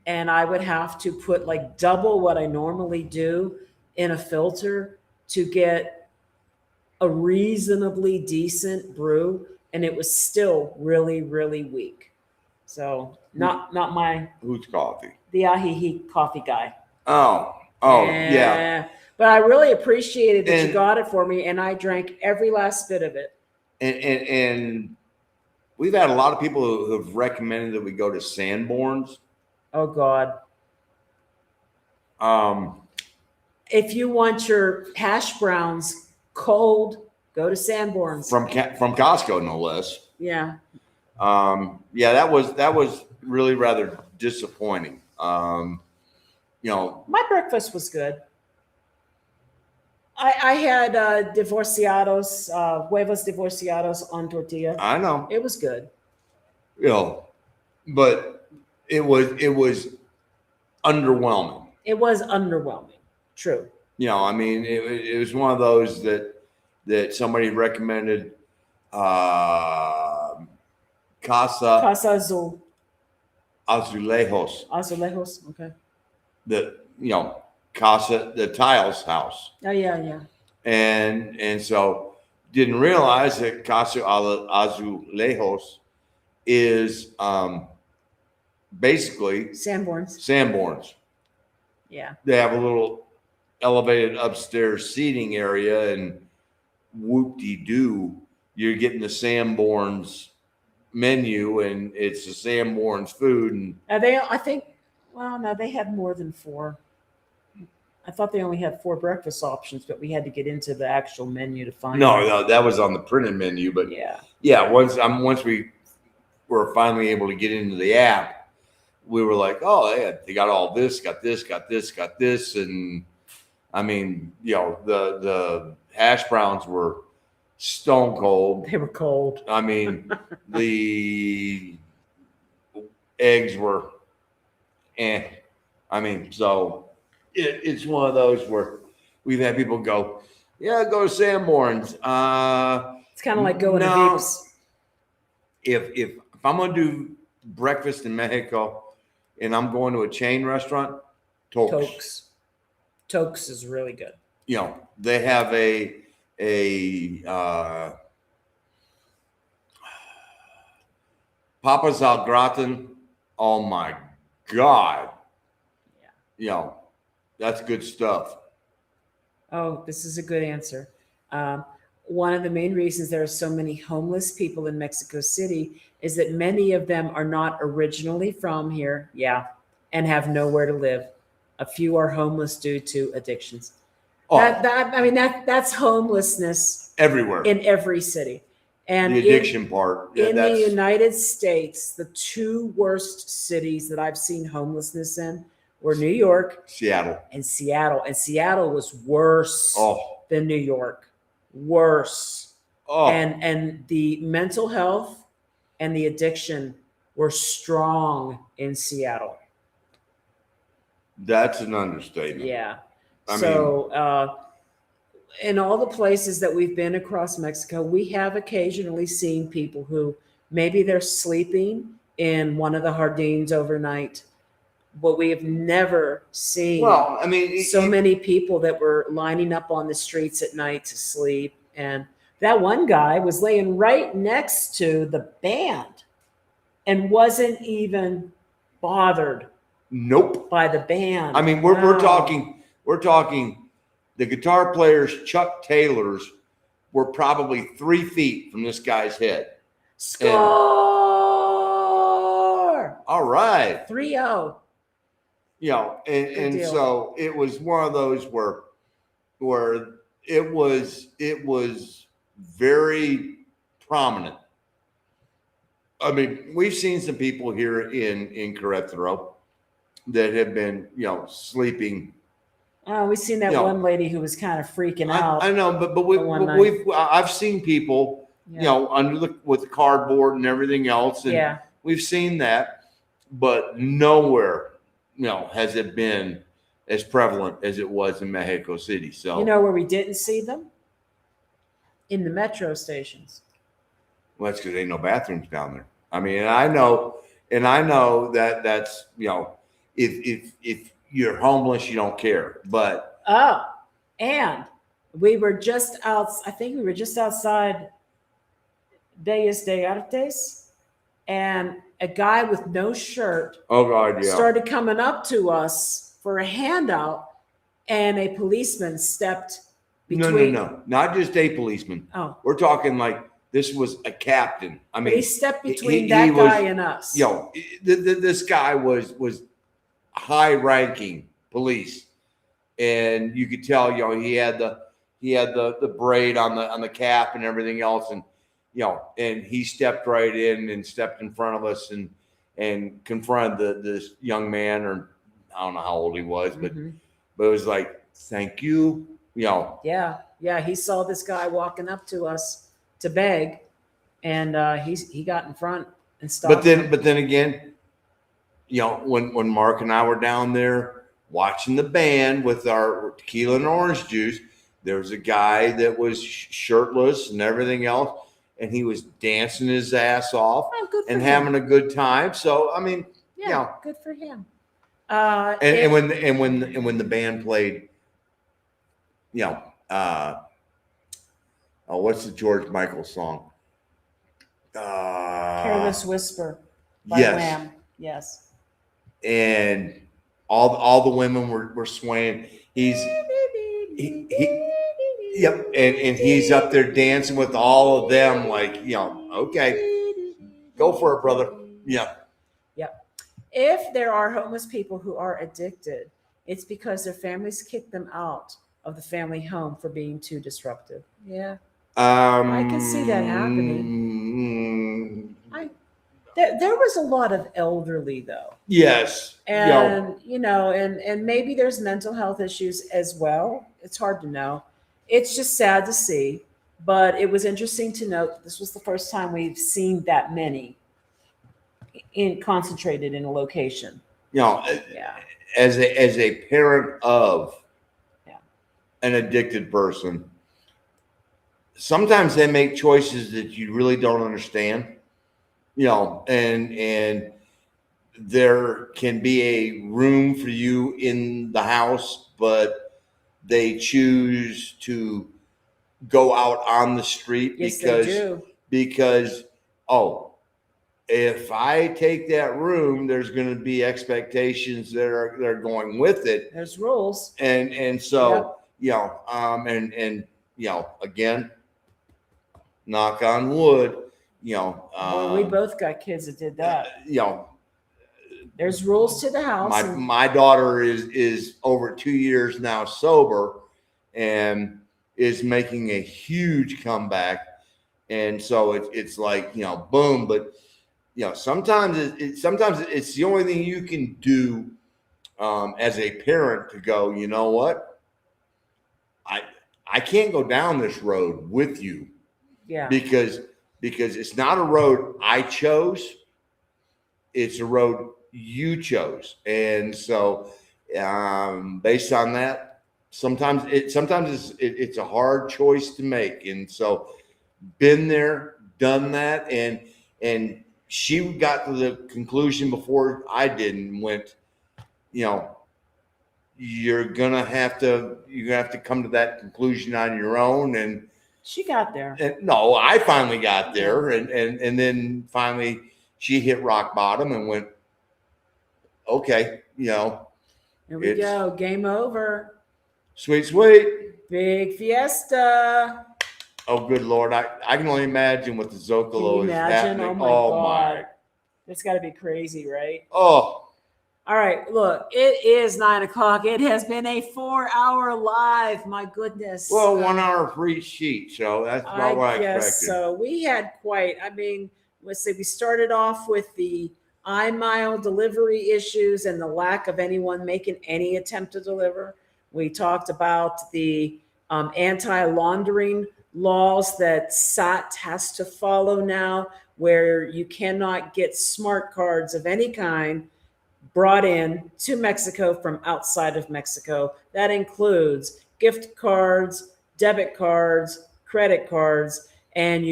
And I would have to put like double what I normally do in a filter to get a reasonably decent brew. And it was still really, really weak. So not my Who's coffee? the Ahihi coffee guy. Oh, yeah. But I really appreciated that you got it for me, and I drank every last bit of it. And we've had a lot of people who have recommended that we go to Sanborn's. Oh God. If you want your hash browns cold, go to Sanborn's. From Costco, no less. Yeah. Yeah, that was really rather disappointing. My breakfast was good. I had huevos divorciados on tortilla. I know. It was good. But it was underwhelming. It was underwhelming. True. It was one of those that somebody recommended. Casa Azulejos. Azulejos. Okay. Casa, the tiles house. Oh yeah. And so didn't realize that Casa Azulejos is basically Sanborn's. Yeah. They have a little elevated upstairs seating area, and whoop-de-doo, you're getting the Sanborn's menu, and it's the Sanborn's food. And they had more than 4. I thought they only had 4 breakfast options, but we had to get into the actual menu to find. No, that was on the printed menu. But yeah. Once we were finally able to get into the app, we were like, oh, they got all this, got this, and the hash browns were stone cold. They were cold. The eggs were, so it's one of those where we've had people go, yeah, go to Sanborn's. It's kind of like going to Veeps. If I'm going to do breakfast in Mexico and I'm going to a chain restaurant, Tokes is really good. They have a Papas al gratin. Oh my God. Yeah. That's good stuff. Oh, this is a good answer. One of the main reasons there are so many homeless people in Mexico City is that many of them are not originally from here. Yeah. And have nowhere to live. A few are homeless due to addictions. That's homelessness everywhere in every city. And the addiction part. In the United States, the 2 worst cities that I've seen homelessness in were New York, Seattle. And Seattle was worse than New York. Worse. And the mental health and the addiction were strong in Seattle. That's an understatement. Yeah. In all the places that we've been across Mexico, we have occasionally seen people who maybe they're sleeping in one of the jardines overnight, but we have never seen many people that were lining up on the streets at night to sleep. And that one guy was laying right next to the band and wasn't even bothered. Nope. By the band. We're talking the guitar player's Chuck Taylors were probably 3 feet from this guy's head. Score! All right. 3-0. And deal. so it was one of those where it was very prominent. I mean, we've seen some people here in Querétaro that have been, sleeping. We've seen that Yeah. one lady who was kind of freaking out. I know, but one night. I've seen people, Yeah. with the cardboard and everything else, and Yeah. we've seen that, but nowhere, has it been as prevalent as it was in Mexico City. So You know where we didn't see them? In the metro stations. well, that's because ain't no bathrooms down there. I mean, and I know that that's if you're homeless, you don't care, but Oh, and we were just out. I think we were just outside Bellas de Artes, and a guy with no shirt oh god, yeah. started coming up to us for a handout, and a policeman stepped between. No, not just a policeman. Oh, We're talking like this was a captain. I but mean, he stepped between he that was- guy and us. This guy was high ranking police, and you could tell, he had the braid on the cap and everything else, and and he stepped right in and stepped in front of us and confronted this young man, or I don't know how old he was, but Mhm. it was like, thank you, Yeah. He saw this guy walking up to us to beg, and he got in front and stopped. But then again, when Mark and I were down there watching the band with our tequila and orange juice, there was a guy that was shirtless and everything else, and he was dancing his ass off Oh, good for and him. having a good time. So I mean, Yeah, good for him. and when the band played, what's the George Michael song? Careless Whisper by yes. Wham. Yes. And all the women were swaying. Yep, and he's up there dancing with all of them, like, okay, go for it, brother. Yeah. Yep. If there are homeless people who are addicted, it's because their families kick them out of the family home for being too disruptive. Yeah. I can see that happening. There was a lot of elderly though. Yes. And and maybe there's mental health issues as well. It's hard to know. It's just sad to see, but it was interesting to note that this was the first time we've seen that many concentrated in a location. Yeah. As a parent of an addicted person, sometimes they make choices that you really don't understand. And there can be a room for you in the house, but they choose to go out on the street Yes, they do. because if I take that room, there's going to be expectations that are going with it. There's rules. And so, and again, knock on wood, Well, we both got kids that did that. you know, There's rules to the house. my daughter is over 2 years now sober and is making a huge comeback. And so it's like, boom, but sometimes it's the only thing you can do as a parent to go, you know what? I can't go down this road with you. Yeah. Because it's not a road I chose. It's a road you chose. And so based on that, sometimes it's a hard choice to make. And so been there, done that, and she got to the conclusion before I did and went, you're gonna have to come to that conclusion on your own. And She got there. no, I finally got there, and then finally she hit rock bottom and went, okay, Here we go. Game over. sweet. Big fiesta. Oh, good Lord. I can only imagine what the Can you Zocalo is imagine? happening. Oh my Oh, God. my. That's got to be crazy, right? Oh, All right, look, it is 9 o'clock. It has been a 4-hour live. My goodness. well, 1 hour for each sheet. So that's about what I I guess expected. so. We had quite, I mean, let's say we started off with the iMile delivery issues and the lack of anyone making any attempt to deliver. We talked about the anti-laundering laws that SAT has to follow now, where you cannot get smart cards of any kind brought in to Mexico from outside of Mexico. That includes gift cards, debit cards, credit cards, and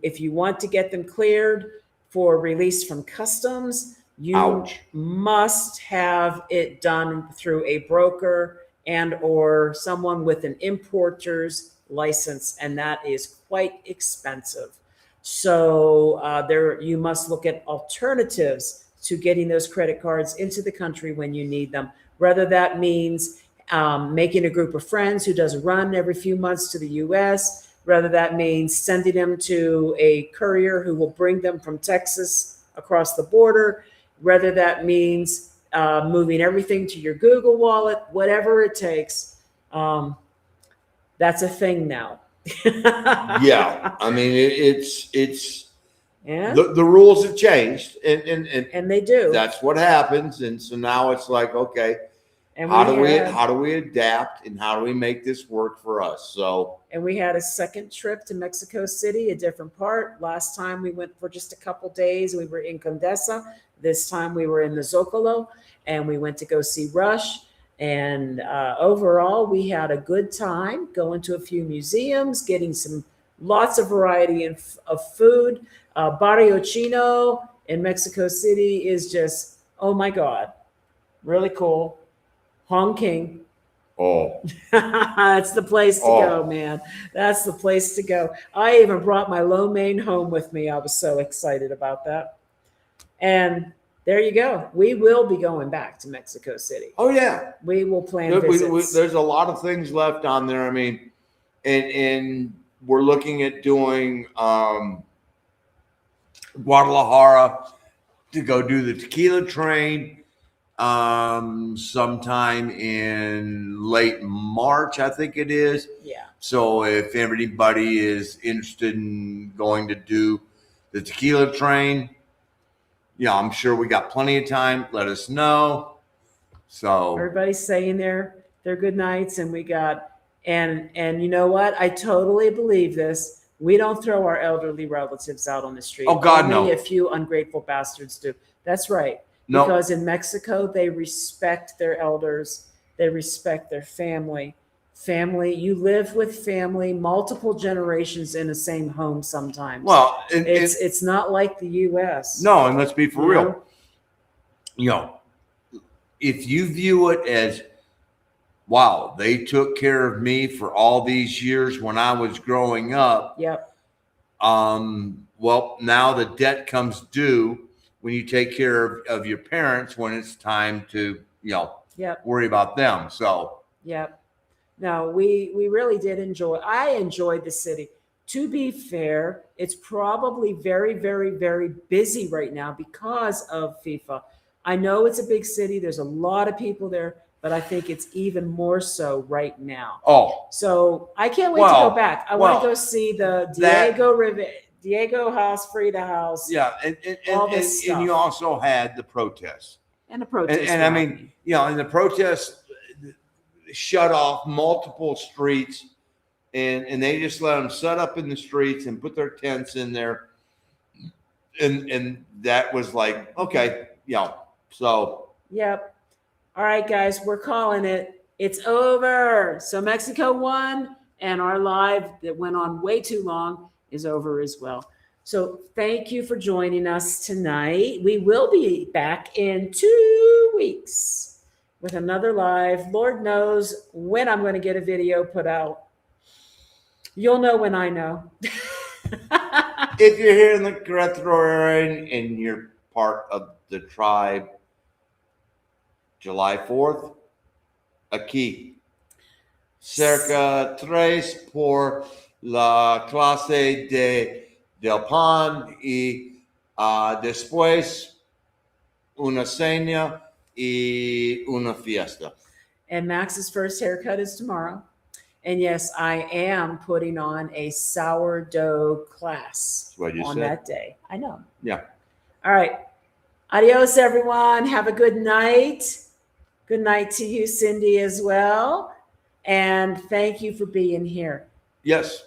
if you want to get them cleared for release from customs, you Ouch. must have it done through a broker and or someone with an importer's license, and that is quite expensive. So there, you must look at alternatives to getting those credit cards into the country when you need them. Whether that means making a group of friends who does a run every few months to the U.S., whether that means sending them to a courier who will bring them from Texas across the border, whether that means moving everything to your Google wallet, whatever it takes. That's a thing now. Yeah. I mean, it's Yeah. the rules have changed, and They do. that's what happens. And so now it's like, okay, And how do had, we adapt, and how do we make this work for us? So, and we had a second trip to Mexico City, a different part. Last time we went for just a couple days. We were in Condesa. This time we were in the Zocalo, and we went to go see Rush. And overall, we had a good time going to a few museums, getting lots of variety of food. Barrio Chino in Mexico City is just, oh my God, really cool. Hong King. oh, That's the place to go, Oh. man. That's the place to go. I even brought my lo mein home with me. I was so excited about that. And there you go. We will be going back to Mexico City. oh yeah. We will plan There- visits. there's a lot of things left on there. I mean, and we're looking at doing Guadalajara to go do the tequila train sometime in late March, I think it is. Yeah. So if anybody is interested in going to do the tequila train, yeah, I'm sure we got plenty of time. Let us know. So Everybody's saying their good nights, and we got and you know what? I totally believe this. We don't throw our elderly relatives out on the street. Oh, God, Only no. a few ungrateful bastards do. That's right. No. Because in Mexico, they respect their elders. They respect their family. Family, you live with family, multiple generations in the same home sometimes. well, It's not like the U.S. no, and let's be for You real. know? You know, if you view it as, wow, they took care of me for all these years when I was growing up. Yep. Well, now the debt comes due when you take care of your parents when it's time to, Yep. worry about them. So, Yep. No, we really did enjoy. I enjoyed the city. To be fair, it's probably very, very, very busy right now because of FIFA. I know it's a big city. There's a lot of people there, but I think it's even more so right now. oh, So I can't wait to Well, go back. I want to well, go see the that- Diego House, Frida House, yeah. all And this stuff. you also had the protests. and the protest. And I mean, and the protests shut off multiple streets, and they just let them set up in the streets and put their tents in there. And that was like, okay, so. Yep. All right, guys, we're calling it. It's over. So Mexico won, and our live that went on way too long is over as well. So thank you for joining us tonight. We will be back in 2 weeks with another live. Lord knows when I'm going to get a video put out. You'll know when I know. If you're here in the Querétaro area and you're part of the tribe, July 4th, aquí, cerca 3 por la clase del pan y después una cena y una fiesta. And Max's first haircut is tomorrow. And yes, I am putting on a sourdough class That's what you on said. that day. I know. Yeah. All right. Adios, everyone. Have a good night. Good night to you, Cindy, as well. And thank you for being here. Yes.